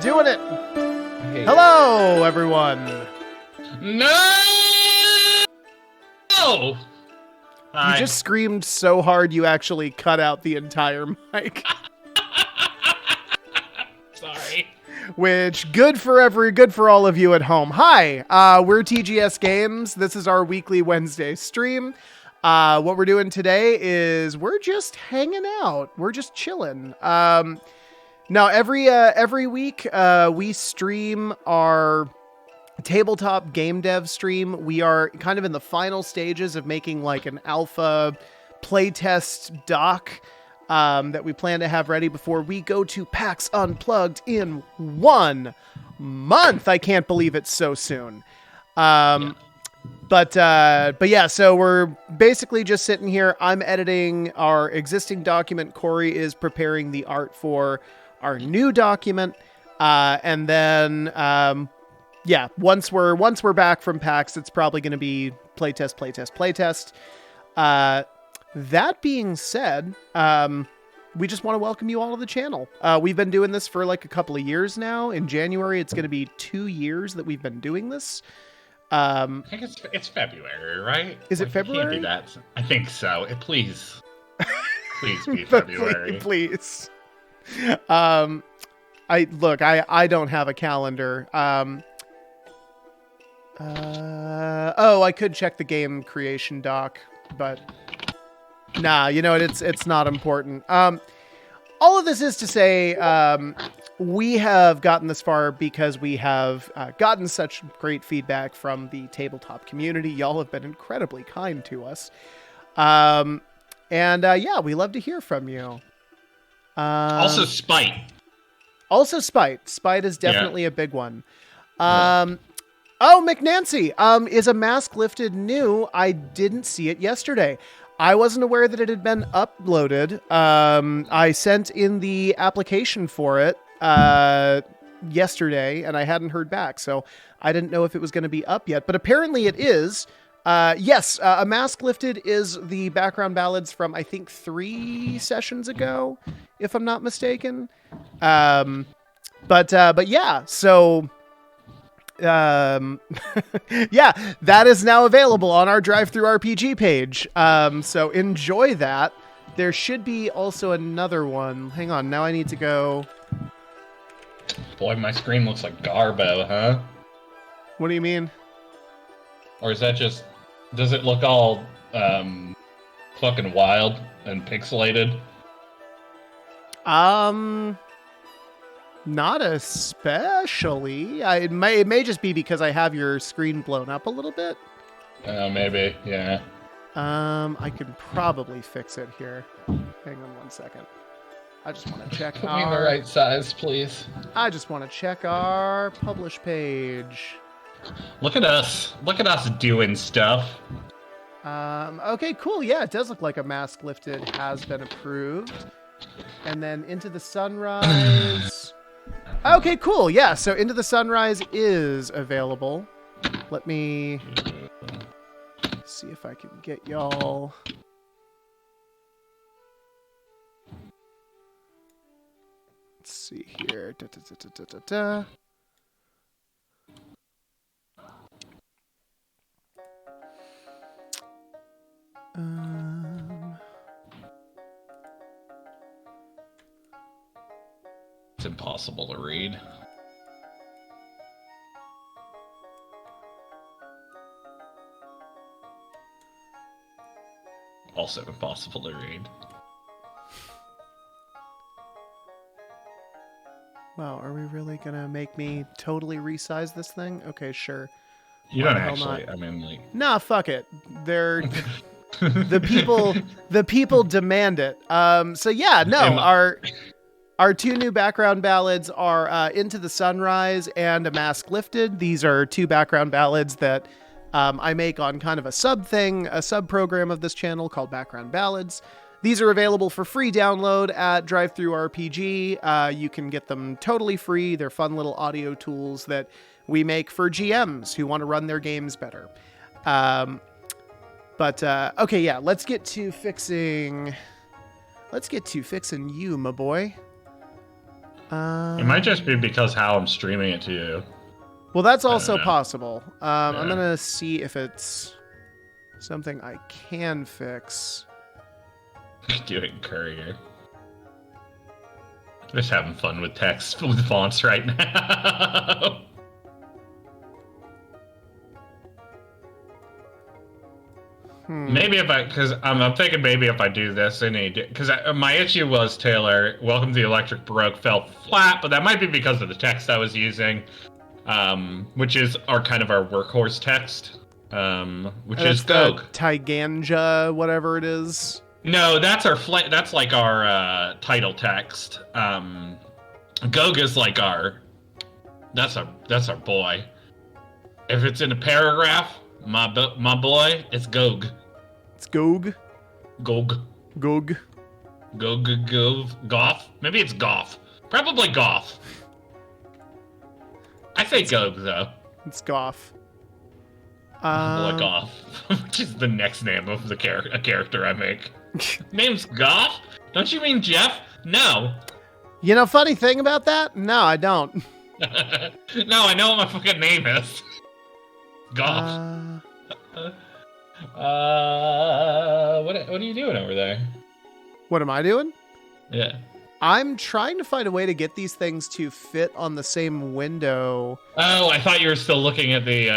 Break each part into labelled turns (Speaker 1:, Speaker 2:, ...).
Speaker 1: doing it.
Speaker 2: Hey.
Speaker 1: Hello, everyone.
Speaker 2: No!
Speaker 1: You just screamed so hard you actually cut out the entire mic.
Speaker 2: Sorry.
Speaker 1: Which, good for all of you at home. Hi, we're TGS Games. This is our weekly Wednesday stream. What we're doing today is we're just hanging out. We're just chilling. Now, every week, we stream our tabletop game dev stream. We are kind of in the final stages of making like an alpha playtest doc that we plan to have ready before we go to PAX Unplugged in 1 month. I can't believe it's so soon. But yeah, so we're basically just sitting here. I'm editing our existing document. Corey is preparing the art for our new document. And then, yeah, once we're back from PAX, it's probably going to be playtest. That being said, we just want to welcome you all to the channel. We've been doing this for like a couple of years now. In January, it's going to be 2 years that we've been doing this.
Speaker 2: I think it's February, right?
Speaker 1: Is it February?
Speaker 2: Can't be that. I think so. Please be February.
Speaker 1: Please. I don't have a calendar. I could check the game creation doc, but nah, you know what? It's not important. All of this is to say, we have gotten this far because we have gotten such great feedback from the tabletop community. Y'all have been incredibly kind to us. Yeah, we love to hear from you.
Speaker 2: Also Spite.
Speaker 1: Spite is definitely a big one. Oh, McNancy, is a mask lifted new? I didn't see it yesterday. I wasn't aware that it had been uploaded. I sent in the application for it yesterday, and I hadn't heard back, so I didn't know if it was going to be up yet. But apparently it is. Yes, A Mask Lifted is the background ballads from, I think, 3 sessions ago, if I'm not mistaken. But yeah, so... yeah, that is now available on our Drive-Thru RPG page. So enjoy that. There should be also another one. Hang on, now I need to go...
Speaker 2: Boy, my screen looks like Garbo, huh?
Speaker 1: What do you mean?
Speaker 2: Or is that just... Does it look all, fucking wild and pixelated?
Speaker 1: Not especially. It may just be because I have your screen blown up a little bit.
Speaker 2: Maybe, yeah.
Speaker 1: I could probably fix it here. Hang on 1 second. I just want to check
Speaker 2: Put me in the right size, please.
Speaker 1: I just want to check our publish page.
Speaker 2: Look at us doing stuff.
Speaker 1: Okay, cool. Yeah, it does look like A Mask Lifted has been approved. And then Into the Sunrise. Okay, cool. Yeah, so Into the Sunrise is available. Let me see if I can get y'all. Let's see here.
Speaker 2: It's impossible to read. Also impossible to read.
Speaker 1: Wow, are we really gonna make me totally resize this thing? Okay, sure.
Speaker 2: You don't actually, I mean, like...
Speaker 1: Nah, fuck it. They're... the people demand it. So yeah, no, our 2 new background ballads are Into the Sunrise and A Mask Lifted. These are 2 background ballads that I make on kind of a sub program of this channel called Background Ballads. These are available for free download at Drive-Thru RPG. You can get them totally free. They're fun little audio tools that we make for GMs who want to run their games better. Okay, yeah, let's get to fixing you, my boy.
Speaker 2: It might just be because how I'm streaming it to you.
Speaker 1: Well, that's
Speaker 2: I don't
Speaker 1: also
Speaker 2: know.
Speaker 1: possible. I'm
Speaker 2: Yeah.
Speaker 1: going to see if it's something I can fix.
Speaker 2: Doing courier. Just having fun with text with fonts right now. Maybe if because I'm thinking maybe if I do this, because my issue was Taylor, welcome to the Electric Baroque fell flat, but that might be because of the text I was using, which is our workhorse text, which is Gog.
Speaker 1: Tiganja, whatever it is.
Speaker 2: No, that's that's like our title text. Gog is like that's our boy. If it's in a paragraph, my boy, it's Gog.
Speaker 1: It's Gog.
Speaker 2: Gog.
Speaker 1: Gog.
Speaker 2: Goff? Maybe it's Goff. Probably Goff. I say Gog, though.
Speaker 1: It's Goff.
Speaker 2: Goff. Which is the next name of a character I make. Name's Goff? Don't you mean Jeff? No.
Speaker 1: You know, funny thing about that? No, I don't.
Speaker 2: No, I know what my fucking name is. Goff. What are you doing over there?
Speaker 1: What am I doing?
Speaker 2: Yeah.
Speaker 1: I'm trying to find a way to get these things to fit on the same window.
Speaker 2: Oh, I thought you were still looking at the,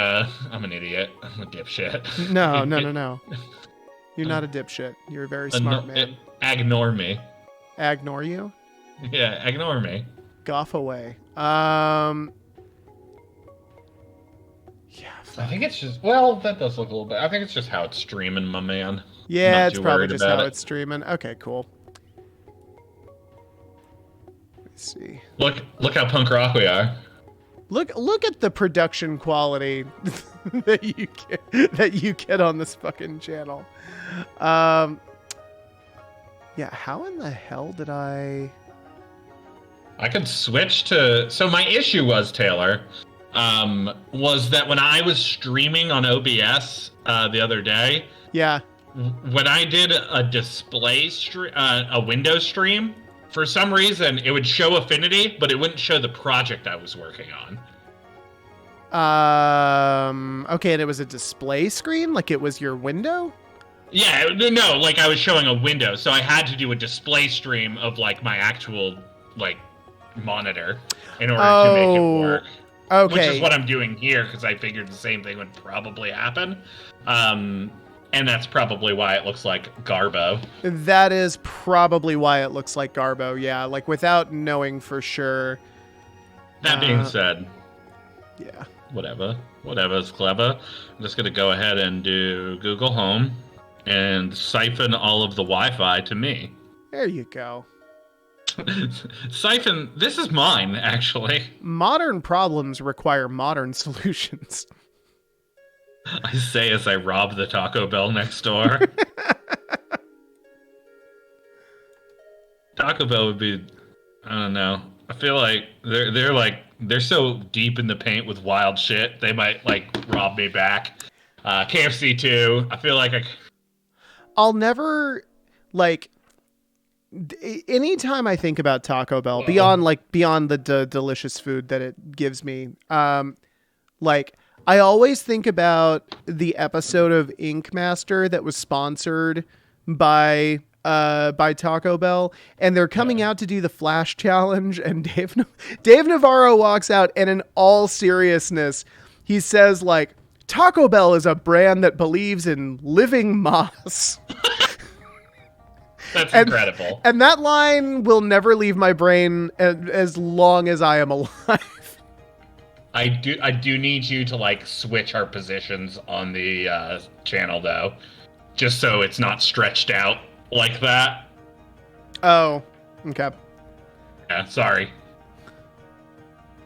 Speaker 2: I'm an idiot. I'm a dipshit.
Speaker 1: No. You're not a dipshit. You're a very smart man.
Speaker 2: Ignore me.
Speaker 1: Ignore you?
Speaker 2: Yeah, ignore me.
Speaker 1: Goff away. Yeah.
Speaker 2: I think it's just, well, that does look a little bit. I think it's just how it's streaming, my man.
Speaker 1: Yeah, it's probably just how it's streaming. Okay, cool. Let's see.
Speaker 2: Look how punk rock we are.
Speaker 1: Look at the production quality that you get on this fucking channel. Yeah, how in the hell did I
Speaker 2: could switch to, so my issue was, Taylor, was that when I was streaming on OBS the other day,
Speaker 1: yeah,
Speaker 2: when I did a display stream, a window stream, for some reason it would show Affinity, but it wouldn't show the project I was working on.
Speaker 1: Okay, and it was a display screen, like it was your window?
Speaker 2: Yeah, no, like I was showing a window, so I had to do a display stream of like my actual like monitor in order to make it work.
Speaker 1: Okay.
Speaker 2: Which is what I'm doing here, because I figured the same thing would probably happen. And that's probably why it looks like Garbo.
Speaker 1: That is probably why it looks like Garbo, yeah. Like, without knowing for sure.
Speaker 2: That being said.
Speaker 1: Yeah.
Speaker 2: Whatever is clever. I'm just going to go ahead and do Google Home and siphon all of the Wi-Fi to me.
Speaker 1: There you go.
Speaker 2: Siphon, this is mine, actually.
Speaker 1: Modern problems require modern solutions.
Speaker 2: I say as I rob the Taco Bell next door. Taco Bell would be, I don't know. I feel like they're so deep in the paint with wild shit. They might like rob me back. KFC too. I feel like
Speaker 1: I'll never like. Anytime I think about Taco Bell, beyond the delicious food that it gives me, like I always think about the episode of Ink Master that was sponsored by Taco Bell, and they're coming out to do the Flash Challenge, and Dave Navarro walks out, and in all seriousness, he says like, Taco Bell is a brand that believes in living moss.
Speaker 2: That's incredible.
Speaker 1: And that line will never leave my brain as long as I am alive.
Speaker 2: I do need you to like switch our positions on the channel though, just so it's not stretched out like that.
Speaker 1: Oh, okay.
Speaker 2: Yeah, sorry.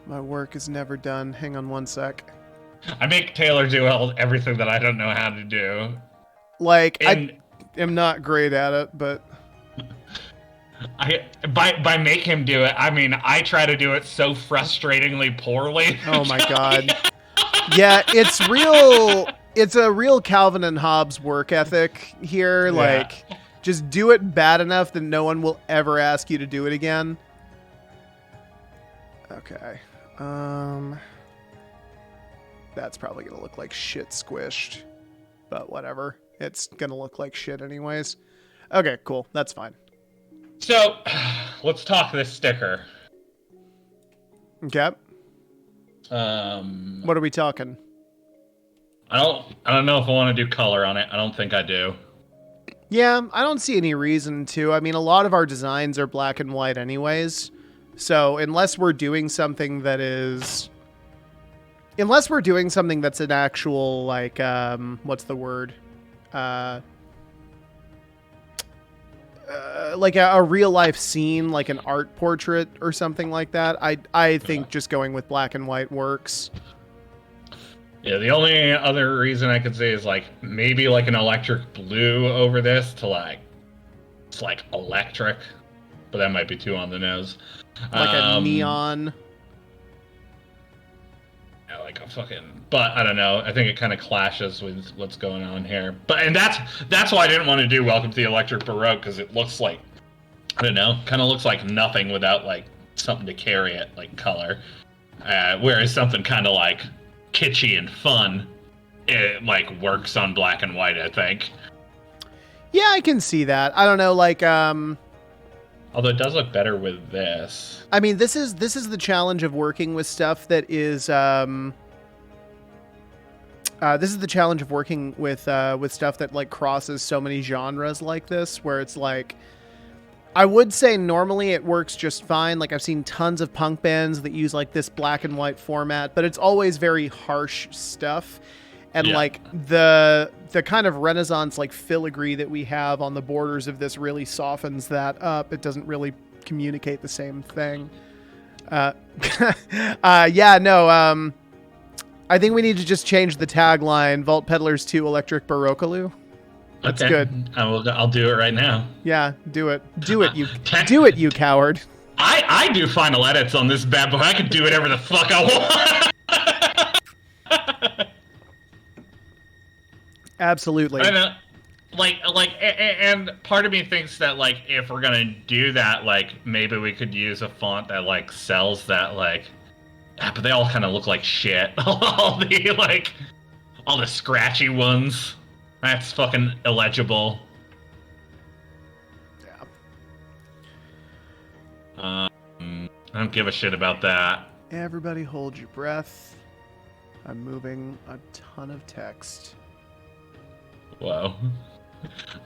Speaker 1: My work is never done. Hang on one sec.
Speaker 2: I make Taylor do everything that I don't know how to do.
Speaker 1: Like, I am not great at it, but
Speaker 2: by make him do it, I mean I try to do it so frustratingly poorly.
Speaker 1: Oh my god. Yeah, it's a real Calvin and Hobbes work ethic here. Yeah. Like, just do it bad enough that no one will ever ask you to do it again. Okay. That's probably gonna look like shit squished, but whatever. It's gonna look like shit anyways. Okay, cool. That's fine.
Speaker 2: So, let's talk this sticker.
Speaker 1: Okay.
Speaker 2: Um,
Speaker 1: What are we talking?
Speaker 2: I don't know if I want to do color on it. I don't think I do.
Speaker 1: Yeah, I don't see any reason to. I mean, a lot of our designs are black and white anyways. So, unless we're doing something that's an actual, like, what's the word? Like a real life scene, like an art portrait or something like that. I think just going with black and white works.
Speaker 2: Yeah, the only other reason I could say is like maybe like an electric blue over this to like it's like electric, but that might be too on the nose.
Speaker 1: Like a neon.
Speaker 2: Yeah, like a fucking. But I don't know. I think it kind of clashes with what's going on here. And that's why I didn't want to do Welcome to the Electric Baroque, because it looks like, I don't know, kind of looks like nothing without like something to carry it, like color. Whereas something kind of like kitschy and fun, it like works on black and white, I think.
Speaker 1: Yeah, I can see that. I don't know, like
Speaker 2: Although it does look better with this.
Speaker 1: I mean, this is the challenge of working with stuff that is this is the challenge of working with stuff that like crosses so many genres like this, where it's like, I would say normally it works just fine. Like I've seen tons of punk bands that use like this black and white format, but it's always very harsh stuff. And like the kind of Renaissance like filigree that we have on the borders of this really softens that up. It doesn't really communicate the same thing. I think we need to just change the tagline: Vault Peddlers 2 Electric Barokaloo. That's good.
Speaker 2: I'll do it right now.
Speaker 1: Yeah, do it. Do it, you coward.
Speaker 2: I do final edits on this bad boy. I can do whatever the fuck I want.
Speaker 1: Absolutely.
Speaker 2: I know. And part of me thinks that, like, if we're gonna do that, like, maybe we could use a font that, like, sells that, like... but they all kind of look like shit. all the scratchy ones. That's fucking illegible.
Speaker 1: Yeah.
Speaker 2: I don't give a shit about that.
Speaker 1: Everybody hold your breath. I'm moving a ton of text.
Speaker 2: Whoa.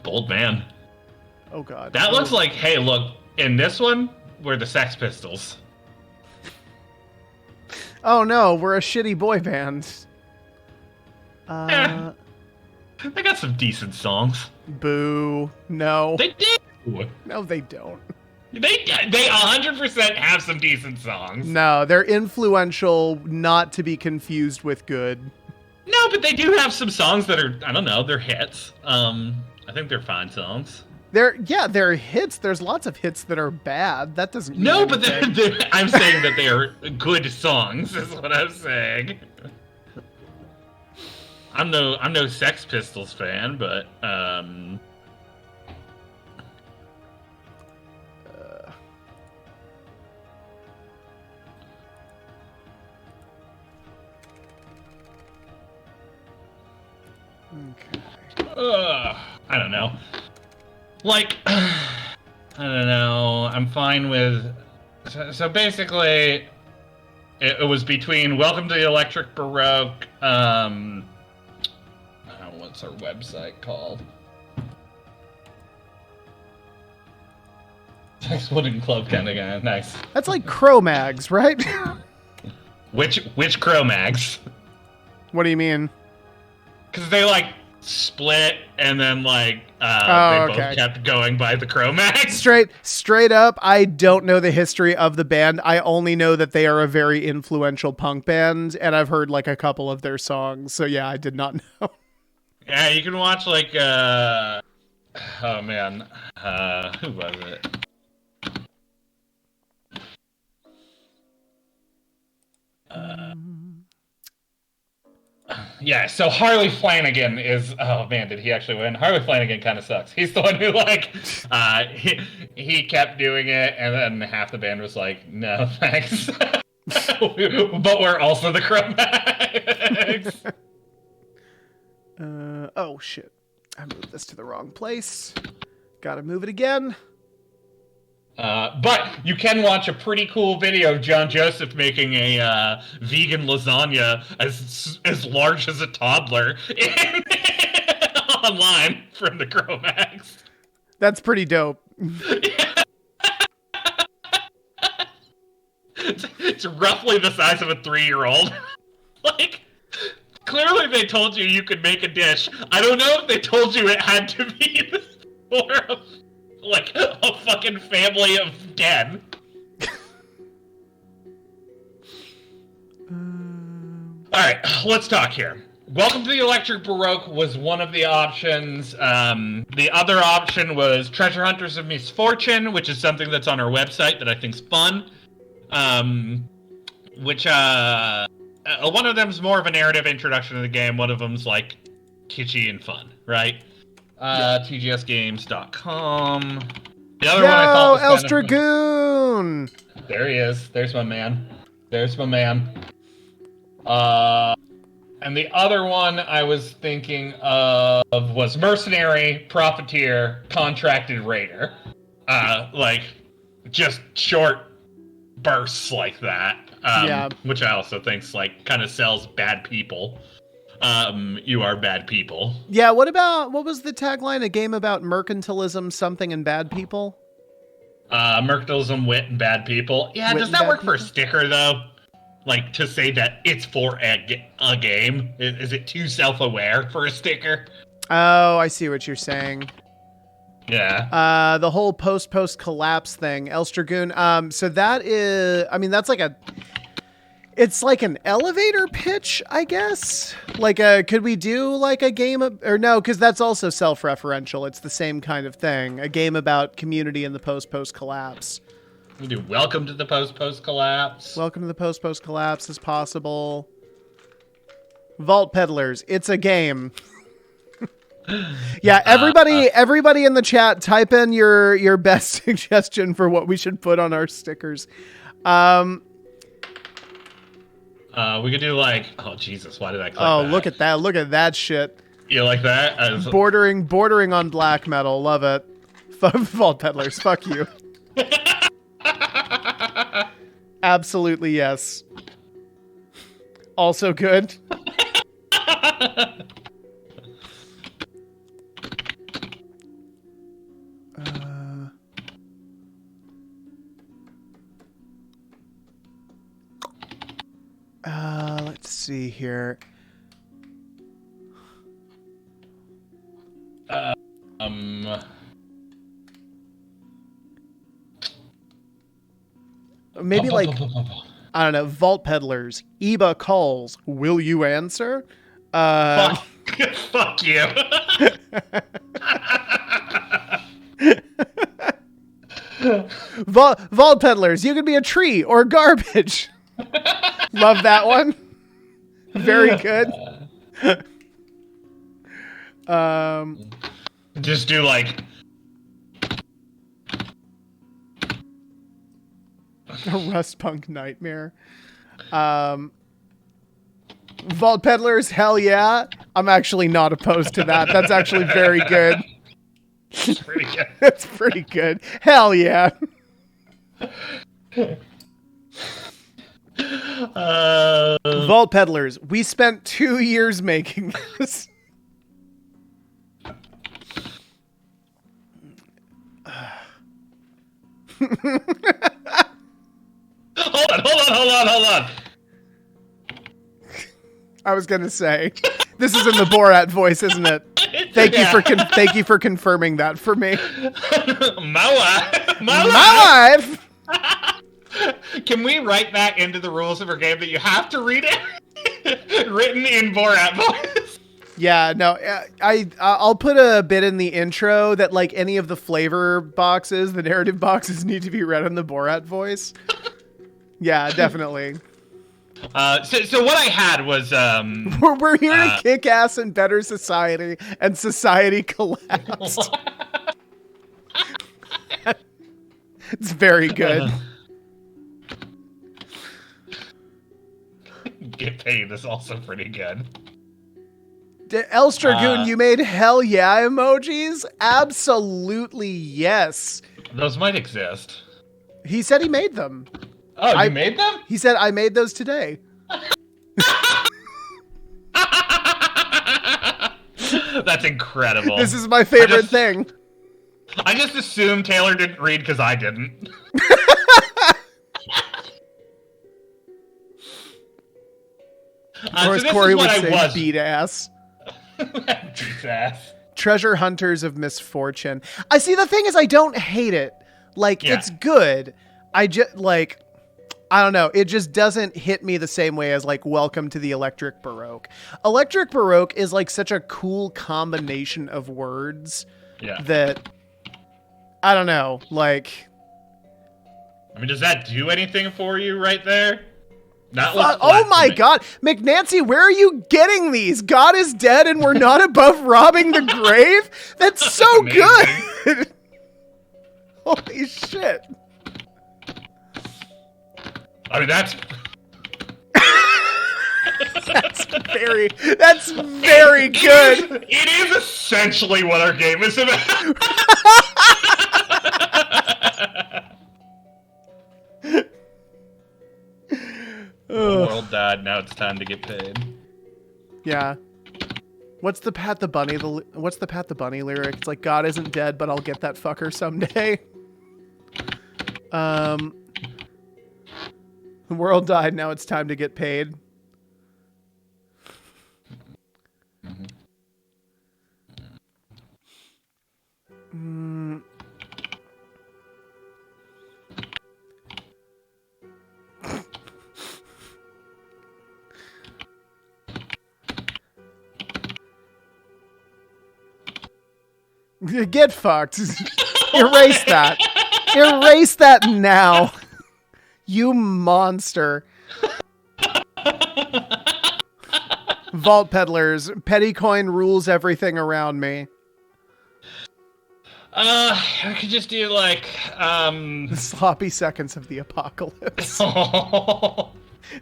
Speaker 2: Bold man.
Speaker 1: Oh, God.
Speaker 2: That looks like, hey, look, in this one, we're the Sex Pistols.
Speaker 1: Oh, no, we're a shitty boy band.
Speaker 2: They got some decent songs.
Speaker 1: Boo. No.
Speaker 2: They do.
Speaker 1: No, they don't.
Speaker 2: They 100% have some decent songs.
Speaker 1: No, they're influential, not to be confused with good.
Speaker 2: No, but they do have some songs that are, I don't know, they're hits. I think they're fine songs.
Speaker 1: They're hits. There's lots of hits that are bad. That doesn't mean
Speaker 2: No, but
Speaker 1: anything.
Speaker 2: I'm saying that they are good songs, is what I'm saying. I'm no Sex Pistols fan, but
Speaker 1: Okay.
Speaker 2: I don't know. Like, I don't know. I'm fine with. So basically, it was between Welcome to the Electric Baroque. What's our website called? Nice Wooden Club kind of guy. Nice.
Speaker 1: That's like Cro-Mags, right?
Speaker 2: Which Cro-Mags?
Speaker 1: What do you mean?
Speaker 2: Because they like split and then like both kept going by the Cro-Mags.
Speaker 1: Straight up, I don't know the history of the band. I only know that they are a very influential punk band, and I've heard like a couple of their songs. So yeah, I did not know.
Speaker 2: Yeah, you can watch like oh man, who was it? Yeah, so Harley Flanagan is, oh man, did he actually win? Harley Flanagan kind of sucks. He's the one who like he kept doing it, and then half the band was like, no thanks. But we're also the Cro-Mags.
Speaker 1: Oh shit. I moved this to the wrong place. Gotta move it again.
Speaker 2: But you can watch a pretty cool video of John Joseph making a vegan lasagna as large as a toddler online from the Cro-Mags.
Speaker 1: That's pretty dope.
Speaker 2: It's roughly the size of a 3-year-old. Like, clearly they told you could make a dish. I don't know if they told you it had to be for a fucking family of 10. Alright, let's talk here. Welcome to the Electric Baroque was one of the options. The other option was Treasure Hunters of Misfortune, which is something that's on our website that I think's fun. Which one of them's more of a narrative introduction to the game. One of them's like kitschy and fun, right? TGSgames.com. The other one I thought was
Speaker 1: El Dragoon!
Speaker 2: There he is. There's my man. And the other one I was thinking of was Mercenary, Profiteer, Contracted Raider. Just short bursts like that. Which I also think's kind of sells bad people. You are bad people.
Speaker 1: Yeah, what was the tagline? A game about mercantilism, something, and bad people?
Speaker 2: Mercantilism, wit, and bad people. Yeah, does that work for a sticker, though? To say that it's for a game? Is it too self-aware for a sticker?
Speaker 1: Oh, I see what you're saying.
Speaker 2: Yeah.
Speaker 1: The whole post collapse thing, El Dragoon. So that is, that's it's like an elevator pitch, I guess. Could we do a game or no? Because that's also self-referential. It's the same kind of thing. A game about community in the post collapse.
Speaker 2: We do Welcome to the post collapse.
Speaker 1: Welcome to the post collapse is possible. Vault Peddlers. It's a game. Yeah, everybody in the chat, type in your best suggestion for what we should put on our stickers.
Speaker 2: We could do oh Jesus, why did I click that?
Speaker 1: Oh, look at that. Look at that shit.
Speaker 2: You like that?
Speaker 1: Bordering on black metal. Love it. Vault Peddlers, fuck you. Absolutely yes. Also good. Let's see here. Maybe I don't know, Vault Peddlers. Eba calls. Will you answer?
Speaker 2: Fuck you.
Speaker 1: Vault Peddlers. You can be a tree or garbage. Love that one. Very good.
Speaker 2: Just do
Speaker 1: a Rust Punk nightmare. Vault Peddlers, hell yeah. I'm actually not opposed to that. That's actually very good.
Speaker 2: It's pretty good.
Speaker 1: That's pretty good. Hell yeah. Vault Peddlers, we spent 2 years making this.
Speaker 2: Hold on.
Speaker 1: I was gonna say, this is in the Borat voice, isn't it? Thank you for confirming that for me.
Speaker 2: My wife. Can we write that into the rules of our game that you have to read it written in Borat voice?
Speaker 1: Yeah, no, I'll put a bit in the intro that any of the flavor boxes, the narrative boxes, need to be read in the Borat voice. Yeah, definitely.
Speaker 2: So what I had was
Speaker 1: we're here to kick ass in better society, and society collapsed. It's very good.
Speaker 2: get paid is also pretty good.
Speaker 1: Elstragoon, you made hell yeah emojis? Absolutely yes.
Speaker 2: Those might exist.
Speaker 1: He said he made them.
Speaker 2: Oh, you made them?
Speaker 1: He said, I made those today.
Speaker 2: That's incredible.
Speaker 1: This is my favorite thing.
Speaker 2: I just assumed Taylor didn't read because I didn't.
Speaker 1: Of course, Corey would say beat ass.
Speaker 2: Beat ass.
Speaker 1: Treasure hunters of misfortune. I see, the thing is, I don't hate it. Like, it's good. I just, like, I don't know. It just doesn't hit me the same way as, like, Welcome to the Electric Baroque. Electric Baroque is, like, such a cool combination of words that, I don't know, like...
Speaker 2: I mean, does that do anything for you right there?
Speaker 1: Oh my God. McNancy, where are you getting these? God is dead and we're not above robbing the grave? That's so good. Holy shit.
Speaker 2: I mean, that's
Speaker 1: very good.
Speaker 2: It is essentially what our game is about. The world died, now it's time to get paid.
Speaker 1: Yeah. What's the Pat the Bunny lyric? It's like, God isn't dead, but I'll get that fucker someday. The world died, now it's time to get paid. Get fucked. Erase that. Erase that now. You monster. Vault Peddlers. Petty coin rules everything around me.
Speaker 2: I could just do like,
Speaker 1: The sloppy seconds of the apocalypse.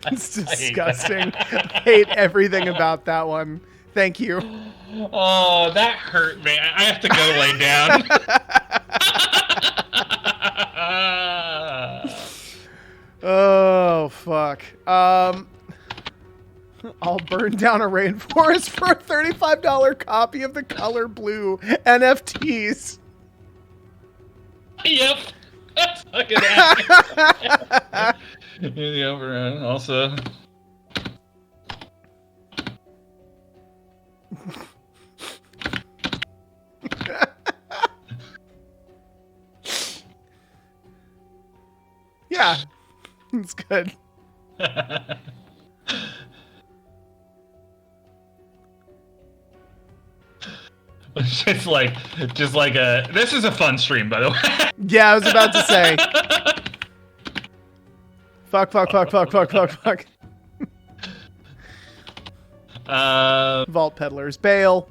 Speaker 1: It's disgusting. I hate everything about that one. Thank you.
Speaker 2: Oh, that hurt me. I have to go lay down.
Speaker 1: Oh, fuck. I'll burn down a rainforest for a $35 copy of the Color Blue NFTs.
Speaker 2: Yep. That's fucking accurate. The overrun also.
Speaker 1: Yeah, it's good.
Speaker 2: Just like a. This is a fun stream, by the way.
Speaker 1: Yeah, I was about to say. Fuck. Vault Peddlers. Bail.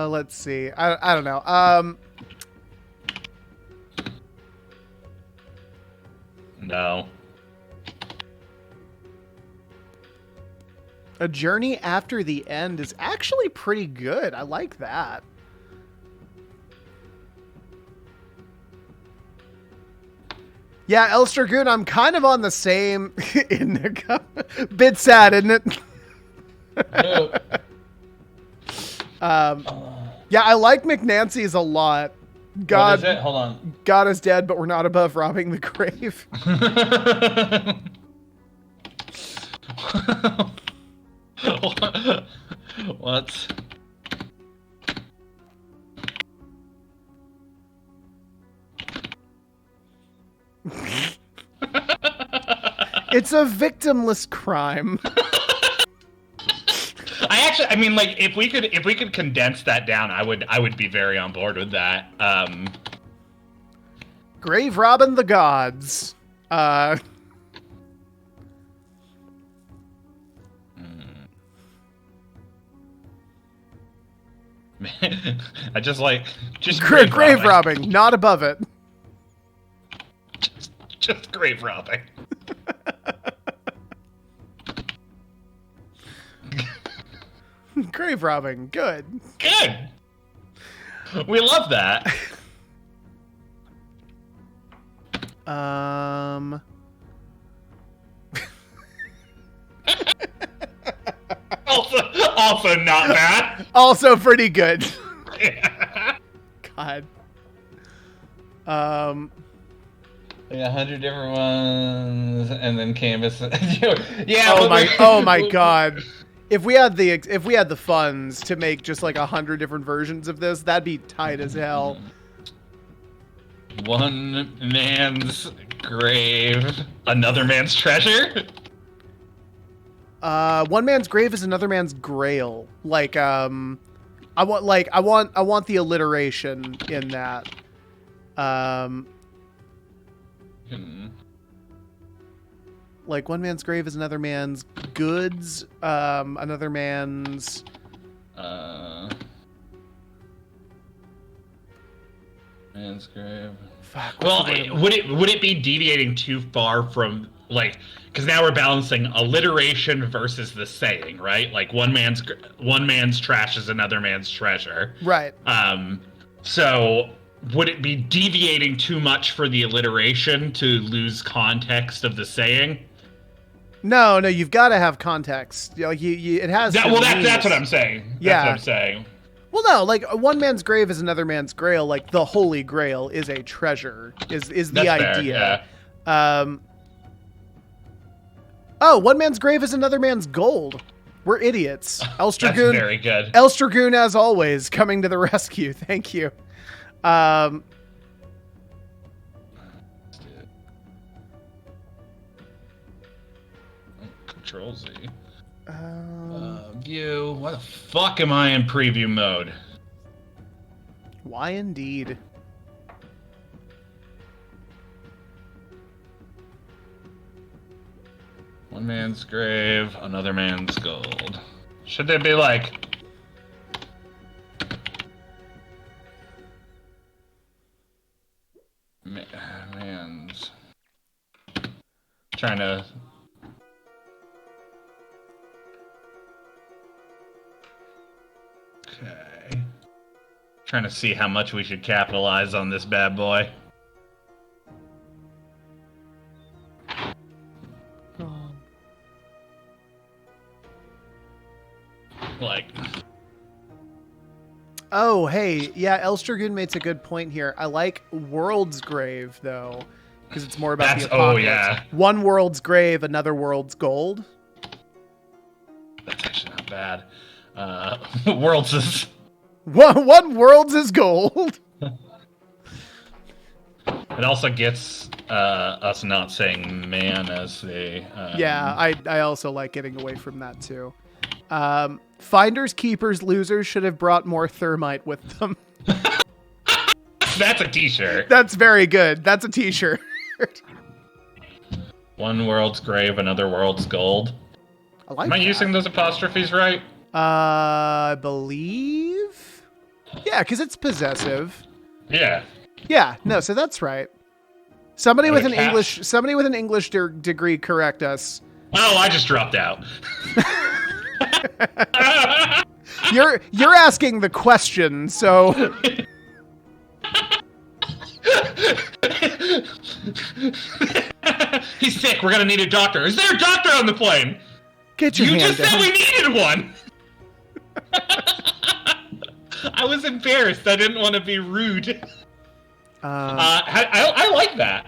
Speaker 1: Let's see. I don't know.
Speaker 2: No.
Speaker 1: A Journey After the End is actually pretty good. I like that. Yeah, Elstragoon, I'm kind of on the same in the bit sad, isn't it? Yeah, I like McNancy's a lot. God,
Speaker 2: what is it? Hold on.
Speaker 1: God is dead, but we're not above robbing the grave.
Speaker 2: What?
Speaker 1: It's a victimless crime.
Speaker 2: I mean, like, if we could condense that down, I would be very on board with that.
Speaker 1: Grave robbing the gods.
Speaker 2: I just like
Speaker 1: grave robbing, not above it.
Speaker 2: Just grave robbing.
Speaker 1: Grave robbing, good.
Speaker 2: Good. We love that. Also not bad.
Speaker 1: Also pretty good.
Speaker 2: Yeah.
Speaker 1: God.
Speaker 2: Like 100 different ones, and then canvas. Yeah.
Speaker 1: Oh my God. If we had the funds to make just like 100 different versions of this, that'd be tight as hell.
Speaker 2: One man's grave, another man's treasure.
Speaker 1: One man's grave is another man's grail. Like, I want the alliteration in that. Like one man's grave is another man's goods. Another man's.
Speaker 2: Man's grave.
Speaker 1: Fuck,
Speaker 2: well, would it be deviating too far from like? Because now we're balancing alliteration versus the saying, right? Like one man's trash is another man's treasure.
Speaker 1: Right.
Speaker 2: So would it be deviating too much for the alliteration to lose context of the saying?
Speaker 1: No, you've got to have context. Like it has.
Speaker 2: That's what I'm saying.
Speaker 1: Yeah.
Speaker 2: That's what I'm saying.
Speaker 1: Well, no, like one man's grave is another man's grail. Like the Holy Grail is a treasure. Is the
Speaker 2: That's
Speaker 1: idea?
Speaker 2: Fair, yeah.
Speaker 1: Oh, one man's grave is another man's gold. We're idiots.
Speaker 2: That's very good.
Speaker 1: Elstragoon, as always, coming to the rescue. Thank you.
Speaker 2: Control Z. View. Why the fuck am I in preview mode?
Speaker 1: Why indeed?
Speaker 2: One man's grave, another man's gold. Should they be like... Man's... Trying to... Okay. Trying to see how much we should capitalize on this bad boy. Like...
Speaker 1: Oh, hey, yeah, Elstragoon makes a good point here. I like World's Grave, though, because it's more about the apocalypse.
Speaker 2: Oh, yeah.
Speaker 1: One world's grave, another world's gold.
Speaker 2: That's actually not bad. World's is...
Speaker 1: One world's is gold.
Speaker 2: It also gets us not saying man as the...
Speaker 1: Yeah, I also like getting away from that, too. Finders, keepers, losers should have brought more thermite with them.
Speaker 2: That's a t-shirt.
Speaker 1: That's very good. That's a t-shirt.
Speaker 2: One world's grave, another world's gold.
Speaker 1: Am
Speaker 2: I using those apostrophes right?
Speaker 1: I believe. Yeah, because it's possessive.
Speaker 2: Yeah.
Speaker 1: Yeah, no, so that's right. Somebody with an English degree correct us.
Speaker 2: Oh, I just dropped out.
Speaker 1: You're asking the question, so
Speaker 2: he's sick. We're gonna need a doctor. Is there a doctor on the plane?
Speaker 1: Get your hand down.
Speaker 2: You just said we needed one. I was embarrassed. I didn't want to be rude. I like that.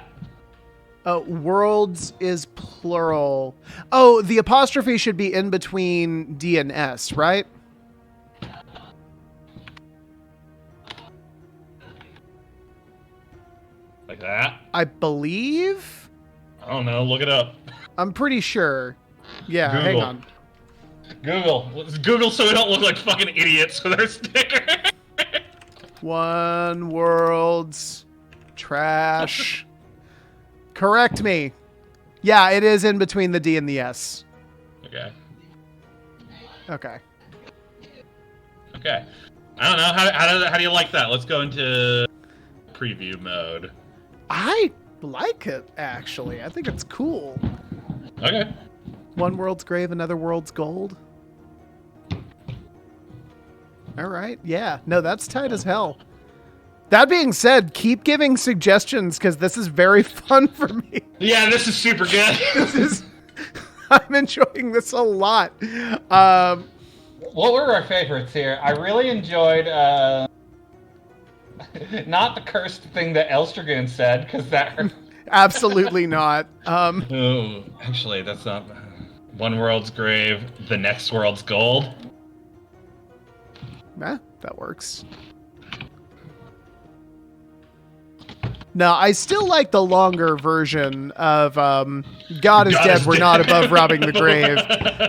Speaker 1: Worlds is plural. Oh, the apostrophe should be in between D and S, right?
Speaker 2: Like that?
Speaker 1: I believe?
Speaker 2: I don't know. Look it up.
Speaker 1: I'm pretty sure. Yeah,
Speaker 2: Google.
Speaker 1: hang on.
Speaker 2: Google so we don't look like fucking idiots with our sticker.
Speaker 1: One world's trash. Correct me. Yeah, it is in between the D and the S.
Speaker 2: Okay.
Speaker 1: Okay.
Speaker 2: Okay. I don't know. How do you like that? Let's go into preview mode.
Speaker 1: I like it, actually. I think it's cool.
Speaker 2: Okay.
Speaker 1: One world's grave, another world's gold. All right. Yeah. No, that's tight as hell. That being said, keep giving suggestions because this is very fun for me.
Speaker 2: Yeah, this is super good.
Speaker 1: I'm enjoying this a lot.
Speaker 2: What were our favorites here? I really enjoyed not the cursed thing that Elstragoon said, because that
Speaker 1: Absolutely not.
Speaker 2: Oh, actually, that's not one world's grave, the next world's gold.
Speaker 1: That works. No, I still like the longer version of God is dead, we're not above robbing the grave.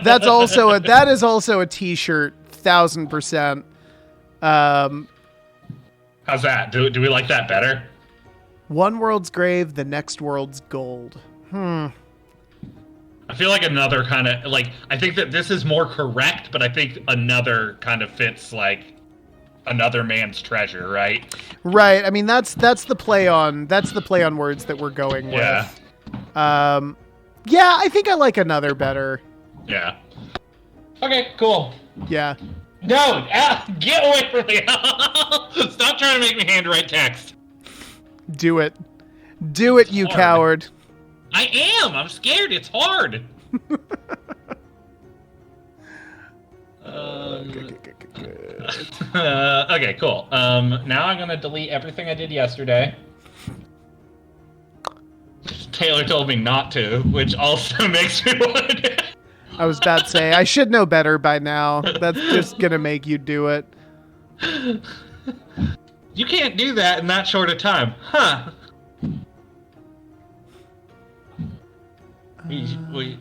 Speaker 1: That is also a t-shirt, 1000%.
Speaker 2: How's that? Do we like that better?
Speaker 1: One world's grave, the next world's gold.
Speaker 2: I feel like another kind of I think that this is more correct, but I think another kind of fits like another man's treasure, right?
Speaker 1: Right. I mean that's the play on words that we're going with. Yeah, I think I like another better.
Speaker 2: Yeah. Okay, cool.
Speaker 1: Yeah.
Speaker 2: No, get away from me. Stop trying to make me handwrite text.
Speaker 1: Do it. Do it, you coward.
Speaker 2: I am. I'm scared. It's hard. Okay, cool. Now I'm gonna delete everything I did yesterday. Taylor told me not to, which also makes me want to do it.
Speaker 1: I was about to say, I should know better by now. That's just gonna make you do it.
Speaker 2: You can't do that in that short a time, huh? We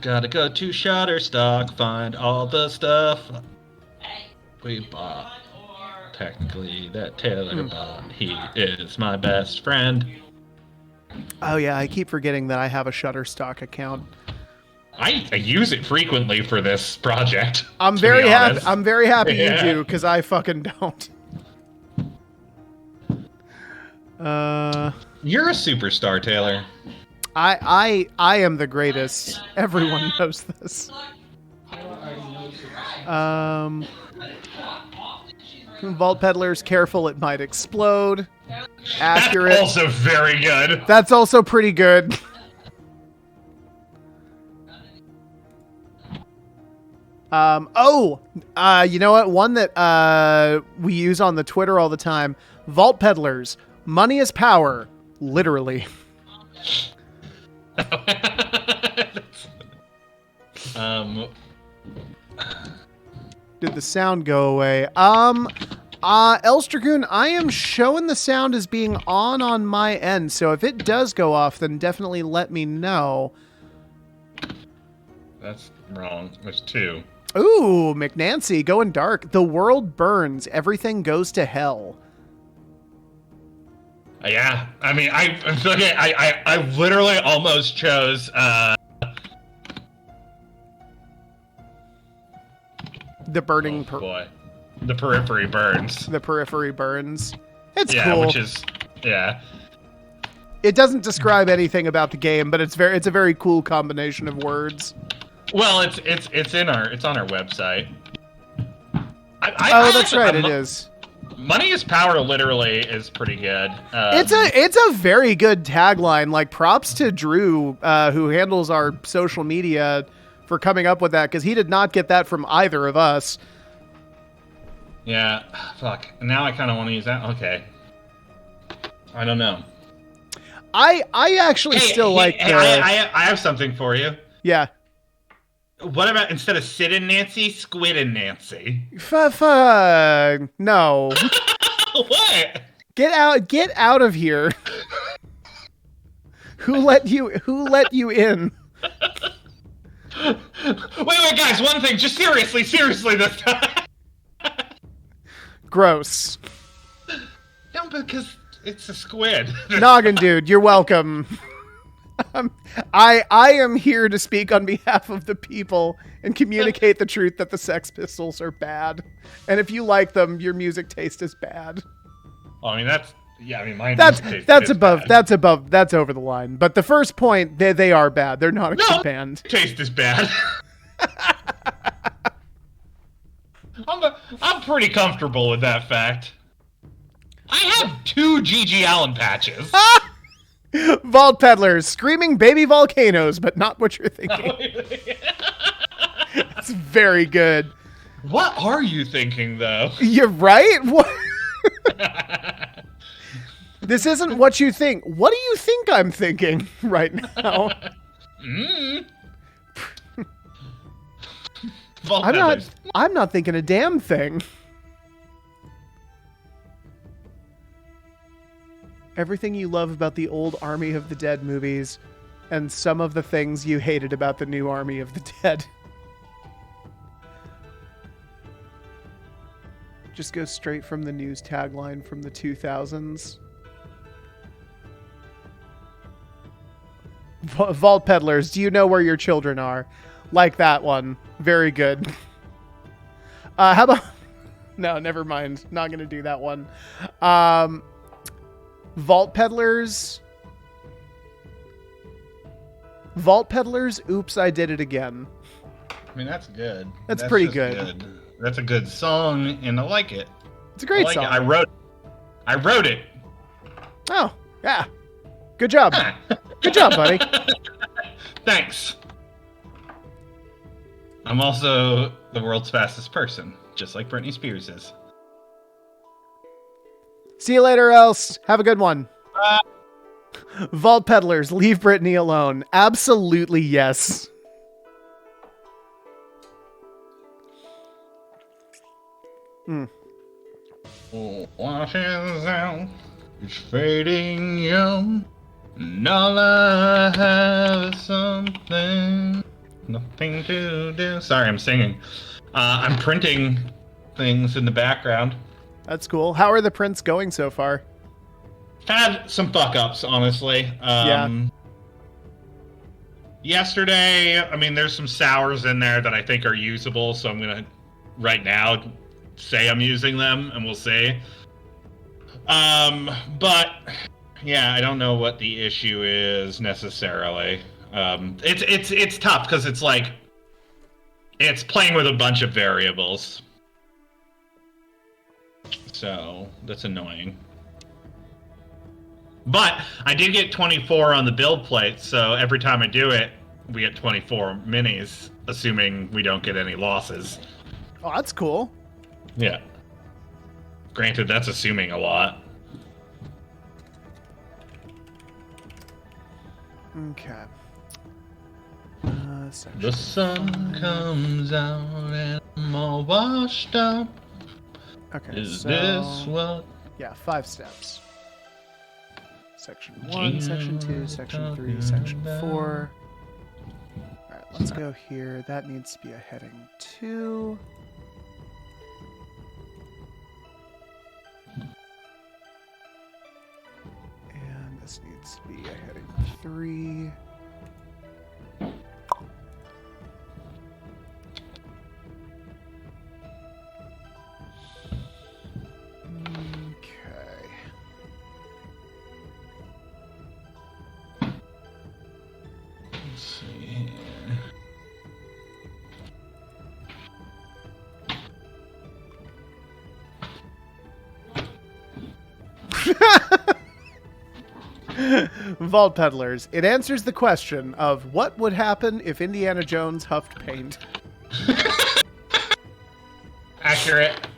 Speaker 2: gotta go to Shutterstock, find all the stuff we bought. Technically, that Taylor bought. He is my best friend.
Speaker 1: Oh yeah, I keep forgetting that I have a Shutterstock account.
Speaker 2: I use it frequently for this project.
Speaker 1: I'm very happy you do, because I fucking don't.
Speaker 2: You're a superstar, Taylor.
Speaker 1: I am the greatest. Everyone knows this. Vault Peddlers, careful, it might explode. Accurate.
Speaker 2: That's also very good.
Speaker 1: That's also pretty good. You know what? One that we use on the Twitter all the time. Vault Peddlers, money is power, literally. Did the sound go away? Elstragoon, I am showing the sound as being on my end, so if it does go off, then definitely let me know.
Speaker 2: That's wrong. There's two.
Speaker 1: Ooh, McNancy, going dark. The world burns. Everything goes to hell.
Speaker 2: Yeah, I mean, I literally almost chose.
Speaker 1: The burning.
Speaker 2: Boy, the periphery burns.
Speaker 1: The periphery burns. It's
Speaker 2: yeah,
Speaker 1: cool.
Speaker 2: which is yeah.
Speaker 1: It doesn't describe anything about the game, but it's a very cool combination of words.
Speaker 2: Well, it's on our website.
Speaker 1: That's right. It is.
Speaker 2: Money is power. Literally, is pretty good.
Speaker 1: It's a very good tagline. Like, props to Drew, who handles our social media, for coming up with that, because he did not get that from either of us.
Speaker 2: Yeah, fuck. Now I kind of want to use that. Okay. I don't know.
Speaker 1: I actually like.
Speaker 2: I have something for you.
Speaker 1: Yeah.
Speaker 2: What about instead of Sid and Nancy, Squid and Nancy?
Speaker 1: No.
Speaker 2: What?
Speaker 1: Get out of here. Who let you in?
Speaker 2: Wait, guys, one thing, just seriously this time.
Speaker 1: Gross.
Speaker 2: No, because it's a squid.
Speaker 1: Noggin dude, you're welcome. I am here to speak on behalf of the people and communicate the truth that the Sex Pistols are bad. And if you like them, your music taste is bad.
Speaker 2: Well, I mean, my
Speaker 1: That's
Speaker 2: music taste is bad.
Speaker 1: that's over the line. But the first point, they are bad. They're not a good band.
Speaker 2: Taste is bad. I'm pretty comfortable with that fact. I have 2 G.G. Allen patches.
Speaker 1: Vault Peddlers, screaming baby volcanoes, but not what you're thinking. It's very good.
Speaker 2: What are you thinking, though?
Speaker 1: You're right? What? This isn't what you think. What do you think I'm thinking right now? I'm not thinking a damn thing. Everything you love about the old Army of the Dead movies and some of the things you hated about the new Army of the Dead. Just go straight from the news tagline from the 2000s. Vault Peddlers, do you know where your children are? Like that one. Very good. How about... No, never mind. Not going to do that one. Vault Peddlers. Oops, I Did It Again.
Speaker 2: I mean, that's good.
Speaker 1: That's pretty good.
Speaker 2: That's a good song, and I like it.
Speaker 1: It's a great song.
Speaker 2: I wrote it.
Speaker 1: Oh, yeah. Good job. Good job, buddy.
Speaker 2: Thanks. I'm also the world's fastest person, just like Britney Spears is.
Speaker 1: See you later, else. Have a good one. Vault Peddlers, leave Britney alone. Absolutely yes.
Speaker 2: Washes out, it's fading young, and all I have is something, nothing to do. Sorry, I'm singing. I'm printing things in the background.
Speaker 1: That's cool. How are the prints going so far?
Speaker 2: Had some fuck-ups, honestly.
Speaker 1: Yeah.
Speaker 2: Yesterday, I mean, there's some sours in there that I think are usable, so I'm going to, right now, say I'm using them, and we'll see. But, yeah, I don't know what the issue is, necessarily. It's tough, because it's like, it's playing with a bunch of variables. So, that's annoying. But I did get 24 on the build plate, so every time I do it, we get 24 minis, assuming we don't get any losses.
Speaker 1: Oh, that's cool.
Speaker 2: Yeah. Granted, that's assuming a lot.
Speaker 1: Okay.
Speaker 2: The sun comes out and I'm all washed up.
Speaker 1: Okay,
Speaker 2: Is this what?
Speaker 1: Yeah, 5 steps. Section 1, Section 2, Section 3, Section 4. Alright, let's go here. That needs to be a heading 2. And this needs to be a heading 3. Vault Peddlers. It answers the question of what would happen if Indiana Jones huffed paint.
Speaker 2: Accurate.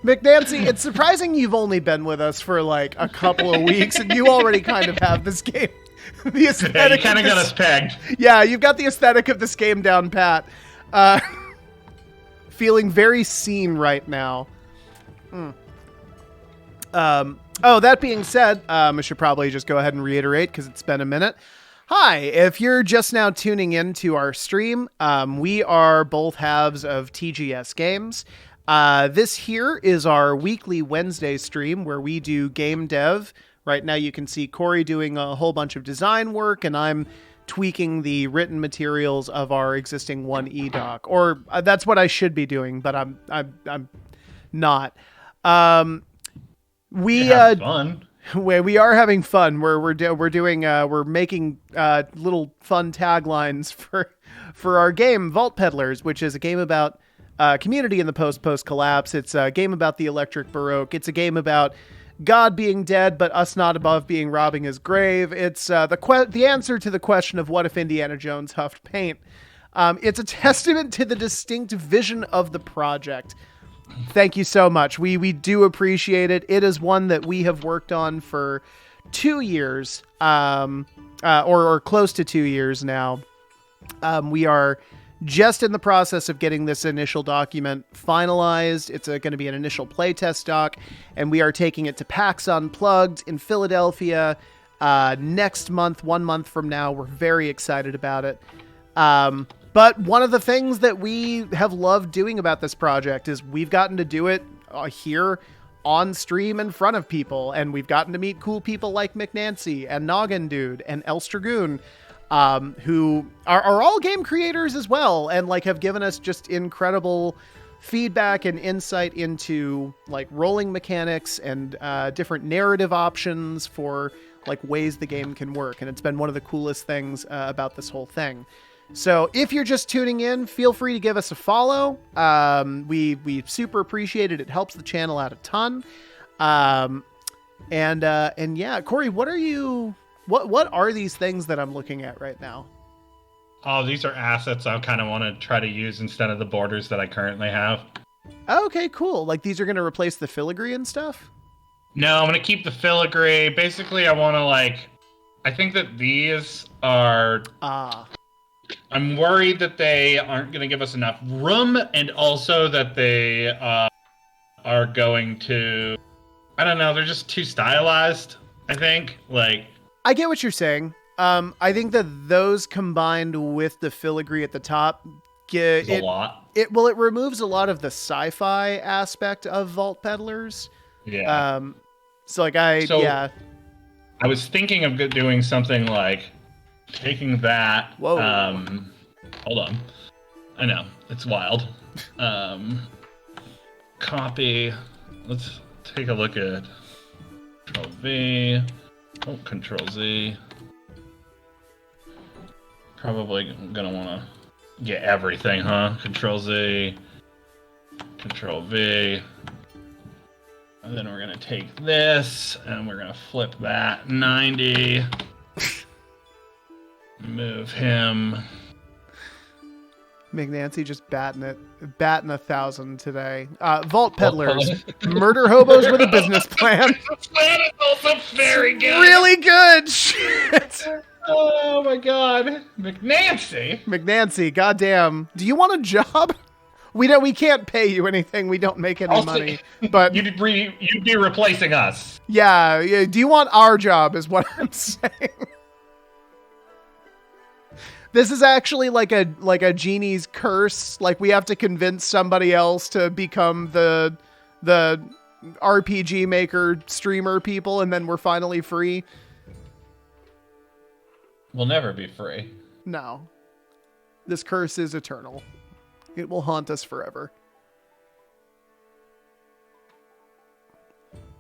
Speaker 1: McNancy, it's surprising you've only been with us for like a couple of weeks and you already kind of have this game. The aesthetic.
Speaker 2: Yeah, you kind of got us pegged.
Speaker 1: Yeah, you've got the aesthetic of this game down pat. Feeling very seen right now. That being said, I should probably just go ahead and reiterate because it's been a minute. Hi, if you're just now tuning in to our stream, we are both halves of TGS Games. This here is our weekly Wednesday stream where we do game dev, Right now you can see Corey doing a whole bunch of design work, and I'm tweaking the written materials of our existing 1E doc. Or that's what I should be doing, but I'm not. We
Speaker 2: fun.
Speaker 1: We are having fun. We're making little fun taglines for our game Vault Peddlers, which is a game about community in the post collapse. It's a game about the Electric Baroque. It's a game about God being dead, but us not above being robbing his grave. It's the answer to the question of what if Indiana Jones huffed paint. It's a testament to the distinct vision of the project. Thank you so much. We do appreciate it. It is one that we have worked on for 2 years, or close to 2 years now. We are just in the process of getting this initial document finalized. It's going to be an initial playtest doc, and we are taking it to PAX Unplugged in Philadelphia next month, 1 month from now. We're very excited about it. But one of the things that we have loved doing about this project is we've gotten to do it here on stream in front of people, and we've gotten to meet cool people like McNancy and Noggin Dude and Els Dragoon, who are all game creators as well, and like have given us just incredible feedback and insight into like rolling mechanics and different narrative options for like ways the game can work. And it's been one of the coolest things about this whole thing. So if you're just tuning in, feel free to give us a follow. We super appreciate it. It helps the channel out a ton. And yeah, Corey, what are these things that I'm looking at right now?
Speaker 2: Oh, these are assets I kind of want to try to use instead of the borders that I currently have.
Speaker 1: Okay, cool. Like these are going to replace the filigree and stuff?
Speaker 2: No, I'm going to keep the filigree. Basically, I want to I think that these are... I'm worried that they aren't going to give us enough room, and also that they are going to... I don't know, they're just too stylized, I think.
Speaker 1: I get what you're saying. I think that those combined with the filigree at the top...
Speaker 2: a lot.
Speaker 1: It removes a lot of the sci-fi aspect of Vault Peddlers.
Speaker 2: Yeah.
Speaker 1: Yeah.
Speaker 2: I was thinking of doing something like... taking that.
Speaker 1: Whoa.
Speaker 2: Hold on. I know. It's wild. Copy. Let's take a look at Control V. Oh, Control Z. Probably gonna want to get everything, huh? Control Z. Control V. And then we're gonna take this and we're gonna flip that 90. Move him.
Speaker 1: McNancy just batting 1,000 today. Vault Peddlers, murder hobos with a business plan.
Speaker 2: This plan is also very good.
Speaker 1: Really good. Shit.
Speaker 2: Oh my god, McNancy,
Speaker 1: goddamn. Do you want a job? We can't pay you anything. We don't make any money. But
Speaker 2: you'd be replacing us.
Speaker 1: Yeah. Do you want our job? Is what I'm saying. This is actually like a genie's curse. Like we have to convince somebody else to become the RPG maker streamer people, and then we're finally free.
Speaker 2: We'll never be free.
Speaker 1: No. This curse is eternal. It will haunt us forever.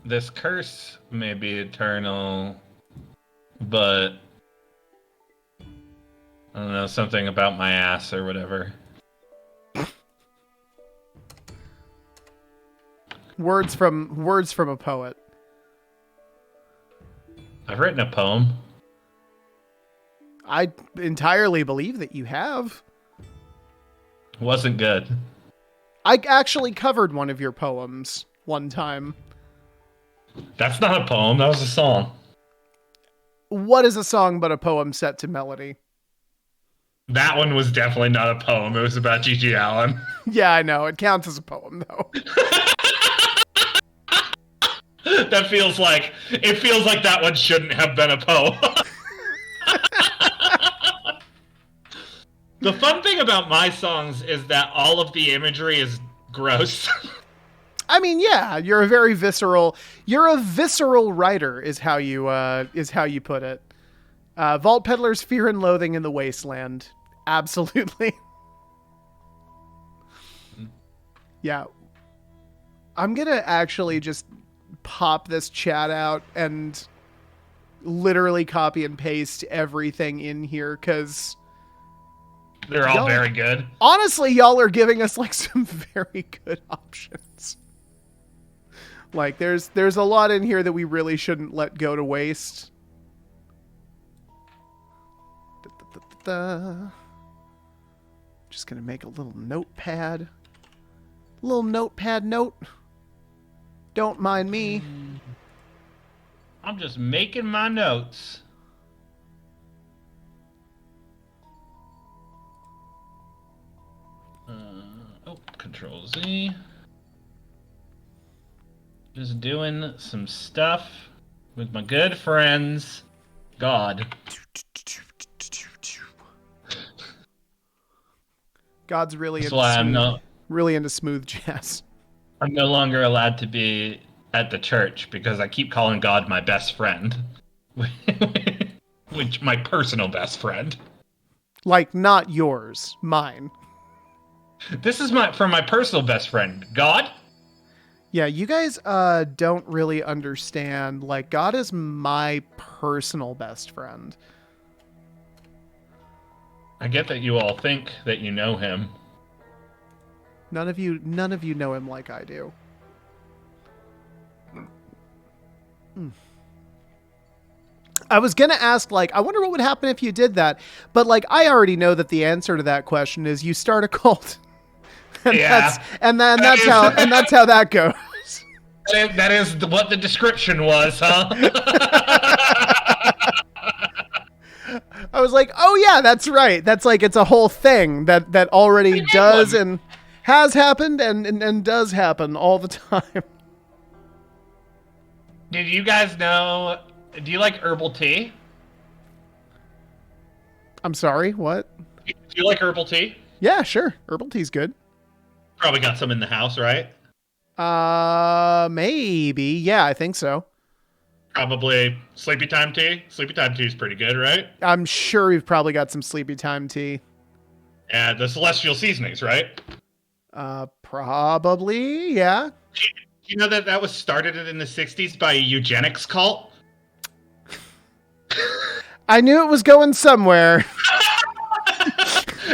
Speaker 2: This curse may be eternal, but I don't know, something about my ass or whatever.
Speaker 1: Words from a poet.
Speaker 2: I've written a poem.
Speaker 1: I entirely believe that you have.
Speaker 2: Wasn't good.
Speaker 1: I actually covered one of your poems one time.
Speaker 2: That's not a poem, that was a song.
Speaker 1: What is a song but a poem set to melody?
Speaker 2: That one was definitely not a poem. It was about G.G. Allen.
Speaker 1: Yeah, I know. It counts as a poem, though.
Speaker 2: It feels like that one shouldn't have been a poem. The fun thing about my songs is that all of the imagery is gross.
Speaker 1: I mean, yeah, you're a visceral writer is how you put it. Vault Peddlers, Fear and Loathing in the Wasteland. Absolutely. Yeah. I'm going to actually just pop this chat out and literally copy and paste everything in here because
Speaker 2: they're all very good.
Speaker 1: Honestly, y'all are giving us like some very good options. Like there's a lot in here that we really shouldn't let go to waste. Just gonna make a little notepad. Little notepad note. Don't mind me.
Speaker 2: I'm just making my notes. Control Z. Just doing some stuff with my good friends. God.
Speaker 1: God's really
Speaker 2: That's why
Speaker 1: really into smooth jazz.
Speaker 2: I'm no longer allowed to be at the church because I keep calling God my best friend. Which my personal best friend.
Speaker 1: Like not yours, mine.
Speaker 2: This is for my personal best friend, God.
Speaker 1: Yeah, you guys don't really understand. Like, God is my personal best friend.
Speaker 2: I get that you all think that you know him.
Speaker 1: None of you know him like I do. I was going to ask, like, I wonder what would happen if you did that. But, like, I already know that the answer to that question is you start a cult. And
Speaker 2: yeah.
Speaker 1: That's how that goes.
Speaker 2: That is what the description was, huh?
Speaker 1: I was like, oh yeah, that's right. That's like, it's a whole thing that already does and has happened and does happen all the time.
Speaker 2: Did you guys know, do you like herbal tea?
Speaker 1: I'm sorry, what?
Speaker 2: Do you like herbal tea?
Speaker 1: Yeah, sure. Herbal tea's good.
Speaker 2: Probably got some in the house, right?
Speaker 1: Maybe. Yeah, I think so.
Speaker 2: Probably sleepy time tea. Sleepy time tea is pretty good, right?
Speaker 1: I'm sure you've probably got some sleepy time tea.
Speaker 2: Yeah, the celestial seasonings, right?
Speaker 1: Probably, yeah.
Speaker 2: Do you know that was started in the 60s by a eugenics cult?
Speaker 1: I knew it was going somewhere.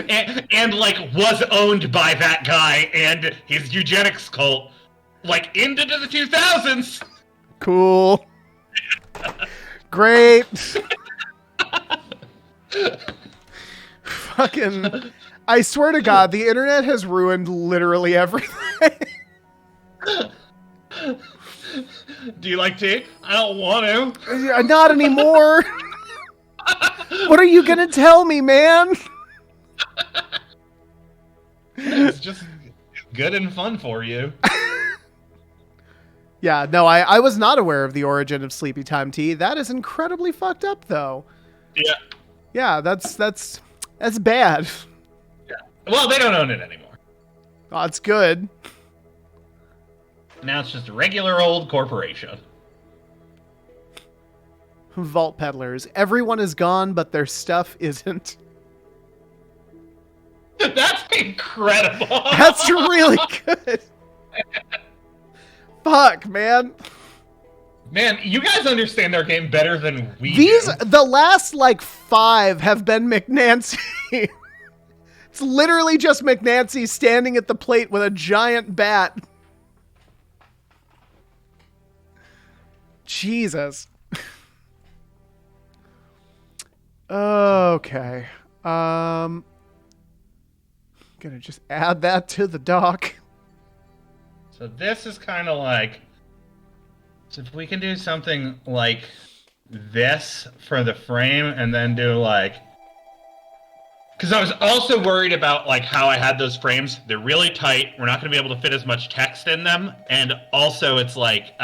Speaker 2: and like was owned by that guy and his eugenics cult like into the 2000s.
Speaker 1: Cool. Great. Fucking, I swear to God, the internet has ruined literally everything.
Speaker 2: Do you like tea? I don't want to.
Speaker 1: Not anymore. What are you gonna tell me, man?
Speaker 2: It's just good and fun for you.
Speaker 1: Yeah, no, I was not aware of the origin of sleepy time tea. That is incredibly fucked up, though.
Speaker 2: Yeah.
Speaker 1: Yeah, that's bad.
Speaker 2: Yeah. Well, they don't own it anymore.
Speaker 1: Oh, it's good.
Speaker 2: Now it's just a regular old corporation.
Speaker 1: Vault Peddlers. Everyone is gone, but their stuff isn't.
Speaker 2: That's incredible.
Speaker 1: That's really good. Fuck, man.
Speaker 2: Man, you guys understand their game better than we do.
Speaker 1: The last, like, 5 have been McNancy. It's literally just McNancy standing at the plate with a giant bat. Jesus. Okay. Gonna just add that to the doc.
Speaker 2: So this is kind of like, so if we can do something like this for the frame and then do like, because I was also worried about like how I had those frames. They're really tight. We're not going to be able to fit as much text in them. And also it's like,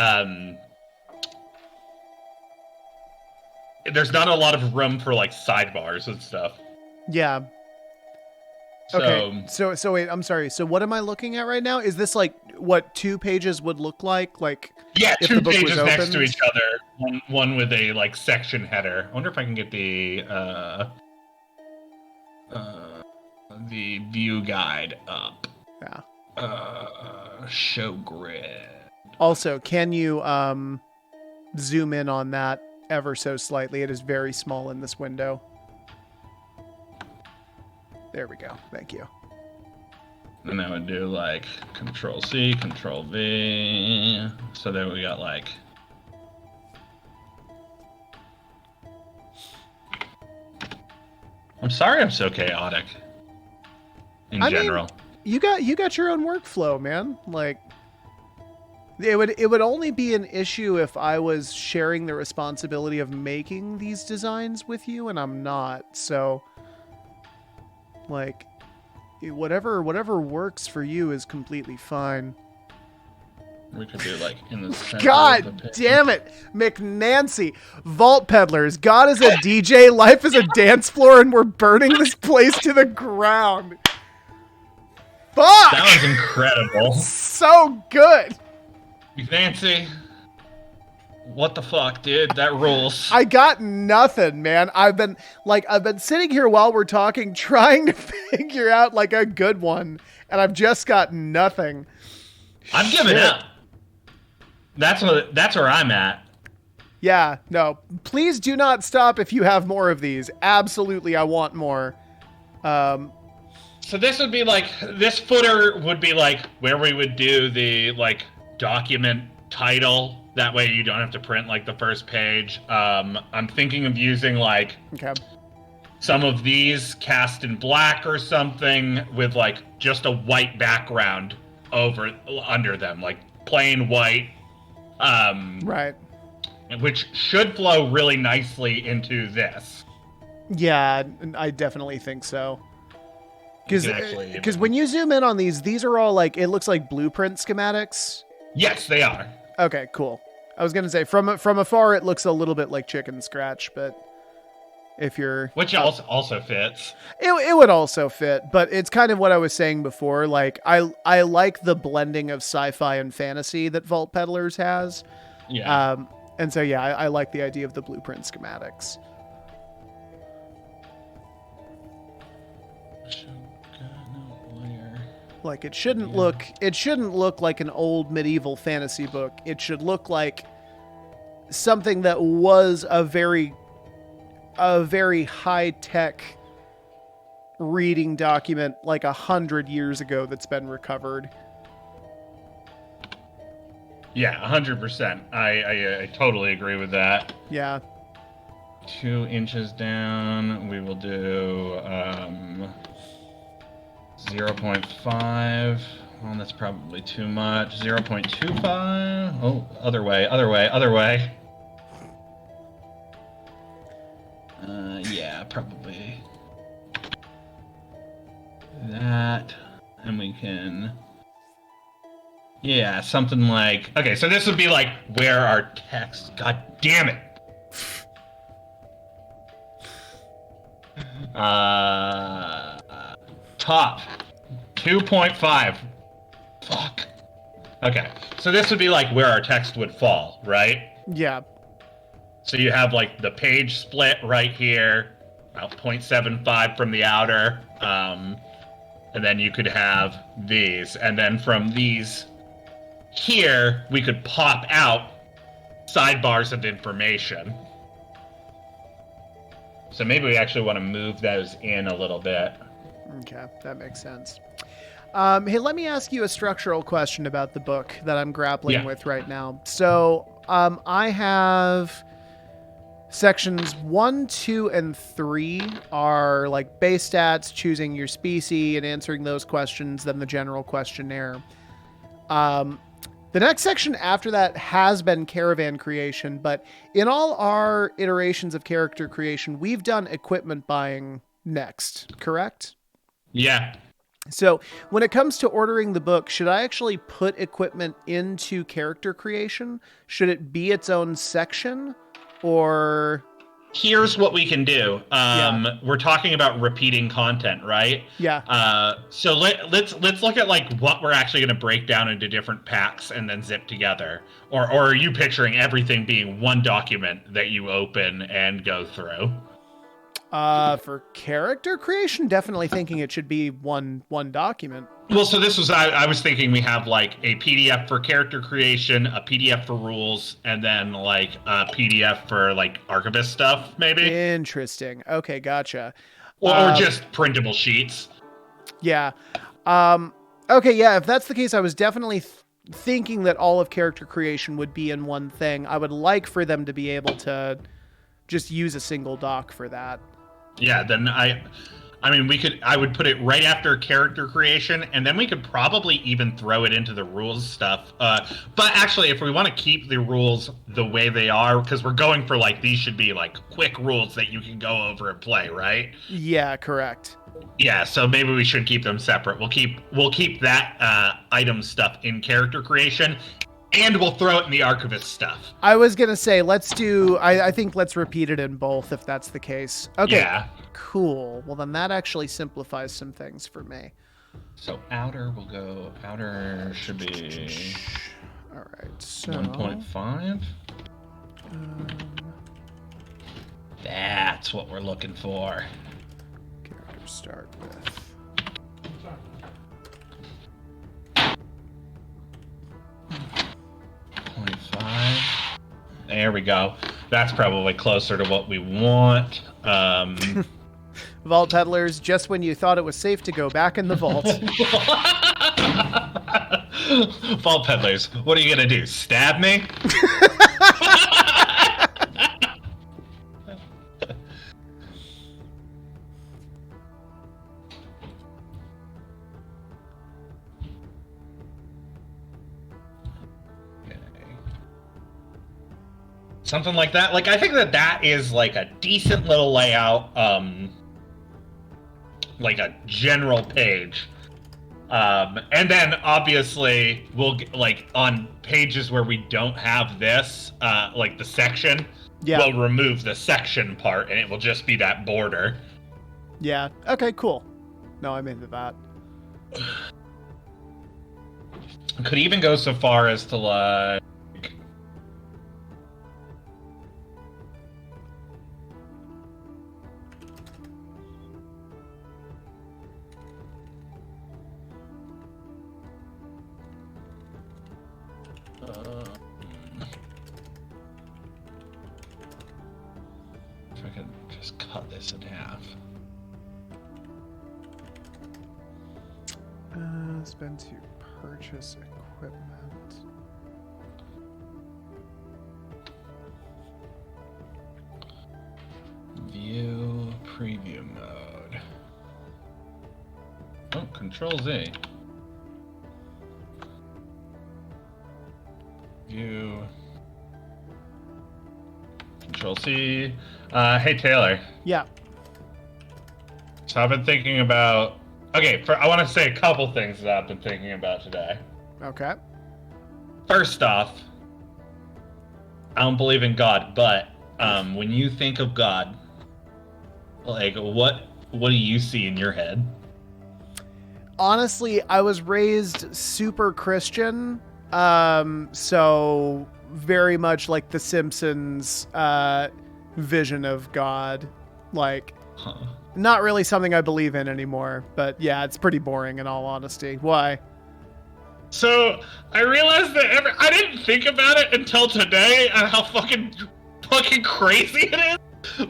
Speaker 2: there's not a lot of room for like sidebars and stuff.
Speaker 1: Yeah.
Speaker 2: So,
Speaker 1: So wait, I'm sorry. So what am I looking at right now? Is this like what 2 pages would look like? Like
Speaker 2: yeah,
Speaker 1: if
Speaker 2: two
Speaker 1: the book
Speaker 2: pages
Speaker 1: was
Speaker 2: next
Speaker 1: opened?
Speaker 2: to each other, one with a like section header. I wonder if I can get the view guide up.
Speaker 1: Yeah.
Speaker 2: Show grid.
Speaker 1: Also, can you zoom in on that ever so slightly? It is very small in this window. There we go. Thank you.
Speaker 2: And I would do like Control C, Control V. So there we got like. I'm sorry I'm so chaotic. In general.
Speaker 1: You got your own workflow, man. Like it would only be an issue if I was sharing the responsibility of making these designs with you, and I'm not. So like whatever works for you is completely fine.
Speaker 2: We could do like in the center.
Speaker 1: God damn it, McNancy. Vault Peddlers. God is a DJ, life is a dance floor, and we're burning this place to the ground. Fuck!
Speaker 2: That was incredible.
Speaker 1: So good.
Speaker 2: Nancy, what the fuck, dude? That rules.
Speaker 1: I got nothing, man. I've been sitting here while we're talking, trying to figure out like a good one, and I've just got nothing.
Speaker 2: I'm giving up. That's where I'm at.
Speaker 1: Yeah, no. Please do not stop if you have more of these. Absolutely, I want more.
Speaker 2: So this would be like, this footer would be like where we would do the like document title. That way you don't have to print like the first page. I'm thinking of using like some of these cast in black or something with like just a white background under them, like plain white.
Speaker 1: Right.
Speaker 2: Which should flow really nicely into this.
Speaker 1: Yeah, I definitely think so. Because when you zoom in on these are all like, it looks like blueprint schematics.
Speaker 2: Yes, they are.
Speaker 1: Okay, cool. I was gonna say from afar it looks a little bit like chicken scratch, but if you're
Speaker 2: which also fits.
Speaker 1: It would also fit, but it's kind of what I was saying before. Like I like the blending of sci-fi and fantasy that Vault Peddlers has.
Speaker 2: Yeah.
Speaker 1: And so yeah, I like the idea of the blueprint schematics. Like it shouldn't look like an old medieval fantasy book. It should look like something that was a very high-tech reading document like 100 years ago that's been recovered.
Speaker 2: Yeah, 100%. I totally agree with that.
Speaker 1: Yeah.
Speaker 2: 2 inches down, we will do 0.5. Well, that's probably too much. 0.25. Oh, other way. Yeah, probably that. And we can... Yeah, something like... Okay, so this would be like where our text... God damn it! Top 2.5. Fuck. Okay, so this would be like where our text would fall, right?
Speaker 1: Yeah.
Speaker 2: So you have like the page split right here, about 0.75 from the outer, and then you could have these, and then from these here we could pop out sidebars of information. So maybe we actually want to move those in a little bit.
Speaker 1: Okay, that makes sense. Hey, let me ask you a structural question about the book that I'm grappling with right now. So I have sections 1, 2, and 3 are like base stats, choosing your species and answering those questions, then the general questionnaire. The next section after that has been caravan creation, but in all our iterations of character creation, we've done equipment buying next, correct?
Speaker 2: Yeah.
Speaker 1: So when it comes to ordering the book, should I actually put equipment into character creation? Should it be its own section? Or
Speaker 2: Here's what we can do.
Speaker 1: Yeah.
Speaker 2: We're talking about repeating content, right?
Speaker 1: Yeah.
Speaker 2: So let's look at like what we're actually going to break down into different packs and then zip together. Or are you picturing everything being one document that you open and go through?
Speaker 1: For character creation, definitely thinking it should be one document.
Speaker 2: Well, so this was I was thinking we have like a PDF for character creation, a PDF for rules, and then like a PDF for like archivist stuff, maybe,
Speaker 1: Interesting. Okay, gotcha.
Speaker 2: or just printable sheets.
Speaker 1: Yeah. Okay, yeah, if that's the case, I was definitely thinking that all of character creation would be in one thing. I would like for them to be able to just use a single doc for that.
Speaker 2: Yeah, then I mean, I would put it right after character creation, and then we could probably even throw it into the rules stuff. But actually, if we want to keep the rules the way they are, because we're going for like, these should be like quick rules that you can go over and play, right?
Speaker 1: Yeah, correct.
Speaker 2: Yeah, so maybe we should keep them separate. We'll keep that item stuff in character creation, and we'll throw it in the archivist stuff.
Speaker 1: I was gonna say, I think let's repeat it in both if that's the case. Okay.
Speaker 2: Yeah.
Speaker 1: Cool. Well, then that actually simplifies some things for me.
Speaker 2: So outer should be
Speaker 1: all right. So
Speaker 2: 1.5. That's what we're looking for.
Speaker 1: Characters start with
Speaker 2: 0.5. There we go. That's probably closer to what we want.
Speaker 1: Vault Peddlers, just when you thought it was safe to go back in the vault.
Speaker 2: Vault Peddlers, what are you gonna do? Stab me? Something like that. Like, I think that is like a decent little layout, like a general page. And then obviously we'll get, like, on pages where we don't have this, like the section, we'll remove the section part and it will just be that border.
Speaker 1: Yeah. Okay, cool. No, I'm into that.
Speaker 2: Could even go so far as to like, if I could just cut this in half.
Speaker 1: Spend to purchase equipment.
Speaker 2: View preview mode. Oh, Control Z. View. Control C. Hey Taylor.
Speaker 1: Yeah.
Speaker 2: So I've been thinking about. Okay, I want to say a couple things that I've been thinking about today.
Speaker 1: Okay.
Speaker 2: First off, I don't believe in God, but when you think of God, like what do you see in your head?
Speaker 1: Honestly, I was raised super Christian, so very much like the Simpsons vision of God, like not really something I believe in anymore, but yeah, it's pretty boring in all honesty. Why?
Speaker 2: So I realized that I didn't think about it until today and how fucking crazy it is.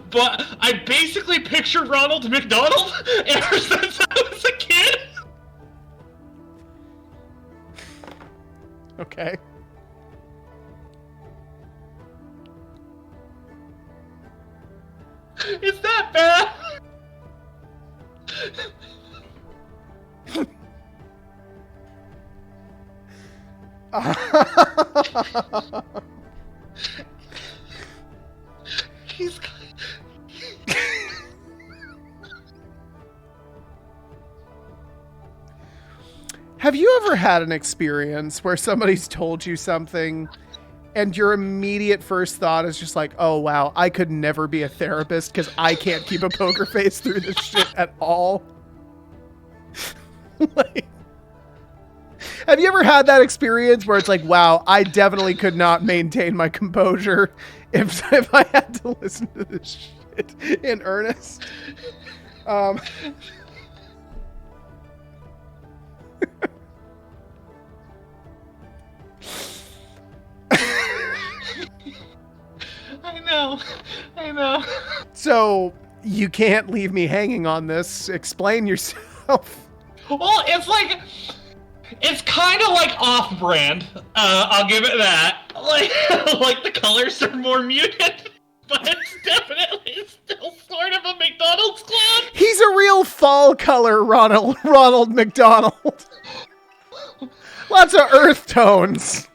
Speaker 2: But I basically pictured Ronald McDonald ever since I was a kid.
Speaker 1: Okay.
Speaker 2: Is that bad? He's.
Speaker 1: Have you ever had an experience where somebody's told you something and your immediate first thought is just like, oh wow, I could never be a therapist because I can't keep a poker face through this shit at all. Like, have you ever had that experience where it's like, wow, I definitely could not maintain my composure if I had to listen to this shit in earnest?
Speaker 2: I know.
Speaker 1: So you can't leave me hanging on this. Explain yourself.
Speaker 2: Well, it's kind of like off-brand. I'll give it that. Like the colors are more muted, but it's definitely still sort of a McDonald's clone.
Speaker 1: He's a real fall color Ronald McDonald. Lots of earth tones.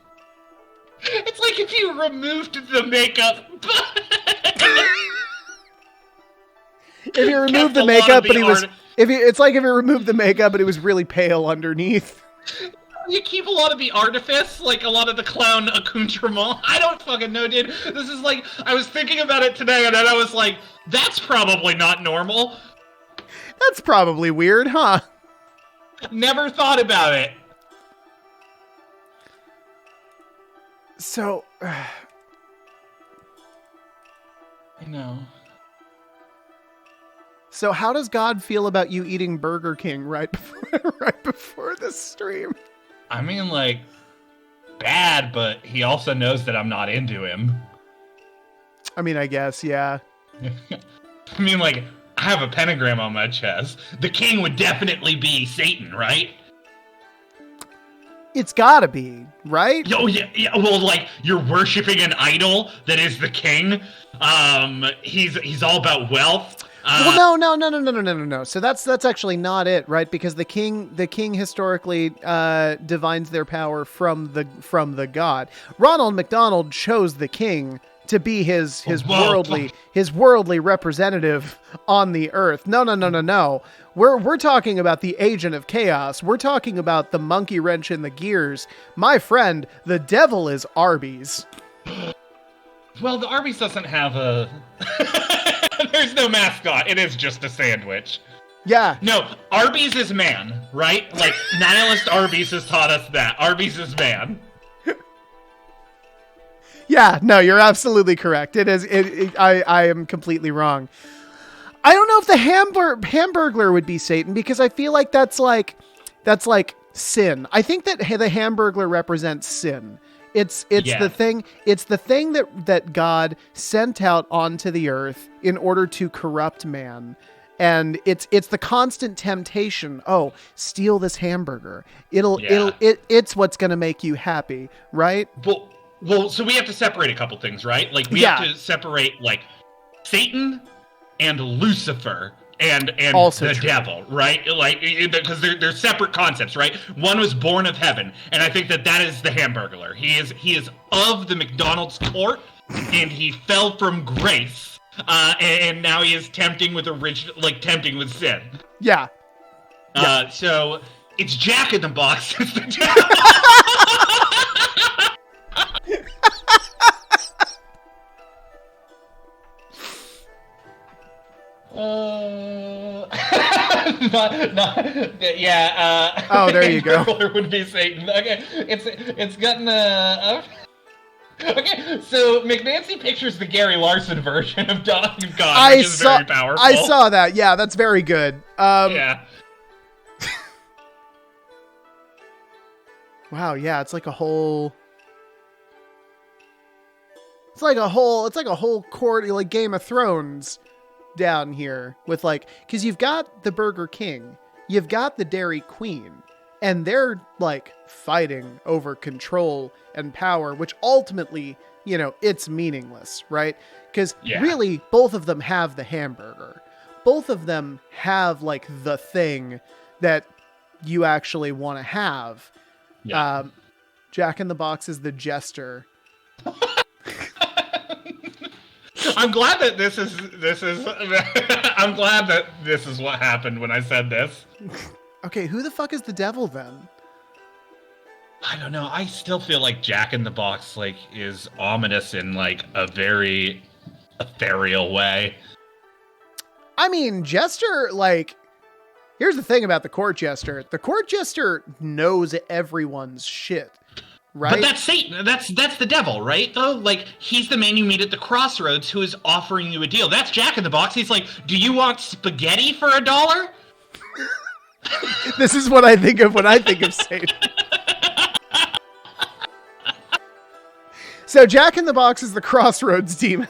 Speaker 2: It's like if you removed the makeup.
Speaker 1: If you removed the makeup, but he was... It's like if you removed the makeup, but he was really pale underneath.
Speaker 2: You keep a lot of the artifice, like a lot of the clown accoutrement. I don't fucking know, dude. This is like... I was thinking about it today, and then I was like, that's probably not normal.
Speaker 1: That's probably weird, huh?
Speaker 2: Never thought about it.
Speaker 1: So...
Speaker 2: I know.
Speaker 1: So how does God feel about you eating Burger King right before this stream?
Speaker 2: I mean, like, bad, but he also knows that I'm not into him.
Speaker 1: I mean, I guess, yeah.
Speaker 2: I mean, like, I have a pentagram on my chest. The king would definitely be Satan, right?
Speaker 1: It's gotta be, right?
Speaker 2: Oh, yeah. Well, like, you're worshiping an idol that is the king. He's all about wealth.
Speaker 1: Well, no. So that's actually not it, right? Because the king historically divines their power from the god. Ronald McDonald chose the king to be his worldly representative on the earth. No. We're talking about the agent of chaos. We're talking about the monkey wrench in the gears. My friend, the devil is Arby's.
Speaker 2: Well, the Arby's doesn't have a... There's no mascot. It is just a sandwich.
Speaker 1: Yeah.
Speaker 2: No, Arby's is man, right? Like, nihilist Arby's has taught us that. Arby's is man.
Speaker 1: Yeah, no, you're absolutely correct. It is. I am completely wrong. I don't know if the Hamburglar would be Satan, because I feel like that's like sin. I think that the Hamburglar represents sin. It's the thing that God sent out onto the earth in order to corrupt man. And it's the constant temptation. Oh, steal this hamburger. It's what's going to make you happy, right?
Speaker 2: Well, so we have to separate a couple things, right? Like, we have to separate, like, Satan and Lucifer and
Speaker 1: also
Speaker 2: the
Speaker 1: true.
Speaker 2: devil, right? Like, because they're separate concepts, right? One was born of heaven, and I think that is the Hamburglar. He is of the McDonald's court, and he fell from grace, and now he is tempting with sin.
Speaker 1: Yeah.
Speaker 2: So it's Jack in the Box is the devil. Yeah.
Speaker 1: Oh, there you go.
Speaker 2: Would be Satan. Okay, it's gotten Okay, so McNancy pictures the Gary Larson version of God, which is very powerful.
Speaker 1: I saw that. Yeah, that's very good.
Speaker 2: Yeah.
Speaker 1: Wow. Yeah, it's like a whole court, like Game of Thrones down here with, like, because you've got the Burger King, you've got the Dairy Queen, and they're like fighting over control and power, which ultimately, it's meaningless, right? Because really both of them have the hamburger. Both of them have like the thing that you actually want to have. Yeah. Jack in the Box is the jester.
Speaker 2: I'm glad that this is I'm glad that this is what happened when I said this.
Speaker 1: Okay, who the fuck is the devil then?
Speaker 2: I don't know. I still feel like Jack in the Box like is ominous in like a very ethereal way.
Speaker 1: I mean, Jester, like, here's the thing about the court jester. The court jester knows everyone's shit, right?
Speaker 2: But that's Satan. That's the devil, right? Though, like, he's the man you meet at the crossroads who is offering you a deal. That's Jack in the Box. He's like, "Do you want spaghetti for $1?"
Speaker 1: This is what I think of when I think of Satan. So Jack in the Box is the crossroads demon.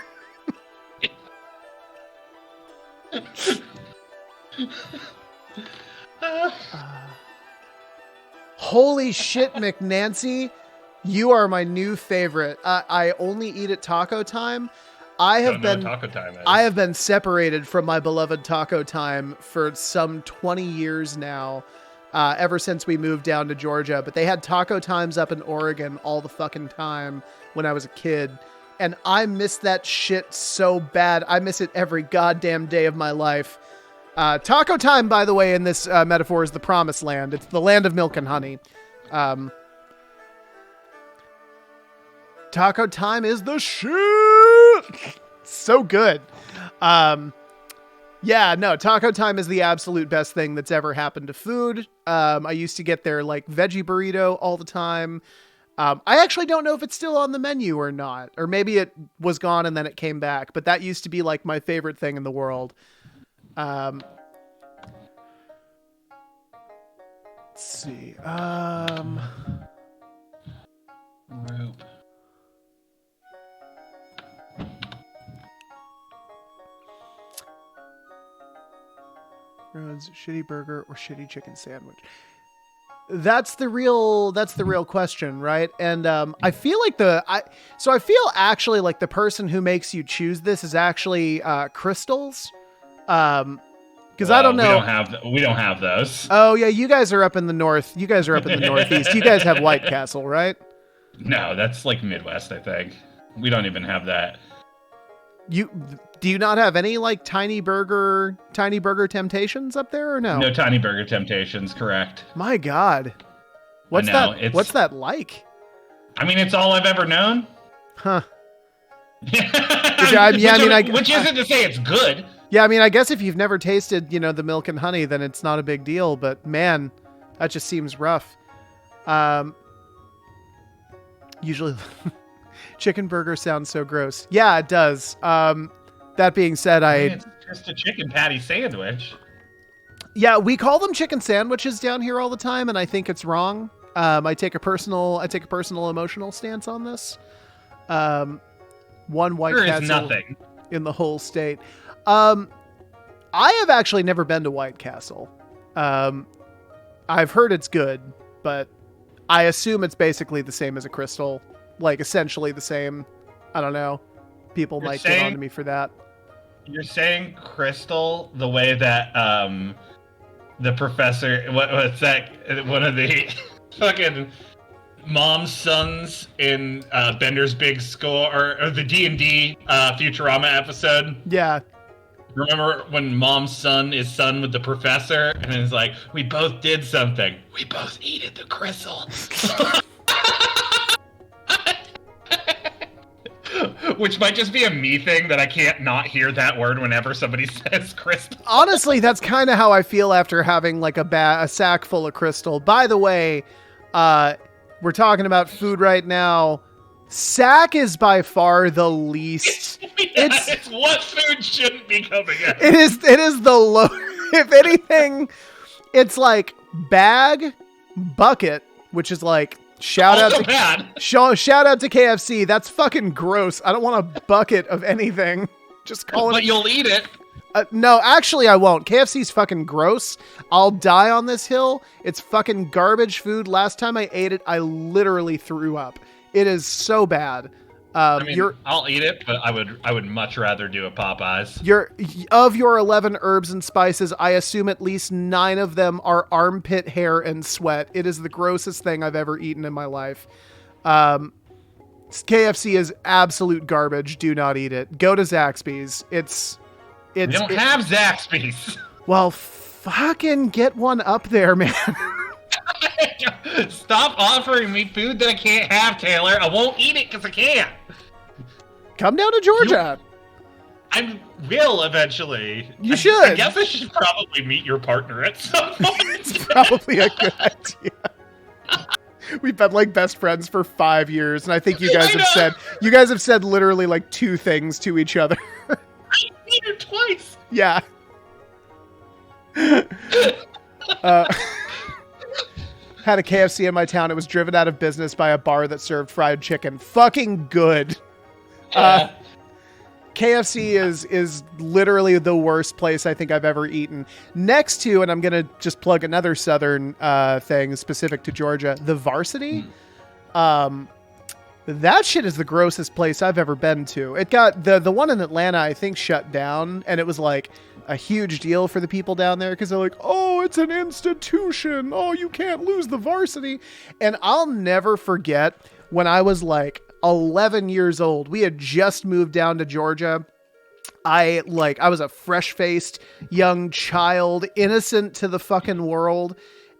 Speaker 1: Holy shit, McNancy. You are my new favorite. I only eat at taco time. I have been separated from my beloved taco time for some 20 years now, ever since we moved down to Georgia. But they had taco times up in Oregon all the fucking time when I was a kid. And I miss that shit so bad. I miss it every goddamn day of my life. Taco time, by the way, in this metaphor is the promised land. It's the land of milk and honey. Taco time is the shit. So good. Yeah, no, taco time is the absolute best thing that's ever happened to food. I used to get their like veggie burrito all the time. I actually don't know if it's still on the menu or not, or maybe it was gone and then it came back, but that used to be like my favorite thing in the world. Let's see.
Speaker 2: Rope.
Speaker 1: Roads, shitty burger or shitty chicken sandwich. That's the real question, right? And I feel like I feel actually like the person who makes you choose this is actually Crystals. Because I don't know.
Speaker 2: We don't have those.
Speaker 1: Oh yeah, you guys are up in the north. You guys are up in the Northeast. You guys have White Castle, right?
Speaker 2: No, that's like Midwest, I think. We don't even have that.
Speaker 1: Do you not have any like tiny burger temptations up there or no?
Speaker 2: No tiny burger temptations, correct.
Speaker 1: My God. What's that like?
Speaker 2: I mean, it's all I've ever known.
Speaker 1: Huh.
Speaker 2: Which isn't to say it's good.
Speaker 1: Yeah, I mean, I guess if you've never tasted, the milk and honey, then it's not a big deal. But man, that just seems rough. Usually, chicken burger sounds so gross. Yeah, it does. That being said,
Speaker 2: it's just a chicken patty sandwich.
Speaker 1: Yeah, we call them chicken sandwiches down here all the time, and I think it's wrong. I take a personal emotional stance on this. One White Castle
Speaker 2: is nothing
Speaker 1: in the whole state. I have actually never been to White Castle. I've heard it's good, but I assume it's basically the same as a Crystal, like essentially the same. I don't know. People might get onto me for that.
Speaker 2: You're saying Crystal the way that the professor, what's that? One of the fucking mom's sons in Bender's Big Score or the D&D Futurama episode.
Speaker 1: Yeah.
Speaker 2: Remember when mom's son is son with the professor and it's like, we both did something. We both eated the crystal. Which might just be a me thing that I can't not hear that word whenever somebody says crystal.
Speaker 1: Honestly, that's kind of how I feel after having like a sack full of crystal. By the way, we're talking about food right now. Sack is by far the least.
Speaker 2: It's what food shouldn't be coming out.
Speaker 1: It is the low. If anything, it's like bag, bucket, which is like shout out to KFC. That's fucking gross. I don't want a bucket of anything. Just call it.
Speaker 2: But you'll eat it.
Speaker 1: No, actually, I won't. KFC's fucking gross. I'll die on this hill. It's fucking garbage food. Last time I ate it, I literally threw up. It is so bad.
Speaker 2: I'll eat it, but I would much rather do a Popeyes.
Speaker 1: Of your 11 herbs and spices, I assume at least 9 of them are armpit hair and sweat. It is the grossest thing I've ever eaten in my life. KFC is absolute garbage. Do not eat it. Go to Zaxby's.
Speaker 2: We don't have Zaxby's.
Speaker 1: Well, fucking get one up there, man.
Speaker 2: Stop offering me food that I can't have, Taylor. I won't eat it because I can't.
Speaker 1: Come down to Georgia.
Speaker 2: I will eventually.
Speaker 1: You should.
Speaker 2: I guess I should probably meet your partner at some point.
Speaker 1: It's probably a good idea. We've been like best friends for 5 years, and I think you guys have said literally like 2 things to each other.
Speaker 2: I met her twice.
Speaker 1: Yeah. Had a KFC in my town. It was driven out of business by a bar that served fried chicken. Fucking good. KFC is literally the worst place I think I've ever eaten. Next to, and I'm going to just plug another Southern thing specific to Georgia, the Varsity. That shit is the grossest place I've ever been to. It got, the one in Atlanta, I think, shut down, and it was like a huge deal for the people down there because they're like, oh, it's an institution. Oh, you can't lose the Varsity. And I'll never forget when I was like 11 years old. We had just moved down to Georgia. I was a fresh-faced young child, innocent to the fucking world.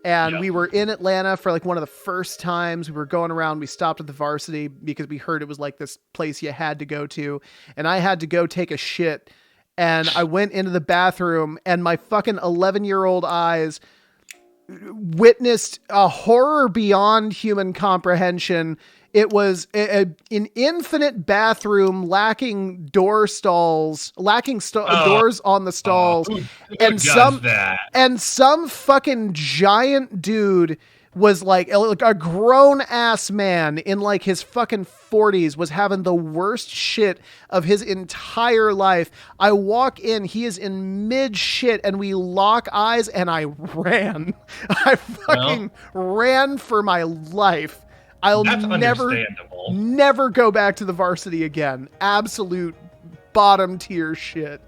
Speaker 1: And we were in Atlanta for like one of the first times. We were going around. We stopped at the Varsity because we heard it was like this place you had to go to. And I had to go take a shit. And I went into the bathroom and my fucking 11-year-old eyes witnessed a horror beyond human comprehension. It was an infinite bathroom lacking doors on the stalls.
Speaker 2: Who
Speaker 1: and
Speaker 2: does that?
Speaker 1: And some fucking giant dude was like a grown ass man in like his fucking 40s was having the worst shit of his entire life. I walk in, he is in mid shit, and we lock eyes, and I ran. I fucking ran for my life. I'll never go back to the Varsity again. Absolute bottom tier shit.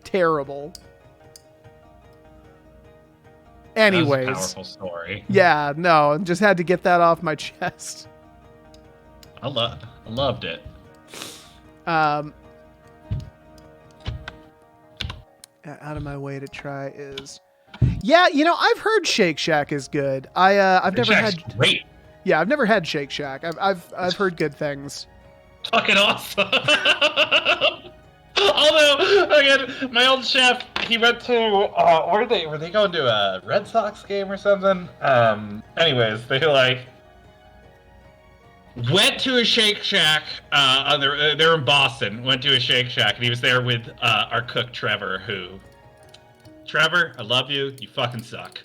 Speaker 1: Terrible. Anyways.
Speaker 2: That's a powerful story.
Speaker 1: Yeah, no, just had to get that off my chest.
Speaker 2: I loved it.
Speaker 1: Out of my way to try is... Yeah, you know, I've heard Shake Shack is good. I've never had...
Speaker 2: Great.
Speaker 1: Yeah, I've never had Shake Shack. I've heard good things.
Speaker 2: Fucking awesome. Although, again, my old chef, he went to were they going to a Red Sox game or something? Anyways, they went to a Shake Shack. They're in Boston. Went to a Shake Shack, and he was there with our cook Trevor, Trevor, I love you. You fucking suck.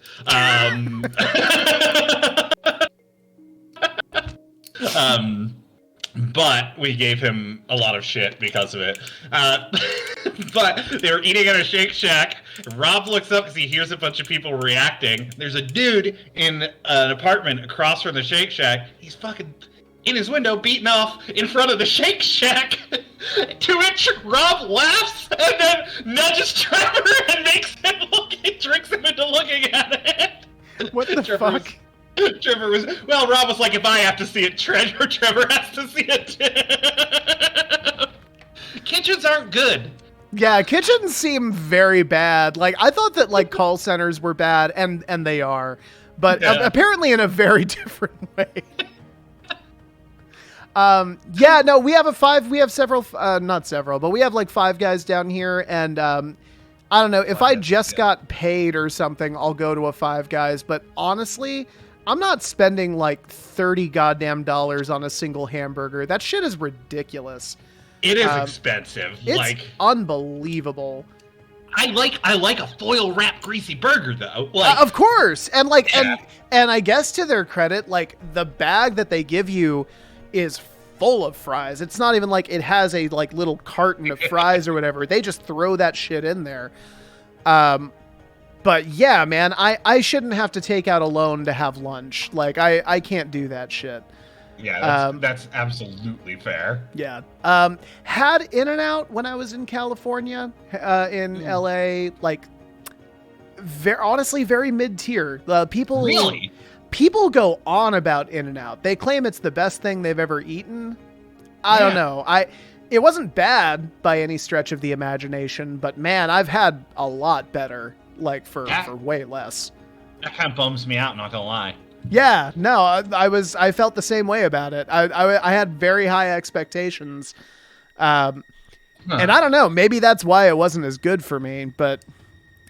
Speaker 2: But we gave him a lot of shit because of it. But they were eating at a Shake Shack. Rob looks up because he hears a bunch of people reacting. There's a dude in an apartment across from the Shake Shack. He's fucking in his window beating off in front of the Shake Shack. To which Rob laughs and then nudges Trevor and makes him tricks him into looking at it.
Speaker 1: What the fuck?
Speaker 2: Rob was like, if I have to see it, Trevor has to see it too. Kitchens aren't good.
Speaker 1: Yeah, kitchens seem very bad. Like, I thought that like call centers were bad, and they are, but apparently in a very different way. Yeah, no, we have several, not several, but we have like 5 guys down here, and I don't know, if I just got paid or something, I'll go to a 5 guys, but honestly, I'm not spending like $30 goddamn on a single hamburger. That shit is ridiculous.
Speaker 2: It is expensive.
Speaker 1: It's unbelievable.
Speaker 2: I like a foil wrapped greasy burger though.
Speaker 1: Of course. And like, and I guess to their credit, like the bag that they give you is full of fries. It's not even like it has a like little carton of fries or whatever. They just throw that shit in there. But yeah, man, I shouldn't have to take out a loan to have lunch. Like I can't do that shit.
Speaker 2: Yeah, that's absolutely fair.
Speaker 1: Yeah. Had In-N-Out when I was in California, in LA, like honestly, very mid-tier. People go on about In-N-Out. They claim it's the best thing they've ever eaten. I don't know. It wasn't bad by any stretch of the imagination, but man, I've had a lot better, like for way less.
Speaker 2: That kind of bums me out, not gonna lie.
Speaker 1: Yeah, no, I felt the same way about it. I had very high expectations. And I don't know, maybe that's why it wasn't as good for me, but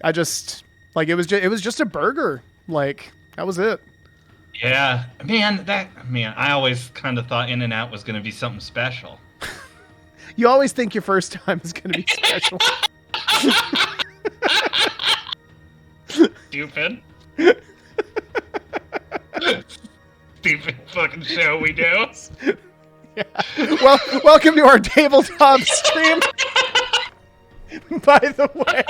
Speaker 1: I just like it was just a burger. Like that was it.
Speaker 2: Yeah, man, I always kind of thought In-N-Out was going to be something special.
Speaker 1: You always think your first time is going to be special.
Speaker 2: Stupid. Stupid fucking show we do.
Speaker 1: Yeah. Well, welcome to our tabletop stream. By the way.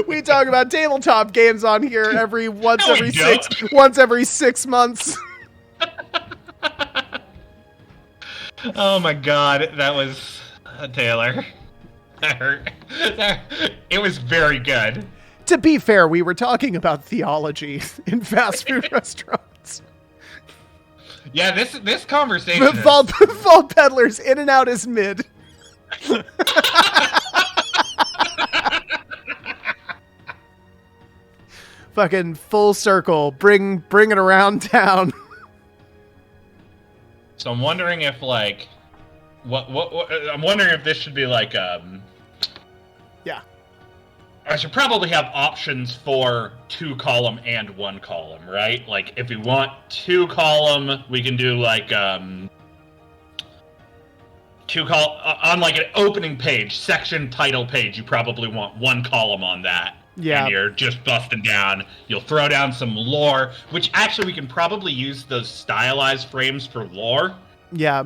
Speaker 1: We talk about tabletop games on here once every 6 months.
Speaker 2: Oh my god, that was Taylor. That hurt. It was very good.
Speaker 1: To be fair, we were talking about theology in fast food restaurants.
Speaker 2: Yeah, this conversation.
Speaker 1: Vault Peddlers, In-N-Out is mid. Fucking full circle. Bring it around town.
Speaker 2: So I'm wondering if like, what I'm wondering if this should be like
Speaker 1: Yeah.
Speaker 2: I should probably have options for 2-column and 1-column, right? Like if we want 2-column, we can do like 2-column on like an opening page, section title page. You probably want 1 column on that.
Speaker 1: Yeah.
Speaker 2: And you're just busting down. You'll throw down some lore, which actually we can probably use those stylized frames for lore.
Speaker 1: Yeah.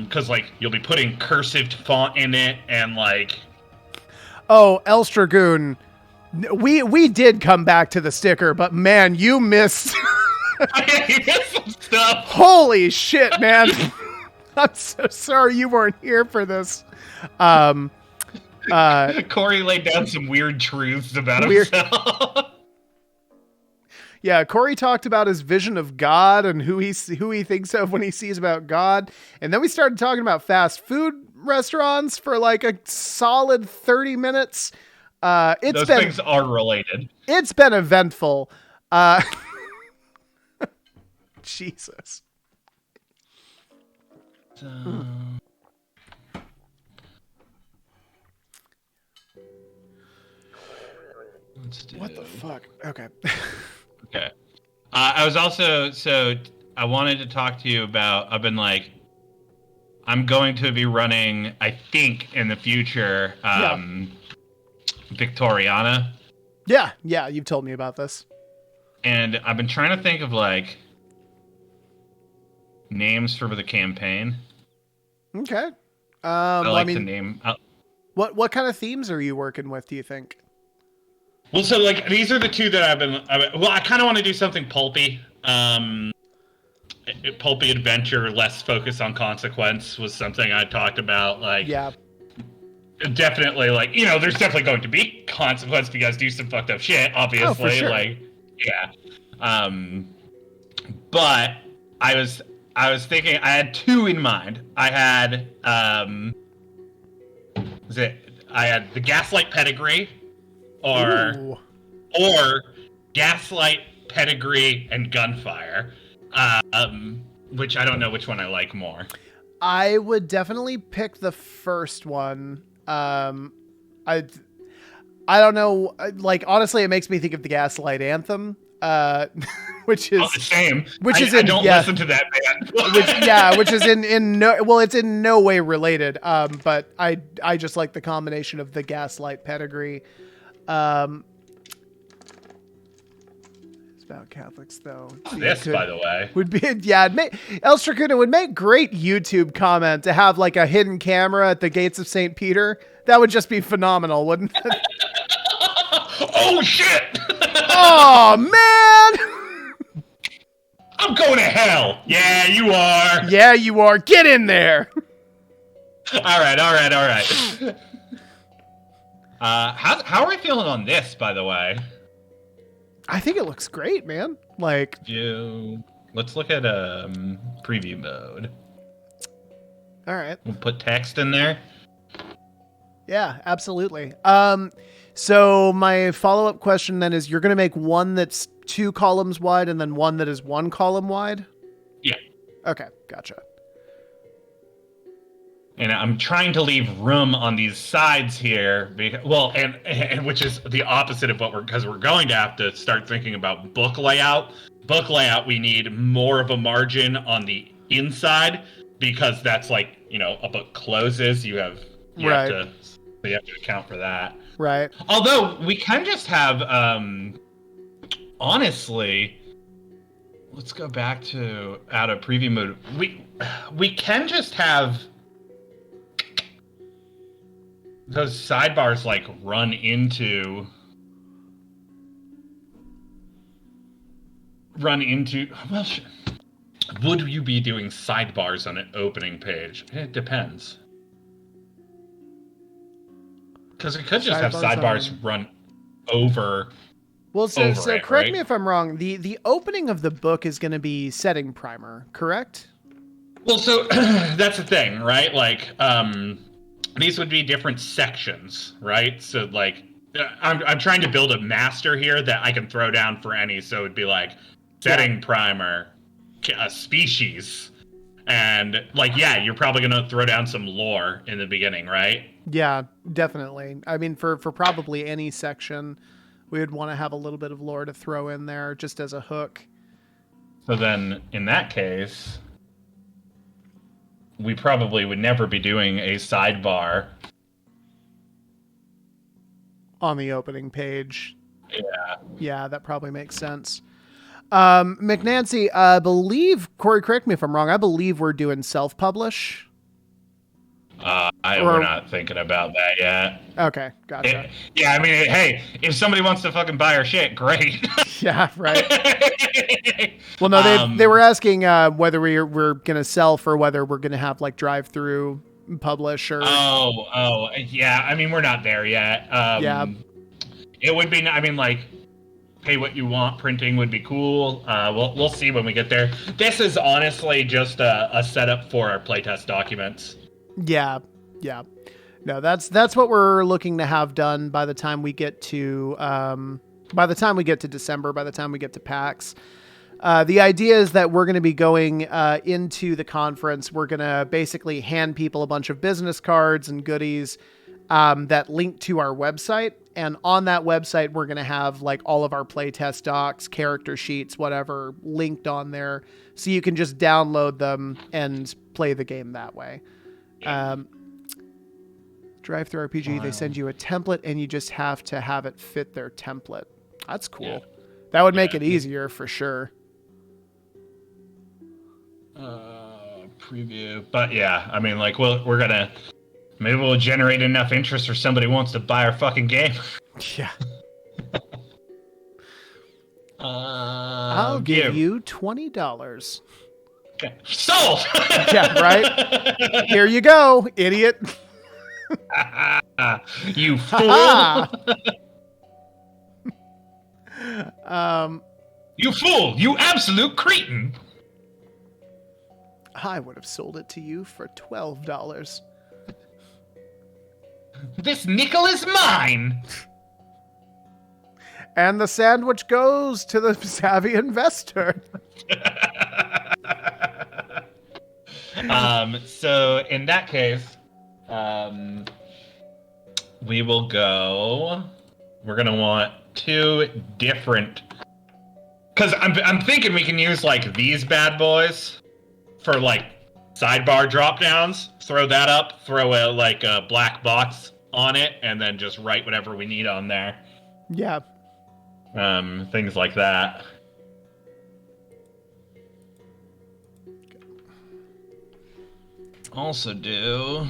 Speaker 2: Because like you'll be putting cursive font in it and like.
Speaker 1: Oh, Elstragoon. We did come back to the sticker, but man, you missed.
Speaker 2: You missed some stuff.
Speaker 1: Holy shit, man. I'm so sorry you weren't here for this.
Speaker 2: Corey laid down some weird truths about himself.
Speaker 1: Yeah, Corey talked about his vision of God and who he thinks of when he sees about God. And then we started talking about fast food restaurants for like a solid 30 minutes. Those
Speaker 2: things are related.
Speaker 1: It's been eventful. Jesus. What the fuck? Okay.
Speaker 2: Okay. I was also, I wanted to talk to you about, I'm going to be running, I think, in the future, Victoriana.
Speaker 1: Yeah, you've told me about this.
Speaker 2: And I've been trying to think of, like, names for the campaign.
Speaker 1: Okay.
Speaker 2: I mean, the name.
Speaker 1: What kind of themes are you working with, do you think?
Speaker 2: Well, so like these are the two that I kind of want to do something pulpy. Pulpy adventure, less focus on consequence was something I talked about. Like,
Speaker 1: yeah,
Speaker 2: definitely. Like, there's definitely going to be consequence if you guys do some fucked up shit. Obviously,
Speaker 1: for sure.
Speaker 2: Like, yeah. But I was thinking I had 2 in mind. I had I had the Gaslight Pedigree. Or Gaslight, Pedigree, and Gunfire, which I don't know which one I like more.
Speaker 1: I would definitely pick the first one. I don't know. Like, honestly, it makes me think of the Gaslight Anthem, which is
Speaker 2: the same.
Speaker 1: I
Speaker 2: don't listen to that band.
Speaker 1: which is in no. Well, it's in no way related. But I just like the combination of the Gaslight Pedigree. It's about Catholics, though.
Speaker 2: By the way,
Speaker 1: would be Elstragoon would make great YouTube content to have like a hidden camera at the gates of St. Peter. That would just be phenomenal, wouldn't it?
Speaker 2: Oh shit!
Speaker 1: Oh man!
Speaker 2: I'm going to hell. Yeah, you are.
Speaker 1: Yeah, you are. Get in there.
Speaker 2: All right. How are we feeling on this, by the way?
Speaker 1: I think it looks great, man. Like,
Speaker 2: let's look at preview mode.
Speaker 1: All right.
Speaker 2: We'll put text in there.
Speaker 1: Yeah, absolutely. So my follow-up question then is, you're going to make one that's 2 columns wide and then one that is 1 column wide?
Speaker 2: Yeah.
Speaker 1: Okay, gotcha.
Speaker 2: And I'm trying to leave room on these sides here, because, well, and which is the opposite of because we're going to have to start thinking about book layout. Book layout, we need more of a margin on the inside, because that's like, a book closes. You have
Speaker 1: Right.
Speaker 2: to account for that.
Speaker 1: Right.
Speaker 2: Although we can just have, honestly, let's go back to out of preview mode. We can just have those sidebars like run into well, would you be doing sidebars on an opening page? It depends, because we could just have sidebars run over.
Speaker 1: Well, so correct
Speaker 2: right?
Speaker 1: me if I'm wrong. The opening of the book is going to be setting primer, correct?
Speaker 2: Well, so that's the thing, right? Like, these would be different sections, right? So, like, I'm trying to build a master here that I can throw down for any. So it'd be like setting primer, a species, and like, yeah, you're probably gonna throw down some lore in the beginning, right?
Speaker 1: Yeah, definitely. I mean, for probably any section, we would want to have a little bit of lore to throw in there just as a hook.
Speaker 2: So then, in that case, we probably would never be doing a sidebar
Speaker 1: on the opening page.
Speaker 2: Yeah.
Speaker 1: Yeah, that probably makes sense. McNancy, I believe, Corey, correct me if I'm wrong, I believe we're doing self-publish.
Speaker 2: We're not thinking about that yet.
Speaker 1: Okay, gotcha.
Speaker 2: Yeah, I mean, hey, if somebody wants to fucking buy our shit, great.
Speaker 1: Yeah, right. Well, no, they were asking whether we're going to self or whether we're going to have like drive-through publish or.
Speaker 2: Oh, yeah. I mean, we're not there yet.
Speaker 1: Yeah.
Speaker 2: It would be. I mean, like, pay what you want. Printing would be cool. We'll see when we get there. This is honestly just a setup for our playtest documents.
Speaker 1: Yeah. No, that's what we're looking to have done by the time we get to December, by the time we get to PAX. The idea is that we're going to be going into the conference. We're going to basically hand people a bunch of business cards and goodies that link to our website. And on that website, we're going to have like all of our playtest docs, character sheets, whatever, linked on there. So you can just download them and play the game that way. Drive-through RPG, they send you a template and you just have to have it fit their template. That's cool. Yeah. That would make it easier for sure.
Speaker 2: Preview. But yeah, I mean, like, maybe we'll generate enough interest or somebody wants to buy our fucking game.
Speaker 1: Yeah. I'll give you $20.
Speaker 2: Okay. Sold!
Speaker 1: Yeah, right? Here you go, idiot.
Speaker 2: You fool! You fool! You absolute cretin!
Speaker 1: I would have sold it to you for $12.
Speaker 2: This nickel is mine!
Speaker 1: And the sandwich goes to the savvy investor.
Speaker 2: So in that case, we will go. We're gonna want 2 different. Because I'm thinking we can use like these bad boys for like sidebar drop downs. Throw that up. Throw a black box on it, and then just write whatever we need on there.
Speaker 1: Yeah.
Speaker 2: Things like that. Also do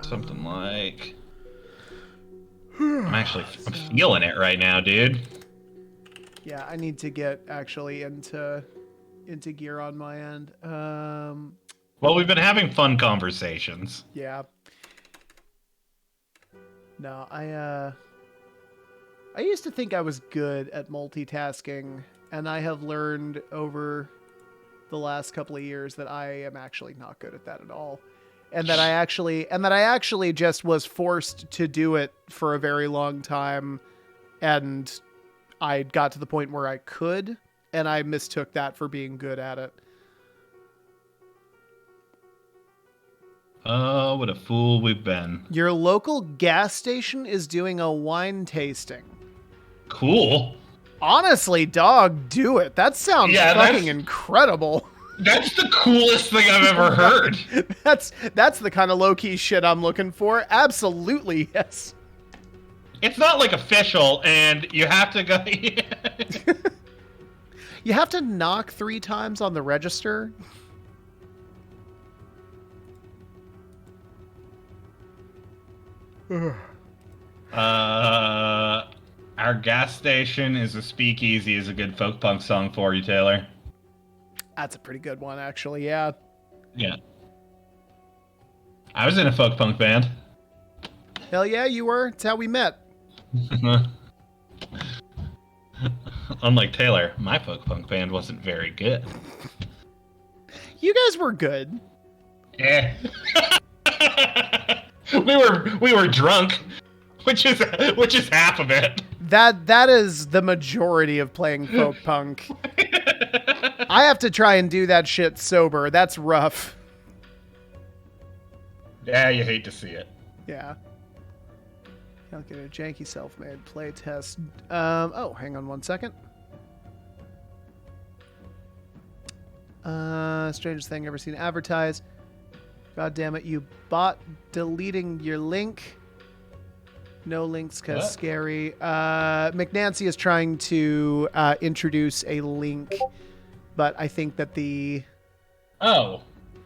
Speaker 2: something like I'm feeling it right now, dude.
Speaker 1: Yeah, I need to get actually into gear on my end.
Speaker 2: Well, we've been having fun conversations.
Speaker 1: Yeah. No, I used to think I was good at multitasking, and I have learned over the last couple of years that I am actually not good at that at all. and that I actually just was forced to do it for a very long time, and I got to the point where I could, and I mistook that for being good at it.
Speaker 2: Oh, what a fool we've been.
Speaker 1: Your local gas station is doing a wine tasting.
Speaker 2: Cool.
Speaker 1: Honestly, dog, do it. That sounds fucking incredible.
Speaker 2: That's the coolest thing I've ever heard.
Speaker 1: That's the kind of low-key shit I'm looking for. Absolutely, yes.
Speaker 2: It's not like official, and you have to go...
Speaker 1: You have to knock 3 times on the register.
Speaker 2: Our gas station is a speakeasy is a good folk punk song for you, Taylor.
Speaker 1: That's a pretty good one, actually, yeah.
Speaker 2: Yeah. I was in a folk punk band.
Speaker 1: Hell yeah, you were. It's how we met.
Speaker 2: Unlike Taylor, my folk punk band wasn't very good.
Speaker 1: You guys were good.
Speaker 2: Yeah. we were drunk, which is half of it.
Speaker 1: That is the majority of playing folk punk. I have to try and do that shit sober. That's rough.
Speaker 2: Yeah, you hate to see it.
Speaker 1: Yeah. I'll get a janky self-made play test. Oh, hang on one second. Strangest thing ever seen advertised. God damn it, you bot deleting your link. No links because scary. McNancy is trying to introduce a link, but I think that the...
Speaker 2: Oh.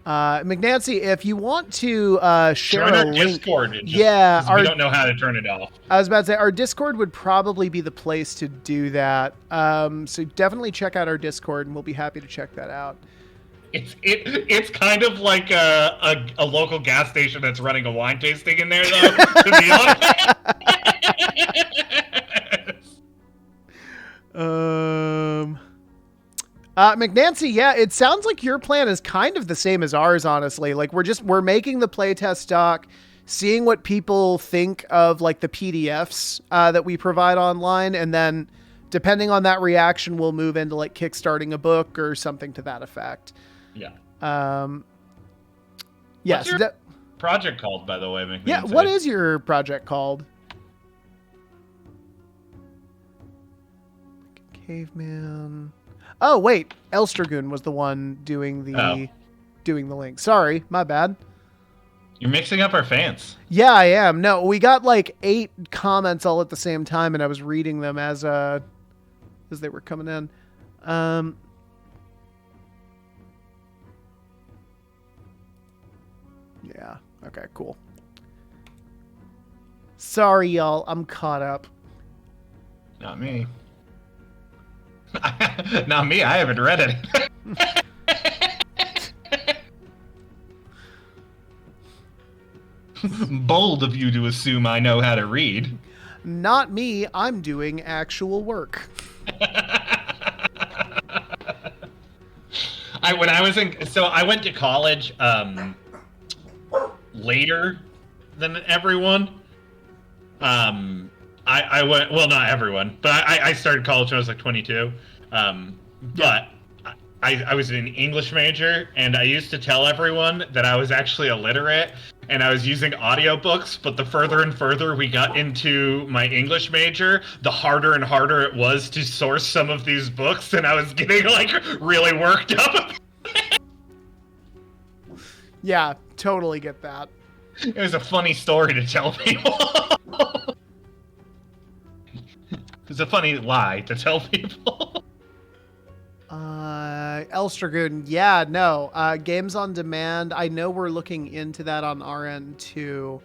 Speaker 1: McNancy, if you want to share
Speaker 2: Join
Speaker 1: a
Speaker 2: our
Speaker 1: link...
Speaker 2: Discord.
Speaker 1: Yeah.
Speaker 2: We don't know how to turn it off.
Speaker 1: I was about to say, our Discord would probably be the place to do that. So definitely check out our Discord, and we'll be happy to check that out.
Speaker 2: It's kind of like a local gas station that's running a wine tasting in there, though, to be honest.
Speaker 1: McNancy, yeah, it sounds like your plan is kind of the same as ours, honestly. Like, we're making the playtest doc, seeing what people think of, like, the PDFs that we provide online, and then, depending on that reaction, we'll move into, like, kickstarting a book or something to that effect.
Speaker 2: Yeah.
Speaker 1: Yes.
Speaker 2: What's your project called, by the way, McNancy?
Speaker 1: Yeah, what is your project called? Caveman. Oh, wait. Elstragoon was the one doing the link. Sorry, my bad.
Speaker 2: You're mixing up our fans.
Speaker 1: Yeah, I am. No, we got like 8 comments all at the same time, and I was reading them as they were coming in. Yeah. Okay, cool. Sorry, y'all. I'm caught up.
Speaker 2: Not me. Not me. I haven't read it. Bold of you to assume I know how to read.
Speaker 1: Not me. I'm doing actual work.
Speaker 2: I went to college later than everyone. I went, well, not everyone, but I started college when I was like 22. But I was an English major, and I used to tell everyone that I was actually illiterate, and I was using audiobooks, but the further and further we got into my English major, the harder and harder it was to source some of these books, and I was getting, like, really worked up.
Speaker 1: Yeah, totally get that.
Speaker 2: It was a funny story to tell people. It's a funny lie to tell people.
Speaker 1: Elstragoon, yeah, no. Games on Demand, I know we're looking into that on our end too.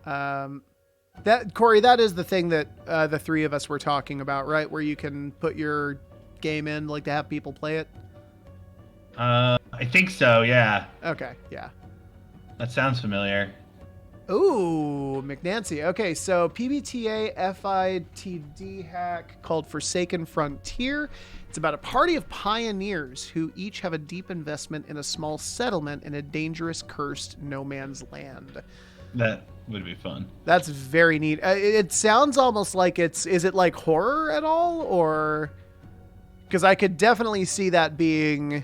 Speaker 1: Corey, that is the thing that the 3 of us were talking about, right? Where you can put your game in, like, to have people play it?
Speaker 2: I think so, yeah.
Speaker 1: Okay, yeah.
Speaker 2: That sounds familiar.
Speaker 1: Ooh, McNancy. Okay, so PBTA FITD hack called Forsaken Frontier. It's about a party of pioneers who each have a deep investment in a small settlement in a dangerous, cursed no man's land.
Speaker 3: That would be fun.
Speaker 1: That's very neat. It sounds almost like is it like horror at all? Or, because I could definitely see that being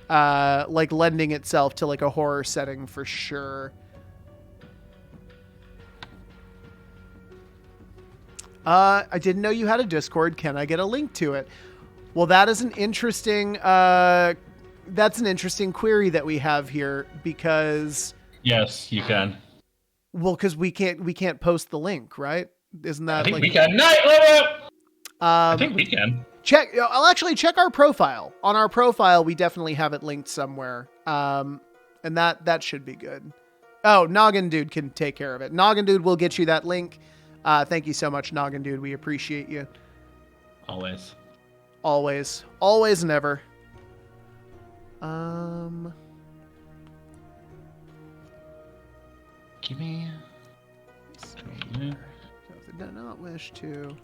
Speaker 1: like lending itself to like a horror setting for sure. I didn't know you had a Discord. Can I get a link to it? Well, that is an interesting, that's an interesting query that we have here because.
Speaker 3: Yes, you can.
Speaker 1: Well, because we can't post the link, right? Isn't that?
Speaker 2: I think
Speaker 1: like,
Speaker 2: we can. Night limit. I think we can.
Speaker 1: I'll actually check our profile. On our profile, we definitely have it linked somewhere. And that should be good. Oh, Noggin Dude can take care of it. Noggin Dude will get you that link. Thank you so much, Noggin Dude. We appreciate you.
Speaker 3: Always.
Speaker 1: Always and ever.
Speaker 3: Give me.
Speaker 1: So if they do not wish to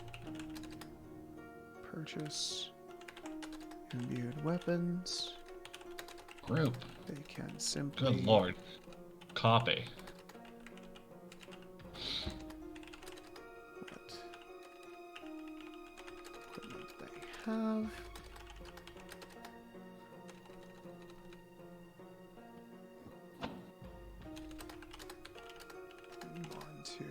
Speaker 1: purchase imbued weapons,
Speaker 3: Group.
Speaker 1: they can simply.
Speaker 3: Good lord. Copy.
Speaker 1: What equipment they have. Move on to.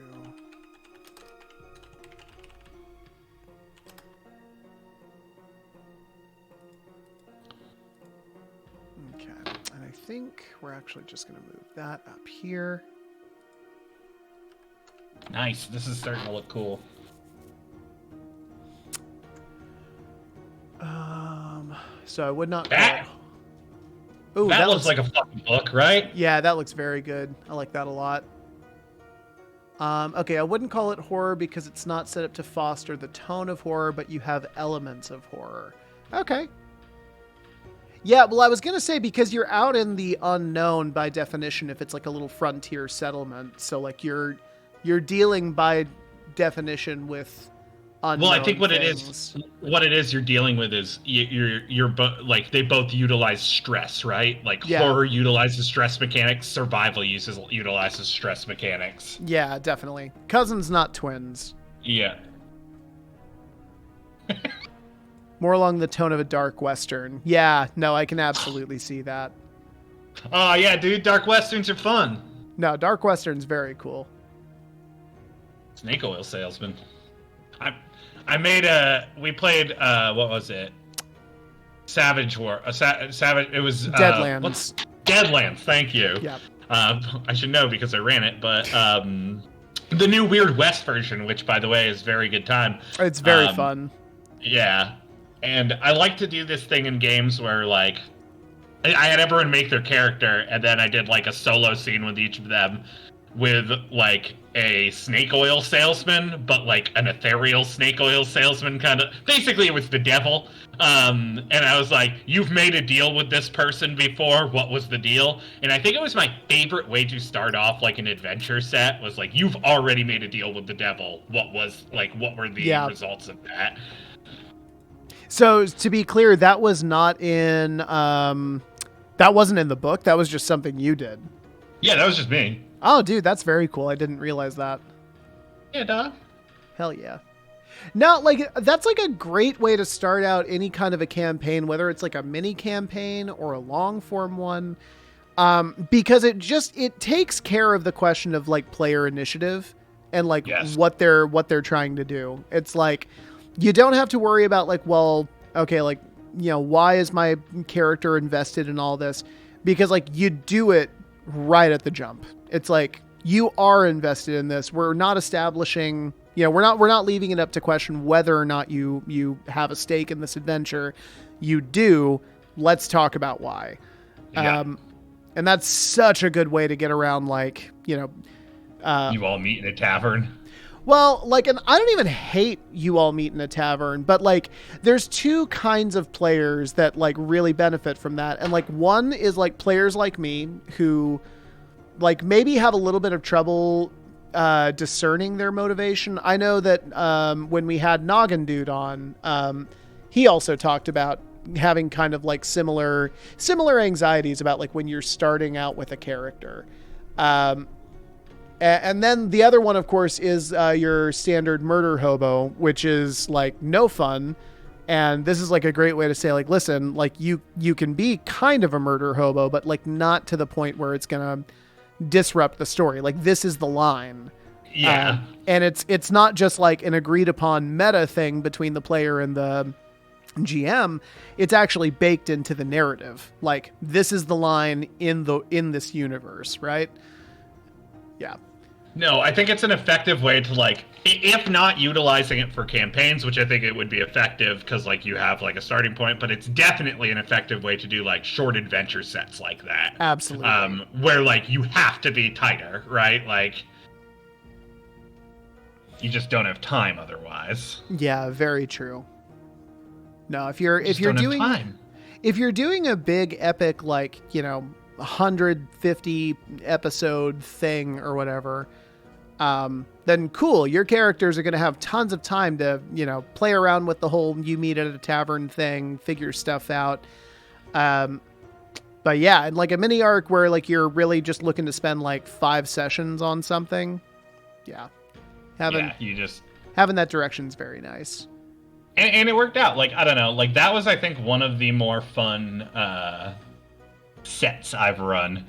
Speaker 1: Okay, and I think we're actually just going to move that up here.
Speaker 3: Nice. This is starting to look cool.
Speaker 1: So I would not.
Speaker 2: That
Speaker 1: Ooh,
Speaker 2: that looks like a fucking book, right?
Speaker 1: Yeah, that looks very good. I like that a lot. Okay, I wouldn't call it horror because it's not set up to foster the tone of horror, but you have elements of horror. Okay. Yeah, well, I was going to say because you're out in the unknown by definition if it's like a little frontier settlement. So like you're dealing by definition with unknown
Speaker 2: Well, I think what
Speaker 1: things.
Speaker 2: it is you're dealing with is you're like they both utilize stress, right? Like
Speaker 1: Yeah.
Speaker 2: horror utilizes stress mechanics, survival utilizes stress mechanics.
Speaker 1: Yeah, definitely. Cousins, not twins.
Speaker 2: Yeah.
Speaker 1: More along the tone of a dark western. Yeah, no, I can absolutely see that.
Speaker 2: Oh yeah, dude, dark westerns are fun.
Speaker 1: No, dark western's very cool.
Speaker 2: Snake oil salesman. We played what was it? Savage War. Savage. It was
Speaker 1: Deadlands.
Speaker 2: Deadlands. Thank you.
Speaker 1: Yep.
Speaker 2: I should know because I ran it, but the new Weird West version, which by the way is very good time.
Speaker 1: It's very fun.
Speaker 2: Yeah, and I like to do this thing in games where like I had everyone make their character, and then I did like a solo scene with each of them with like a snake oil salesman, but like an ethereal snake oil salesman kind of. Basically, it was the devil. And I was like, "You've made a deal with this person before. What was the deal?" And I think it was my favorite way to start off like an adventure set was like, "You've already made a deal with the devil. What were the results of that?"
Speaker 1: So to be clear, that was not in. That wasn't in the book. That was just something you did.
Speaker 2: Yeah, that was just me.
Speaker 1: Oh, dude, that's very cool. I didn't realize that.
Speaker 2: Yeah, duh.
Speaker 1: Hell yeah. No, like that's like a great way to start out any kind of a campaign, whether it's like a mini campaign or a long form one. Because it takes care of the question of like player initiative and like what they're trying to do. It's like you don't have to worry about like, well, okay, like, you know, why is my character invested in all this? Because like you do it right at the jump. It's like you are invested in this. We're not establishing, you know, we're not leaving it up to question whether or not you have a stake in this adventure. You do. Let's talk about why.
Speaker 2: Yeah.
Speaker 1: And that's such a good way to get around, like, you know,
Speaker 2: You all meet in a tavern.
Speaker 1: well, like, and I don't even hate you all meet in a tavern, but like there's two kinds of players that like really benefit from that. And like one is like players like me who like maybe have a little bit of trouble discerning their motivation. I know that when we had Noggin Dude on, he also talked about having kind of like similar anxieties about like when you're starting out with a character. And then the other one, of course, is your standard murder hobo, which is like no fun. And this is like a great way to say, like, listen, like you can be kind of a murder hobo, but like not to the point where it's going to disrupt the story. Like, this is the line.
Speaker 2: Yeah.
Speaker 1: And it's not just like an agreed upon meta thing between the player and the GM. It's actually baked into the narrative. Like, this is the line in this universe, right? Yeah.
Speaker 2: No, I think it's an effective way to, like, if not utilizing it for campaigns, which I think it would be effective because, like, you have, like, a starting point, but it's definitely an effective way to do, like, short adventure sets like that.
Speaker 1: Absolutely.
Speaker 2: Where, like, you have to be tighter, right? Like, you just don't have time otherwise.
Speaker 1: Yeah, very true. No, if you're doing a big epic, like, 150 episode thing or whatever, then cool. Your characters are going to have tons of time to, play around with the whole you meet at a tavern thing, figure stuff out. But yeah, and like a mini arc where like you're really just looking to spend like 5 sessions on something. Yeah. Having that direction is very nice.
Speaker 2: And it worked out. Like, I don't know. Like, that was, I think, one of the more fun sets I've run.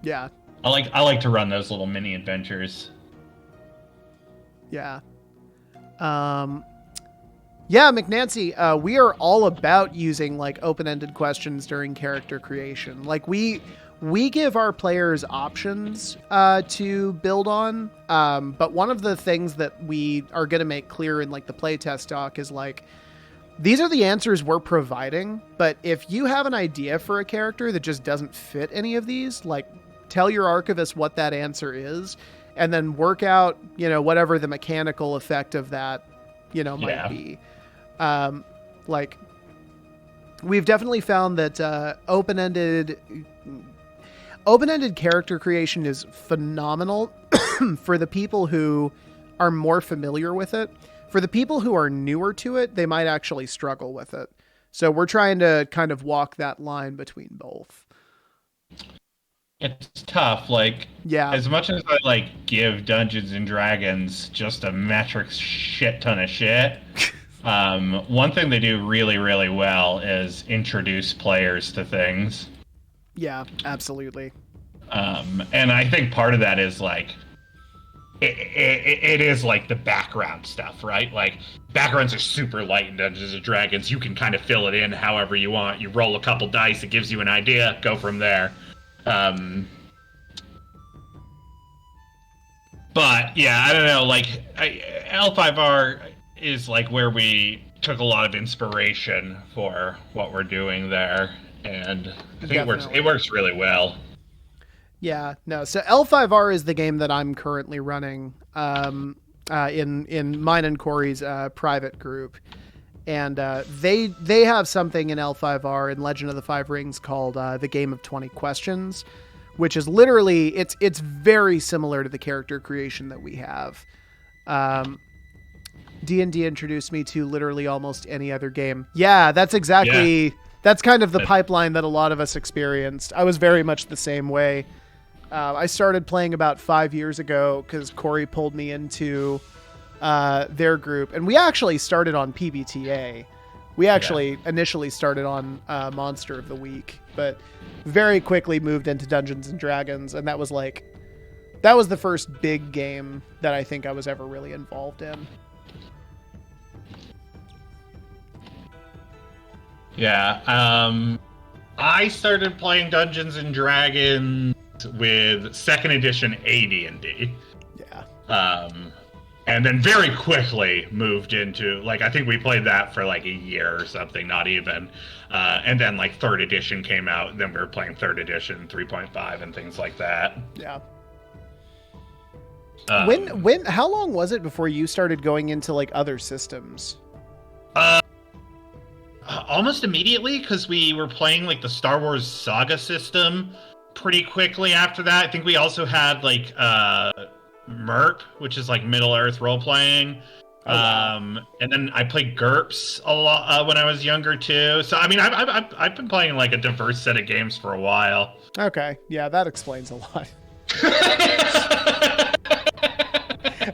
Speaker 1: Yeah.
Speaker 2: I like to run those little mini adventures.
Speaker 1: Yeah. Yeah, McNancy, we are all about using like open-ended questions during character creation. Like we give our players options to build on. But one of the things that we are going to make clear in like the playtest doc is like, these are the answers we're providing. But if you have an idea for a character that just doesn't fit any of these, like tell your archivist what that answer is and then work out, whatever the mechanical effect of that, might be. Like we've definitely found that open-ended character creation is phenomenal for the people who are more familiar with it. For the people who are newer to it, they might actually struggle with it. So we're trying to kind of walk that line between both.
Speaker 2: It's tough. Like,
Speaker 1: yeah,
Speaker 2: as much as I like give Dungeons and Dragons just a metric shit ton of shit, one thing they do really, really well is introduce players to things.
Speaker 1: Yeah, absolutely.
Speaker 2: And I think part of that is like, it is like the background stuff, right? Like, backgrounds are super light in Dungeons and Dragons. You can kind of fill it in however you want. You roll a couple dice, it gives you an idea, go from there. But yeah, I don't know. Like, L5R is like where we took a lot of inspiration for what we're doing there, and I think it works really well.
Speaker 1: Yeah, no. So L5R is the game that I'm currently running in mine and Corey's private group. And they have something in L5R in Legend of the Five Rings called the Game of 20 Questions, which is literally, it's very similar to the character creation that we have. D&D introduced me to literally almost any other game. Yeah, that's exactly... Yeah. That's kind of the pipeline that a lot of us experienced. I was very much the same way. I started playing about 5 years ago because Corey pulled me into their group. And we actually started on PBTA. We actually initially started on Monster of the Week, but very quickly moved into Dungeons and Dragons. And that was the first big game that I think I was ever really involved in.
Speaker 2: Yeah, I started playing Dungeons and Dragons with 2nd edition AD&D.
Speaker 1: Yeah.
Speaker 2: And then very quickly moved into, like, I think we played that for like a year or something, not even. And then like 3rd edition came out, and then we were playing 3rd edition, 3.5 and things like that.
Speaker 1: Yeah. How long was it before you started going into like other systems?
Speaker 2: Almost immediately, because we were playing like the Star Wars Saga system pretty quickly after that. I think we also had like MERP, which is like Middle Earth role playing,
Speaker 1: Oh, wow.
Speaker 2: And then I played GURPS a lot when I was younger too. So I mean, I've been playing like a diverse set of games for a while.
Speaker 1: Okay, yeah, that explains a lot.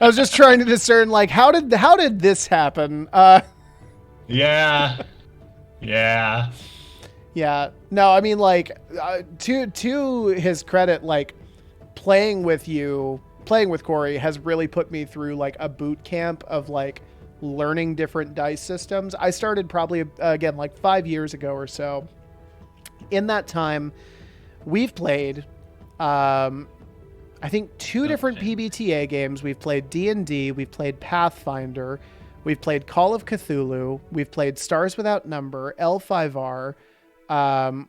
Speaker 1: I was just trying to discern, like, how did this happen?
Speaker 2: Yeah, yeah.
Speaker 1: Yeah, no, I mean, like, to his credit, like, playing with Corey has really put me through like a boot camp of like learning different dice systems. I started probably again like 5 years ago or so. In that time, we've played, I think, two different PBTA games. We've played D&D, we've played Pathfinder, we've played Call of Cthulhu, we've played Stars Without Number, L5R.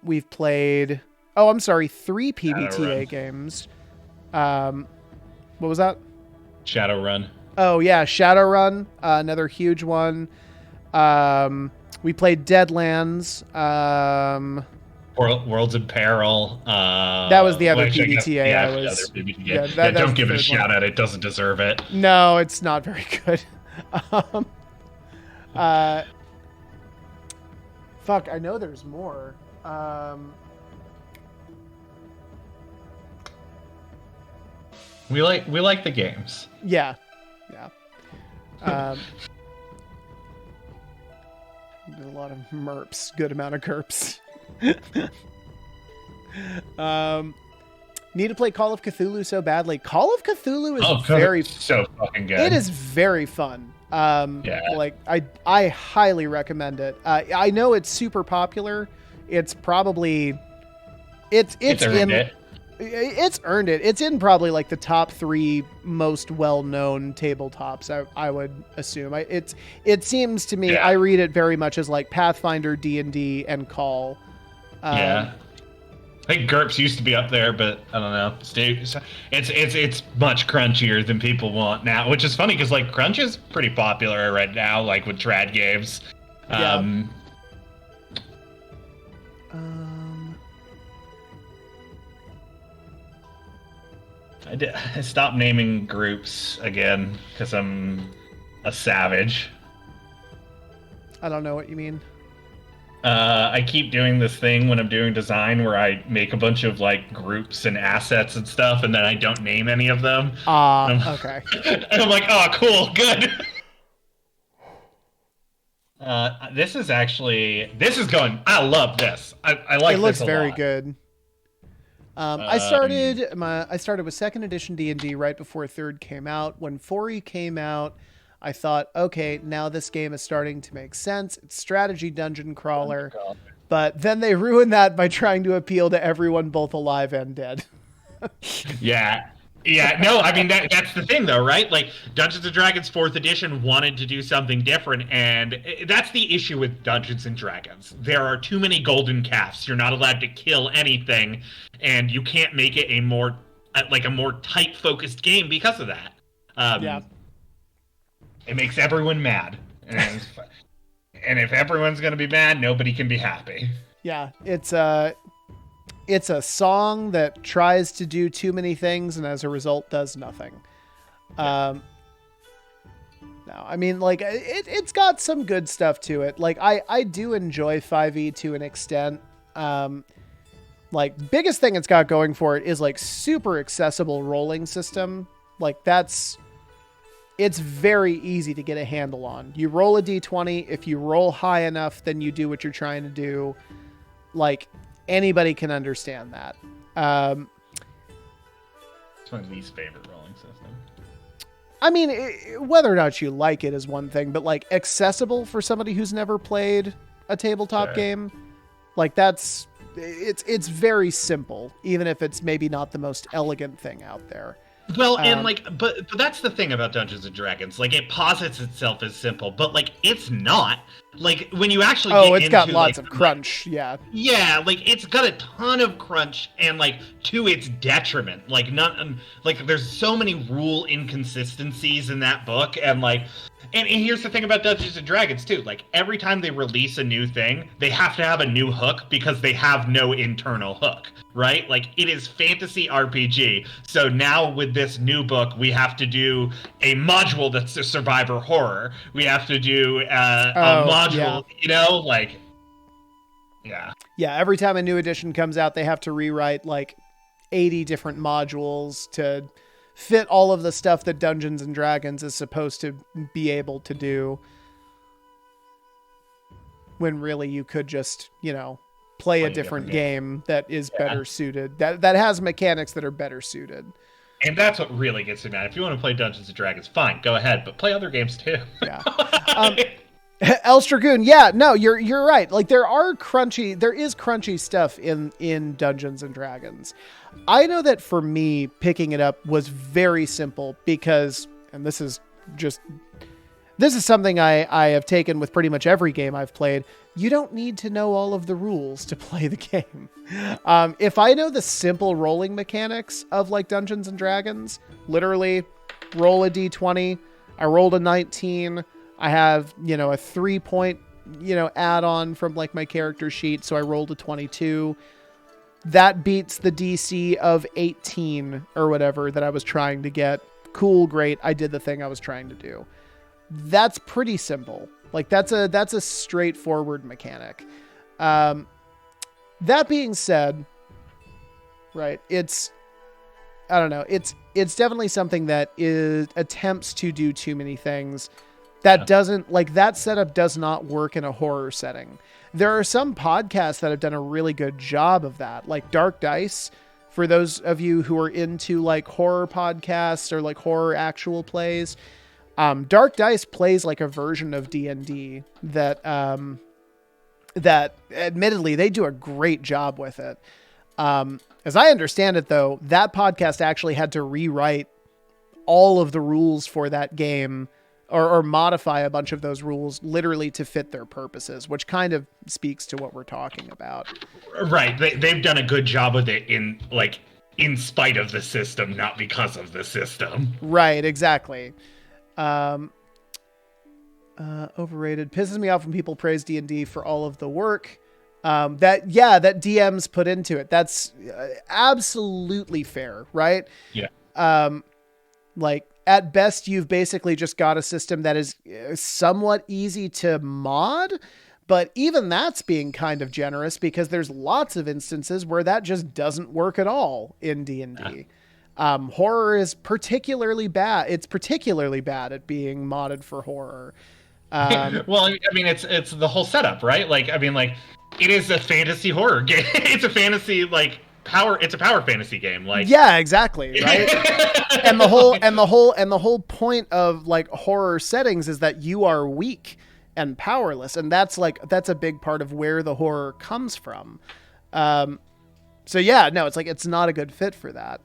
Speaker 1: We've played, 3 PBTA games. What was that?
Speaker 2: Shadowrun.
Speaker 1: Oh yeah, Shadowrun, another huge one. We played Deadlands.
Speaker 2: Worlds in Peril.
Speaker 1: That was the other PBTA.
Speaker 2: Don't give it a shout out. It doesn't deserve it.
Speaker 1: No, it's not very good. Fuck, I know there's more.
Speaker 2: We like the games.
Speaker 1: Yeah. There's a lot of merps, good amount of GURPS. Need to play Call of Cthulhu so badly. Call of Cthulhu is
Speaker 2: so fucking good.
Speaker 1: It is very fun. Like I highly recommend it. I know it's super popular. It's probably it's earned it. It's earned it. It's in probably like the top 3 most well-known tabletops, I would assume. It seems to me, I read it very much as like Pathfinder, D&D, and Call.
Speaker 2: I think GURPS used to be up there, but I don't know. It's much crunchier than people want now, which is funny because like crunch is pretty popular right now, like with trad games. I stopped naming groups again because I'm a savage.
Speaker 1: I don't know what you mean.
Speaker 2: I keep doing this thing when I'm doing design where I make a bunch of like groups and assets and stuff, and then I don't name any of them.
Speaker 1: Okay.
Speaker 2: And I'm like, oh, cool, good. This is going. I love this. I like.
Speaker 1: It looks
Speaker 2: this a
Speaker 1: very
Speaker 2: lot.
Speaker 1: good. I started with 2nd edition D&D right before 3rd came out. When 4E came out, I thought, okay, now this game is starting to make sense. It's strategy dungeon crawler. But then they ruined that by trying to appeal to everyone both alive and dead.
Speaker 2: Yeah. No, I mean, that's the thing, though, right? Like, Dungeons & Dragons 4th edition wanted to do something different, and that's the issue with Dungeons & Dragons. There are too many golden calves. You're not allowed to kill anything, and you can't make it a more tight-focused game because of that. It makes everyone mad. And if everyone's going to be mad, nobody can be happy.
Speaker 1: Yeah, it's a song that tries to do too many things and as a result does nothing. No, I mean, like, it's got some good stuff to it. Like, I do enjoy 5e to an extent. Like, biggest thing it's got going for it is like super accessible rolling system. Like, it's very easy to get a handle on. You roll a d20. If you roll high enough, then you do what you're trying to do. Like, anybody can understand that.
Speaker 2: It's my least favorite rolling system.
Speaker 1: I mean, whether or not you like it is one thing, but like accessible for somebody who's never played a tabletop game, like it's very simple, even if it's maybe not the most elegant thing out there.
Speaker 2: Well, and like, but that's the thing about Dungeons and Dragons. Like, it posits itself as simple, but like, it's not. Like, when you actually
Speaker 1: it's got lots of crunch. Yeah,
Speaker 2: like it's got a ton of crunch, and like to its detriment. Like, there's so many rule inconsistencies in that book, and like, And here's the thing about Dungeons and Dragons too. Like every time they release a new thing, they have to have a new hook because they have no internal hook, right? Like it is fantasy RPG. So now with this new book, we have to do a module that's a survivor horror. We have to do a module, yeah.
Speaker 1: Yeah, every time a new edition comes out, they have to rewrite like 80 different modules to fit all of the stuff that Dungeons and Dragons is supposed to be able to do. When really you could just, play a different game that is better suited, that has mechanics that are better suited.
Speaker 2: And that's what really gets me mad. If you want to play Dungeons and Dragons, fine, go ahead, but play other games too.
Speaker 1: Yeah. El Stragoon, yeah, no, you're right. Like there is crunchy stuff in Dungeons and Dragons. I know that for me, picking it up was very simple because, and this is something I have taken with pretty much every game I've played. You don't need to know all of the rules to play the game. If I know the simple rolling mechanics of like Dungeons and Dragons, literally roll a d20, I rolled a 19, I have, a 3-point, add-on from like my character sheet. So I rolled a 22. That beats the DC of 18 or whatever that I was trying to get. Cool. Great. I did the thing I was trying to do. That's pretty simple. Like that's a straightforward mechanic. That being said, right. I don't know. It's definitely something that attempts to do too many things. That doesn't, like, that setup does not work in a horror setting. There are some podcasts that have done a really good job of that, like Dark Dice. For those of you who are into like horror podcasts or like horror actual plays, Dark Dice plays like a version of D&D that admittedly they do a great job with it. As I understand it though, that podcast actually had to rewrite all of the rules for that game or modify a bunch of those rules literally to fit their purposes, which kind of speaks to what we're talking about.
Speaker 2: Right. They've done a good job with it in spite of the system, not because of the system.
Speaker 1: Right. Exactly. Overrated. Pisses me off when people praise D&D for all of the work that DMs put into it. That's absolutely fair. Right.
Speaker 2: Yeah.
Speaker 1: Like, at best, you've basically just got a system that is somewhat easy to mod, but even that's being kind of generous because there's lots of instances where that just doesn't work at all in D&D. Horror is particularly bad. It's particularly bad at being modded for horror.
Speaker 2: Well, I mean, it's the whole setup, right? Like, I mean, like, it is a fantasy horror game. It's a fantasy, like, it's a power fantasy game. Like,
Speaker 1: yeah, exactly. Right. and the whole point of like horror settings is that you are weak and powerless. And that's a big part of where the horror comes from. So yeah, no, it's like, it's not a good fit for that.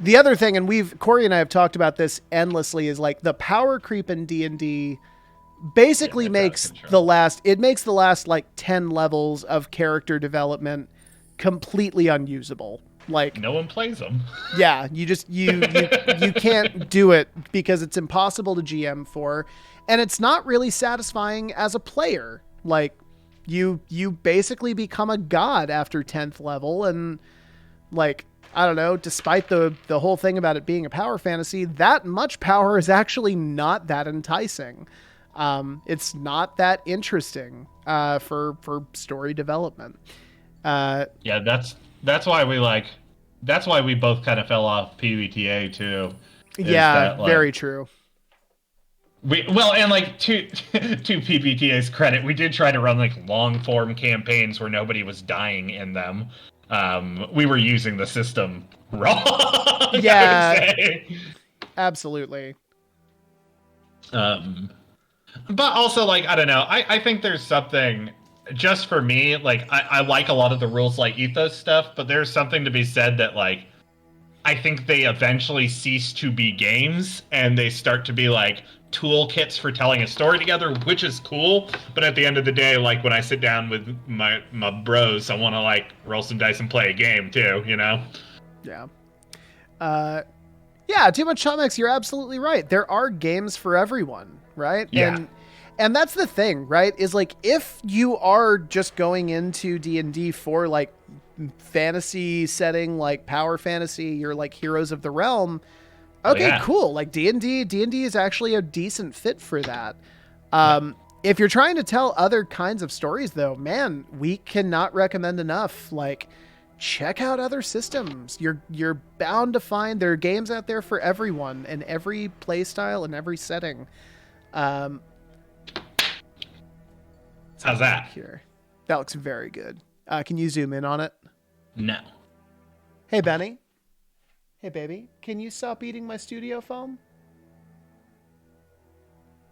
Speaker 1: The other thing, and Corey and I have talked about this endlessly, is like the power creep in D&D basically makes the last like 10 levels of character development completely unusable. Like,
Speaker 2: no one plays them.
Speaker 1: Yeah, you can't do it because it's impossible to GM for, and it's not really satisfying as a player. Like, you basically become a god after 10th level, and like, I don't know, despite the whole thing about it being a power fantasy, that much power is actually not that enticing. It's not that interesting for story development.
Speaker 2: Yeah, that's why we both kind of fell off PBTA too.
Speaker 1: Yeah, very true.
Speaker 2: And like to PBTA's credit, we did try to run like long form campaigns where nobody was dying in them. We were using the system wrong.
Speaker 1: Yeah, absolutely.
Speaker 2: But also, like, I don't know. I think there's something, just for me, like, I like a lot of the rules like ethos stuff, but there's something to be said that, like, I think they eventually cease to be games and they start to be like toolkits for telling a story together, which is cool. But at the end of the day, like, when I sit down with my bros, I want to like roll some dice and play a game too, you know?
Speaker 1: Yeah. Yeah, too much comics. You're absolutely right. There are games for everyone, right?
Speaker 2: Yeah.
Speaker 1: And that's the thing, right? Is like if you are just going into D&D for like fantasy setting, like power fantasy, you're like Heroes of the Realm. Okay,
Speaker 2: Yeah.
Speaker 1: cool. Like D&D is actually a decent fit for that. If you're trying to tell other kinds of stories, though, man, we cannot recommend enough. Like, check out other systems. You're bound to find there are games out there for everyone and every play style and every setting.
Speaker 2: How's that?
Speaker 1: Here, that looks very good. Can you zoom in on it?
Speaker 2: No.
Speaker 1: Hey, Benny. Hey, baby. Can you stop eating my studio foam?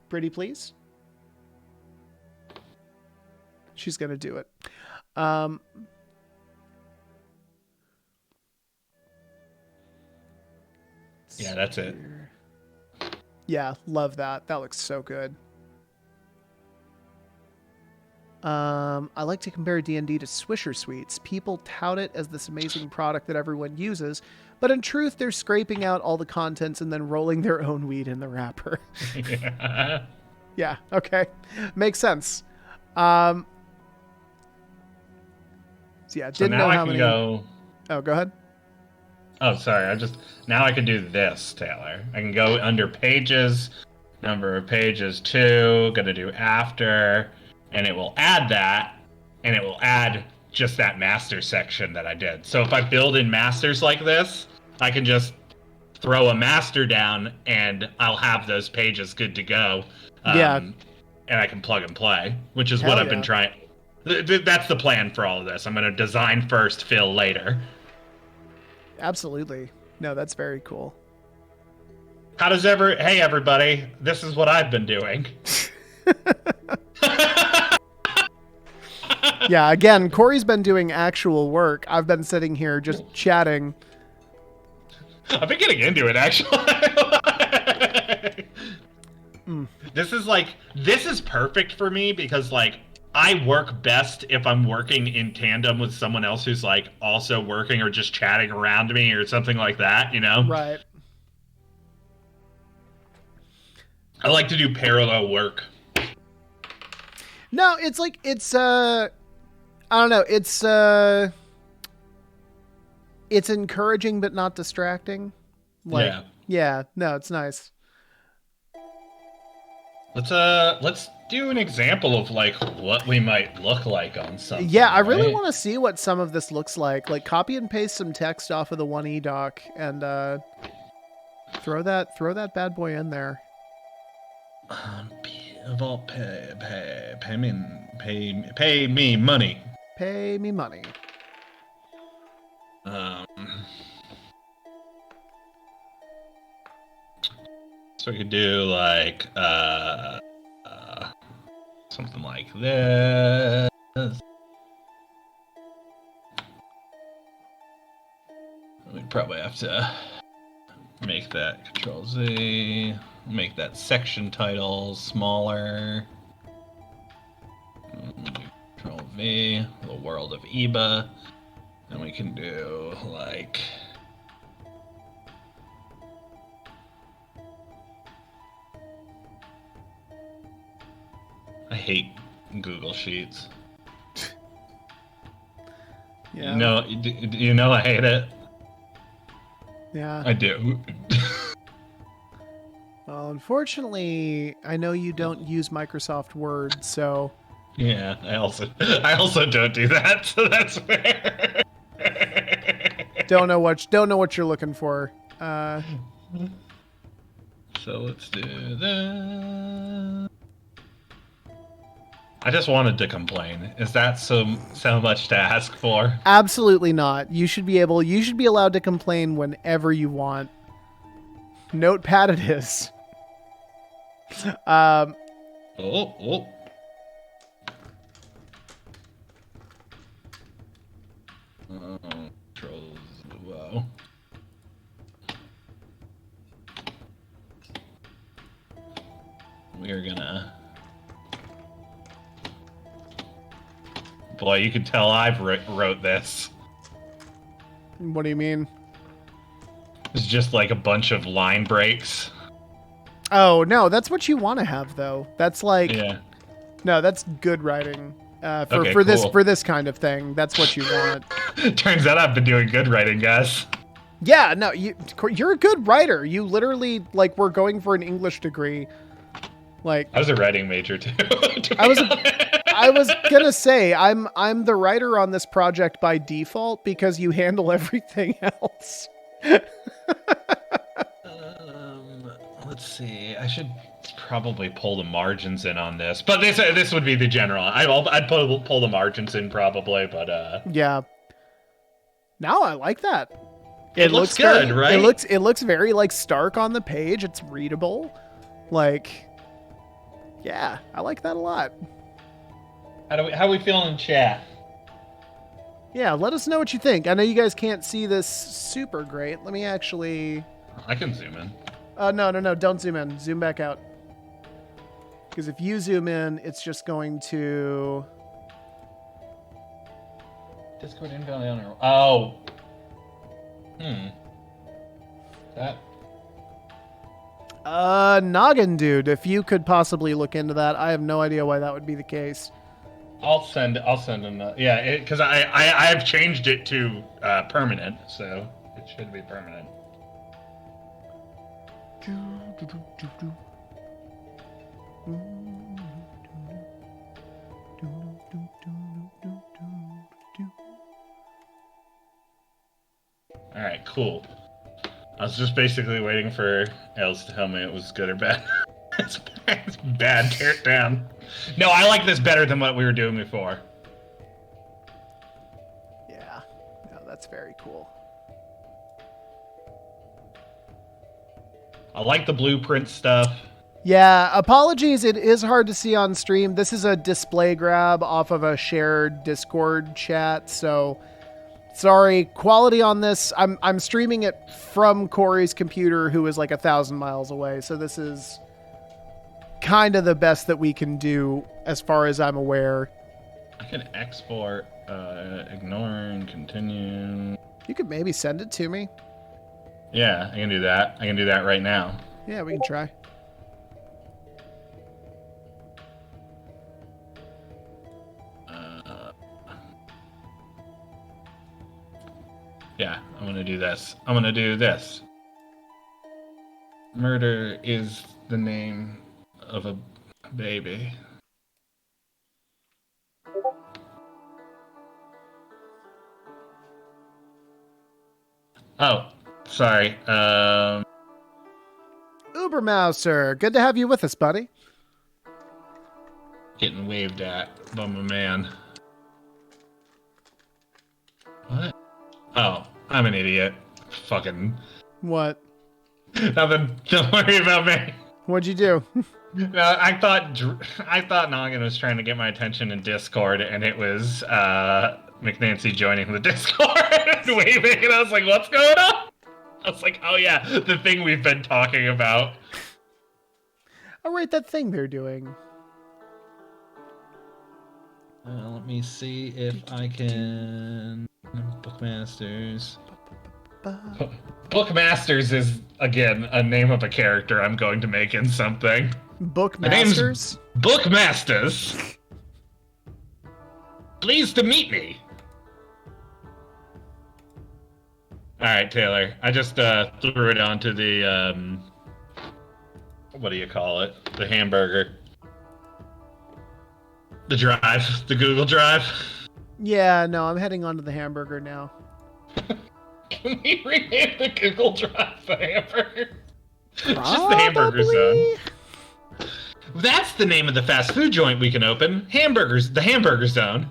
Speaker 1: Pretty please. She's gonna do it.
Speaker 2: Yeah, that's it.
Speaker 1: Yeah, love that. That looks so good. I like to compare D&D to Swisher Sweets. People tout it as this amazing product that everyone uses, but in truth, they're scraping out all the contents and then rolling their own weed in the wrapper.
Speaker 2: Yeah.
Speaker 1: Yeah, okay. Makes sense. So yeah,
Speaker 2: So
Speaker 1: didn't
Speaker 2: now
Speaker 1: know
Speaker 2: I
Speaker 1: how
Speaker 2: can
Speaker 1: many.
Speaker 2: go.
Speaker 1: Oh, go ahead.
Speaker 2: Oh, sorry. Now I can do this, Taylor. I can go under pages, number of pages 2, gonna do after, and it will add that, and it will add just that master section that I did. So if I build in masters like this, I can just throw a master down and I'll have those pages good to go.
Speaker 1: Yeah.
Speaker 2: And I can plug and play, which is
Speaker 1: Hell
Speaker 2: what I've
Speaker 1: yeah.
Speaker 2: been trying. That's the plan for all of this. I'm going to design first, fill later.
Speaker 1: Absolutely. No, that's very cool.
Speaker 2: Hey everybody, this is what I've been doing.
Speaker 1: Yeah, again, Corey's been doing actual work. I've been sitting here just chatting.
Speaker 2: I've been getting into it actually. This is perfect for me because like I work best if I'm working in tandem with someone else who's like also working or just chatting around me or something like that, you know?
Speaker 1: Right.
Speaker 2: I like to do parallel work.
Speaker 1: No, it's like I don't know, it's encouraging but not distracting. Like, yeah, no, it's nice.
Speaker 2: Let's do an example of like what we might look like on something.
Speaker 1: Yeah, I really
Speaker 2: right?
Speaker 1: want to see what some of this looks like. Like copy and paste some text off of the 1E doc and throw that bad boy in there.
Speaker 2: Pay me money.
Speaker 1: Pay me money.
Speaker 2: So we could do like something like this. We'd probably have to make that Control Z, make that section title smaller. Control V, the world of Eba. And we can do like I hate Google Sheets.
Speaker 1: Yeah.
Speaker 2: No, you know I hate it.
Speaker 1: Yeah.
Speaker 2: I do.
Speaker 1: Well, unfortunately, I know you don't use Microsoft Word, so
Speaker 2: Yeah, I also don't do that, so that's fair.
Speaker 1: don't know what you're looking for.
Speaker 2: So let's do that. I just wanted to complain. Is that so much to ask for?
Speaker 1: Absolutely not. You should be allowed to complain whenever you want. Notepad it is.
Speaker 2: Oh. Controls. Whoa. We're gonna. Boy, you can tell I've wrote this.
Speaker 1: What do you mean?
Speaker 2: It's just like a bunch of line breaks.
Speaker 1: Oh no, that's what you want to have though. That's like
Speaker 2: Yeah.
Speaker 1: no, that's good writing.
Speaker 2: Okay,
Speaker 1: For
Speaker 2: cool.
Speaker 1: this kind of thing, that's what you want.
Speaker 2: Turns out I've been doing good writing, guys.
Speaker 1: Yeah, no, you're a good writer. You literally like were going for an English degree. Like
Speaker 2: I was a writing major too.
Speaker 1: I was gonna say I'm the writer on this project by default because you handle everything else.
Speaker 2: Let's see. I should probably pull the margins in on this, but this would be the general. I'd pull the margins in probably, but
Speaker 1: Yeah. No, I like that.
Speaker 2: It looks good, right?
Speaker 1: It looks very like stark on the page. It's readable. Like, yeah, I like that a lot.
Speaker 2: How we feeling in chat?
Speaker 1: Yeah, let us know what you think. I know you guys can't see this super great. Let me actually.
Speaker 2: I can zoom in.
Speaker 1: No, don't zoom in. Zoom back out. Because if you zoom in, it's just going to.
Speaker 2: Discord invalid on. Oh. That.
Speaker 1: Noggin dude, if you could possibly look into that, I have no idea why that would be the case.
Speaker 2: I'll send him. Yeah, because I've changed it to permanent, so it should be permanent. All right, cool. I was just basically waiting for Els to tell me it was good or bad. It's bad. Tear it down. No, I like this better than what we were doing before.
Speaker 1: Yeah, no, that's very cool.
Speaker 2: I like the blueprint stuff.
Speaker 1: Yeah, apologies, it is hard to see on stream. This is a display grab off of a shared Discord chat, so sorry. Quality on this, I'm streaming it from Corey's computer, who is like 1,000 miles away, so this is kind of the best that we can do as far as I'm aware.
Speaker 2: I can export, ignore and continue.
Speaker 1: You could maybe send it to me.
Speaker 2: Yeah, I can do that. I can do that right now.
Speaker 1: Yeah, we can try.
Speaker 2: Yeah, I'm gonna do this. I'm gonna do this. Murder is the name of a baby. Oh, sorry.
Speaker 1: Ubermouser, good to have you with us, buddy.
Speaker 2: Getting waved at by my man. What? Oh, I'm an idiot. Fucking.
Speaker 1: What?
Speaker 2: Nothing. Don't worry about me.
Speaker 1: What'd you do?
Speaker 2: No, I thought Noggin was trying to get my attention in Discord, and it was McNancy joining the Discord and waving, and I was like, "What's going on?" I was like, "Oh yeah, the thing we've been talking about."
Speaker 1: Oh, right, that thing they're doing.
Speaker 2: Let me see if I can. Bookmasters. Bookmasters is, again, a name of a character I'm going to make in something.
Speaker 1: Bookmasters?
Speaker 2: Bookmasters. Pleased to meet me. Alright, Taylor. I just threw it onto the, what do you call it? The hamburger. The drive. The Google Drive.
Speaker 1: Yeah, no, I'm heading onto the hamburger now.
Speaker 2: Can we rename the Google Drive the hamburger?
Speaker 1: Probably.
Speaker 2: Just the hamburger zone. That's the name of the fast food joint we can open. Hamburgers. The hamburger zone.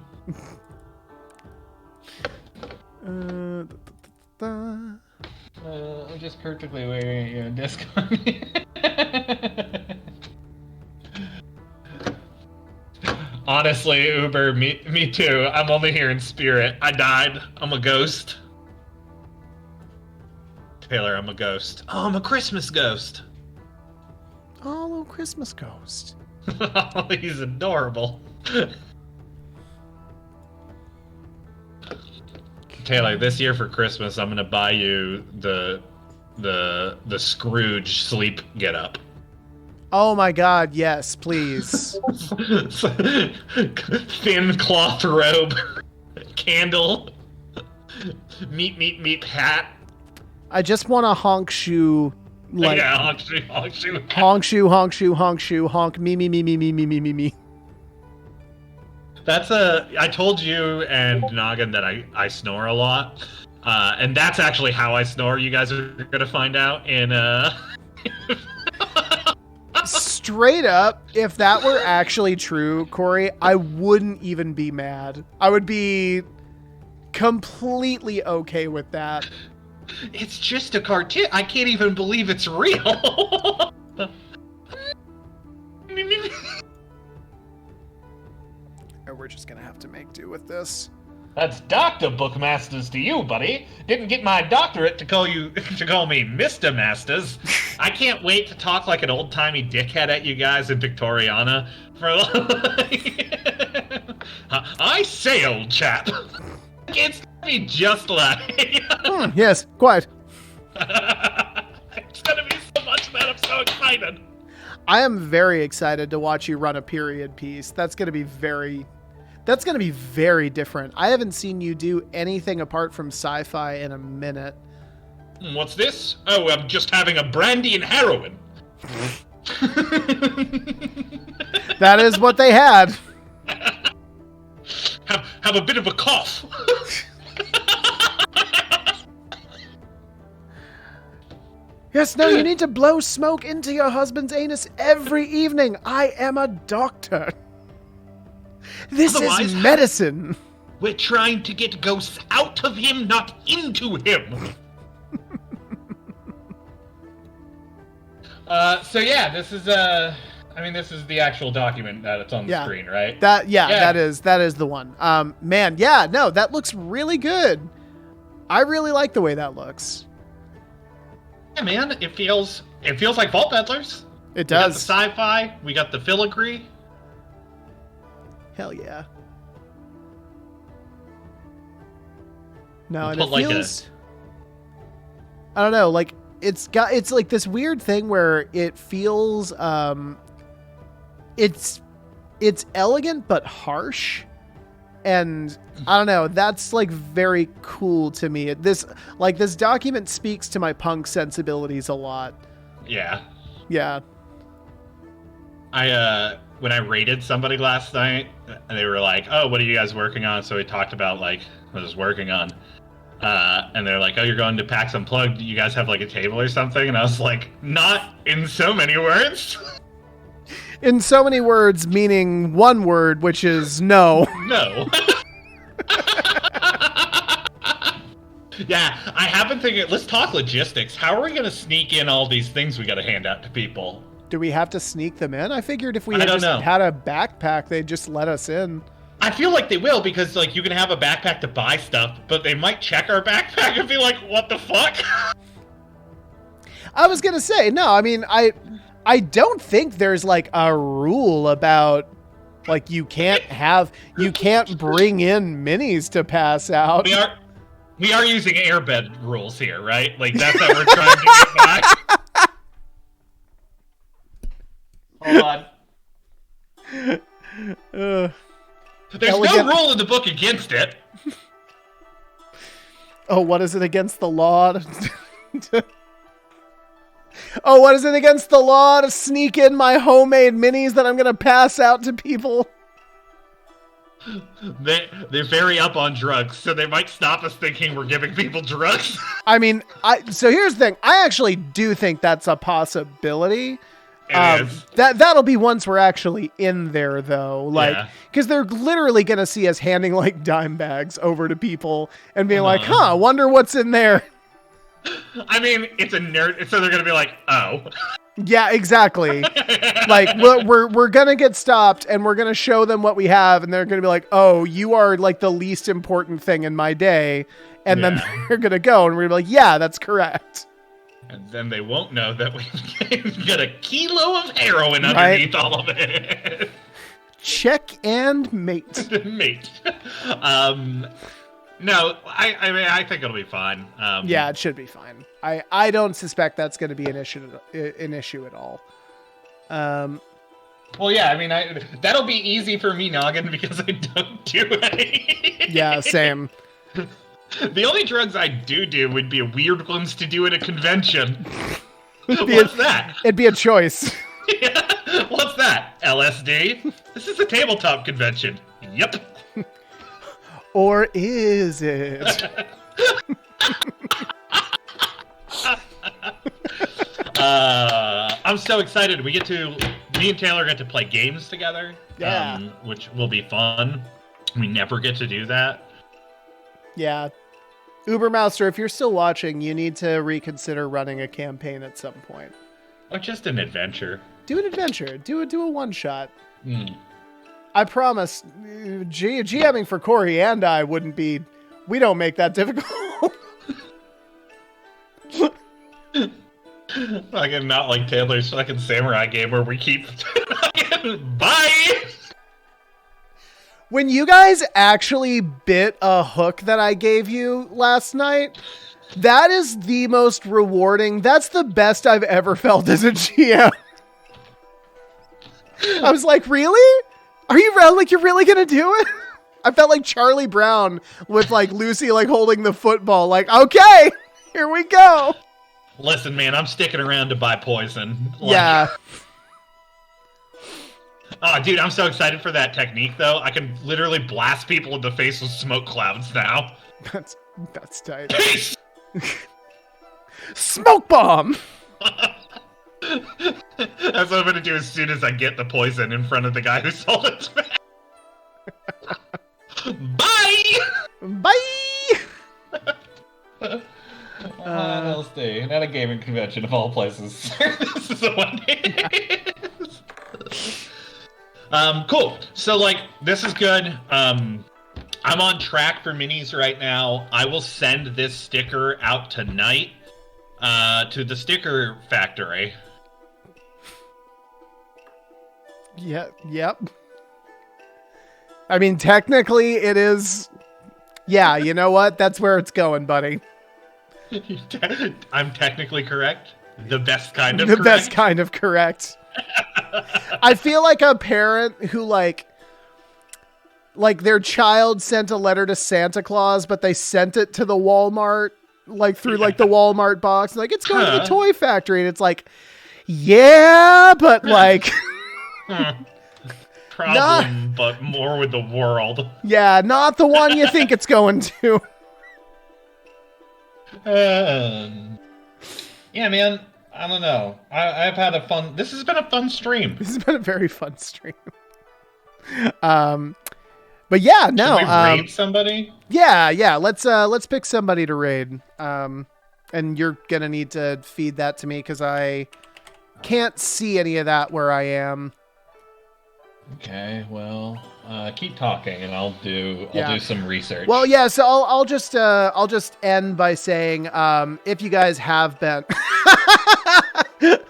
Speaker 2: I'm just perfectly waiting at you on Discord. Honestly, Uber, me too. I'm only here in spirit. I died. I'm a ghost. Taylor, I'm a ghost. Oh, I'm a Christmas ghost.
Speaker 1: Oh, little Christmas ghost.
Speaker 2: Oh, he's adorable. Taylor, this year for Christmas, I'm gonna buy you the the Scrooge sleep get up.
Speaker 1: Oh my God, yes, please.
Speaker 2: Thin cloth robe, candle, meet hat.
Speaker 1: I just want a honk shoe, like
Speaker 2: Yeah, honk shoe.
Speaker 1: honk shoe, honk shoe, honk shoe, honk me.
Speaker 2: That's I told you and Noggin that I snore a lot, and that's actually how I snore. You guys are gonna find out in
Speaker 1: Straight up, if that were actually true, Corey, I wouldn't even be mad. I would be completely okay with that.
Speaker 2: It's just a cartoon. I can't even believe it's real.
Speaker 1: Or we're just gonna have to make do with this.
Speaker 2: That's Dr. Bookmasters to you, buddy. Didn't get my doctorate to call me Mr. Masters. I can't wait to talk like an old-timey dickhead at you guys in Victoriana. I say, old chap. It's gonna be just like...
Speaker 1: Yes, quite.
Speaker 2: It's gonna be so much, man. I'm so excited.
Speaker 1: I am very excited to watch you run a period piece. That's gonna be very different. I haven't seen you do anything apart from sci-fi in a minute.
Speaker 2: What's this? Oh, I'm just having a brandy and heroin.
Speaker 1: That is what they had.
Speaker 2: Have a bit of a cough.
Speaker 1: Yes, no, you need to blow smoke into your husband's anus every evening. I am a doctor. This is medicine.
Speaker 2: We're trying to get ghosts out of him, not into him. So yeah, this is this is the actual document that's on the screen, right?
Speaker 1: That is the one. Man, yeah, no, that looks really good. I really like the way that looks.
Speaker 2: Yeah, man, it feels like Vault Peddlers.
Speaker 1: It does.
Speaker 2: We got the sci-fi, we got the filigree.
Speaker 1: Hell yeah. No, and it feels... I don't know, like, it's like this weird thing where it feels, it's elegant but harsh. And I don't know, that's like very cool to me. This document speaks to my punk sensibilities a lot.
Speaker 2: Yeah.
Speaker 1: Yeah.
Speaker 2: When I rated somebody last night, and they were like, "Oh, what are you guys working on?" So we talked about like what I was working on, and they're like, "Oh, you're going to PAX Unplugged. Do you guys have like a table or something?" And I was like, "Not in so many words."
Speaker 1: In so many words, meaning one word, which is no.
Speaker 2: No. Yeah, I have been thinking. Let's talk logistics. How are we going to sneak in all these things we got to hand out to people?
Speaker 1: Do we have to sneak them in? I figured if we
Speaker 2: had
Speaker 1: a backpack, they'd just let us in.
Speaker 2: I feel like they will, because like you can have a backpack to buy stuff, but they might check our backpack and be like, "What the fuck?"
Speaker 1: I was gonna say no. I mean, I don't think there's like a rule about like you can't bring in minis to pass out.
Speaker 2: We are using airbed rules here, right? Like that's how we're trying to get by. Hold on. There's no rule in the book against it.
Speaker 1: Oh, what is it against the law? Oh, what is it against the law to sneak in my homemade minis that I'm going to pass out to people?
Speaker 2: They're very up on drugs, so they might stop us thinking we're giving people drugs.
Speaker 1: I mean, so here's the thing. I actually do think that's a possibility.
Speaker 2: It is.
Speaker 1: That'll be once we're actually in there, though. Like, because they're literally going to see us handing like dime bags over to people and being like, "Huh, wonder what's in there."
Speaker 2: I mean, it's a nerd, so they're going to be like, "Oh."
Speaker 1: Yeah, exactly. Like we're going to get stopped and we're going to show them what we have, and they're going to be like, "Oh, you are like the least important thing in my day," and then they're going to go, and we're going to be like, "Yeah, that's correct."
Speaker 2: And then they won't know that we've got a kilo of heroin underneath all of it.
Speaker 1: Check and mate.
Speaker 2: Mate. No, I mean, I think it'll be fine.
Speaker 1: Yeah, it should be fine. I don't suspect that's going to be an issue at all.
Speaker 2: Well, yeah, I mean, that'll be easy for me, Noggin, because I don't do any.
Speaker 1: Yeah, same.
Speaker 2: The only drugs I do would be weird ones to do at a convention. What's that?
Speaker 1: It'd be a choice.
Speaker 2: Yeah. What's that? LSD? This is a tabletop convention. Yep.
Speaker 1: Or is it?
Speaker 2: I'm so excited. Me and Taylor get to play games together.
Speaker 1: Yeah.
Speaker 2: Which will be fun. We never get to do that.
Speaker 1: Yeah. Ubermauster, if you're still watching, you need to reconsider running a campaign at some point.
Speaker 2: Or just an adventure.
Speaker 1: Do an adventure. Do a one-shot.
Speaker 2: Mm.
Speaker 1: I promise, GMing for Corey and I wouldn't be... We don't make that difficult.
Speaker 2: Fucking not like Taylor's fucking samurai game where we keep... Bye!
Speaker 1: When you guys actually bit a hook that I gave you last night, that is the most rewarding. That's the best I've ever felt as a GM. I was like, really? Are you like you're really gonna do it? I felt like Charlie Brown with like Lucy like holding the football. Like, okay, here we go.
Speaker 2: Listen, man, I'm sticking around to buy poison. Like,
Speaker 1: Yeah.
Speaker 2: Oh, dude, I'm so excited for that technique, though. I can literally blast people in the face with smoke clouds now.
Speaker 1: That's tight.
Speaker 2: Peace!
Speaker 1: Smoke bomb.
Speaker 2: That's what I'm gonna do as soon as I get the poison in front of the guy who sold it to me. Bye!
Speaker 1: Bye.
Speaker 2: LSD, not a gaming convention of all places. This is a one day. Cool. So, like, this is good. I'm on track for minis right now. I will send this sticker out tonight to the sticker factory.
Speaker 1: Yeah, yep. I mean, technically, it is... Yeah, you know what? That's where it's going, buddy.
Speaker 2: I'm technically correct. The best kind of
Speaker 1: the
Speaker 2: correct.
Speaker 1: best kind of correct. I feel like a parent who like their child sent a letter to Santa Claus, but they sent it to the Walmart, like through like the Walmart box. Like, it's going to the toy factory. And it's like, yeah, but like...
Speaker 2: Problem, but more with the world.
Speaker 1: Yeah, not the one you think it's going to.
Speaker 2: Yeah, man. I don't know. I've had a fun... This has been a fun stream.
Speaker 1: This has been a very fun stream. But yeah, no.
Speaker 2: Should we raid somebody?
Speaker 1: Yeah. Let's pick somebody to raid. And you're gonna need to feed that to me because I can't see any of that where I am.
Speaker 2: Okay, well, keep talking, and I'll do some research.
Speaker 1: Well, yeah. So I'll just end by saying, if you guys have been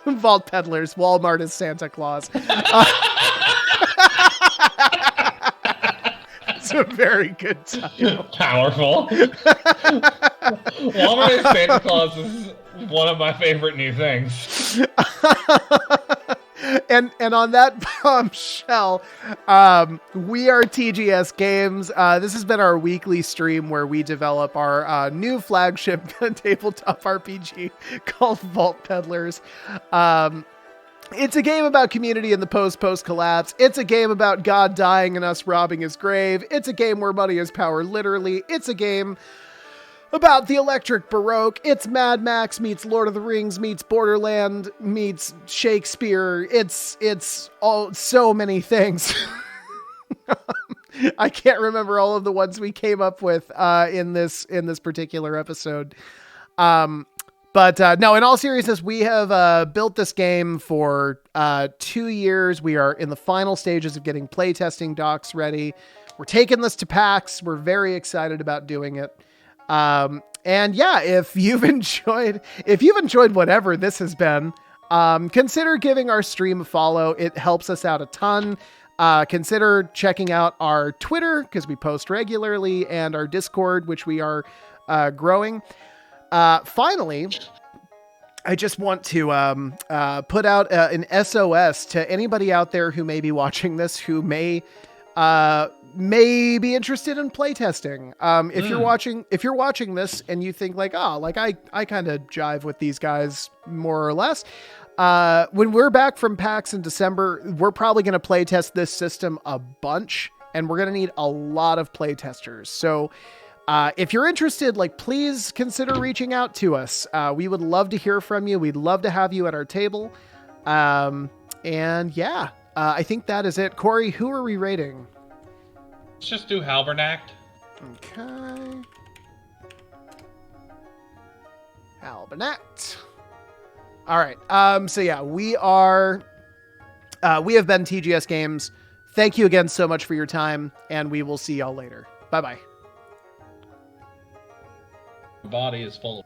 Speaker 1: Vault Peddlers, Walmart is Santa Claus. It's a very good title.
Speaker 2: Powerful. Walmart is Santa Claus is one of my favorite new things.
Speaker 1: And on that bombshell, we are TGS Games. This has been our weekly stream where we develop our new flagship tabletop RPG called Vault Peddlers. It's a game about community in the post collapse. It's a game about God dying and us robbing his grave. It's a game where money is power, literally. It's a game about the electric Baroque. It's Mad Max meets Lord of the Rings meets Borderland meets Shakespeare. It's all so many things. I can't remember all of the ones we came up with in this particular episode. But no, in all seriousness, we have built this game for 2 years. We are in the final stages of getting playtesting docs ready. We're taking this to PAX. We're very excited about doing it. And yeah, if you've enjoyed whatever this has been, consider giving our stream a follow. It helps us out a ton. Consider checking out our Twitter, because we post regularly, and our Discord, which we are growing. Finally, I just want to put out an SOS to anybody out there who may be watching this, who may be interested in playtesting. If you're watching this and you think like, oh, like I kind of jive with these guys more or less. When we're back from PAX in December, we're probably going to playtest this system a bunch, and we're going to need a lot of playtesters. So if you're interested, like, please consider reaching out to us. We would love to hear from you. We'd love to have you at our table. And yeah, I think that is it. Corey, who are we rating?
Speaker 2: Let's just do Halbernact.
Speaker 1: Okay. Halbernact. All right. So yeah, we have been TGS Games. Thank you again so much for your time, and we will see y'all later. Bye-bye.
Speaker 2: Body is full of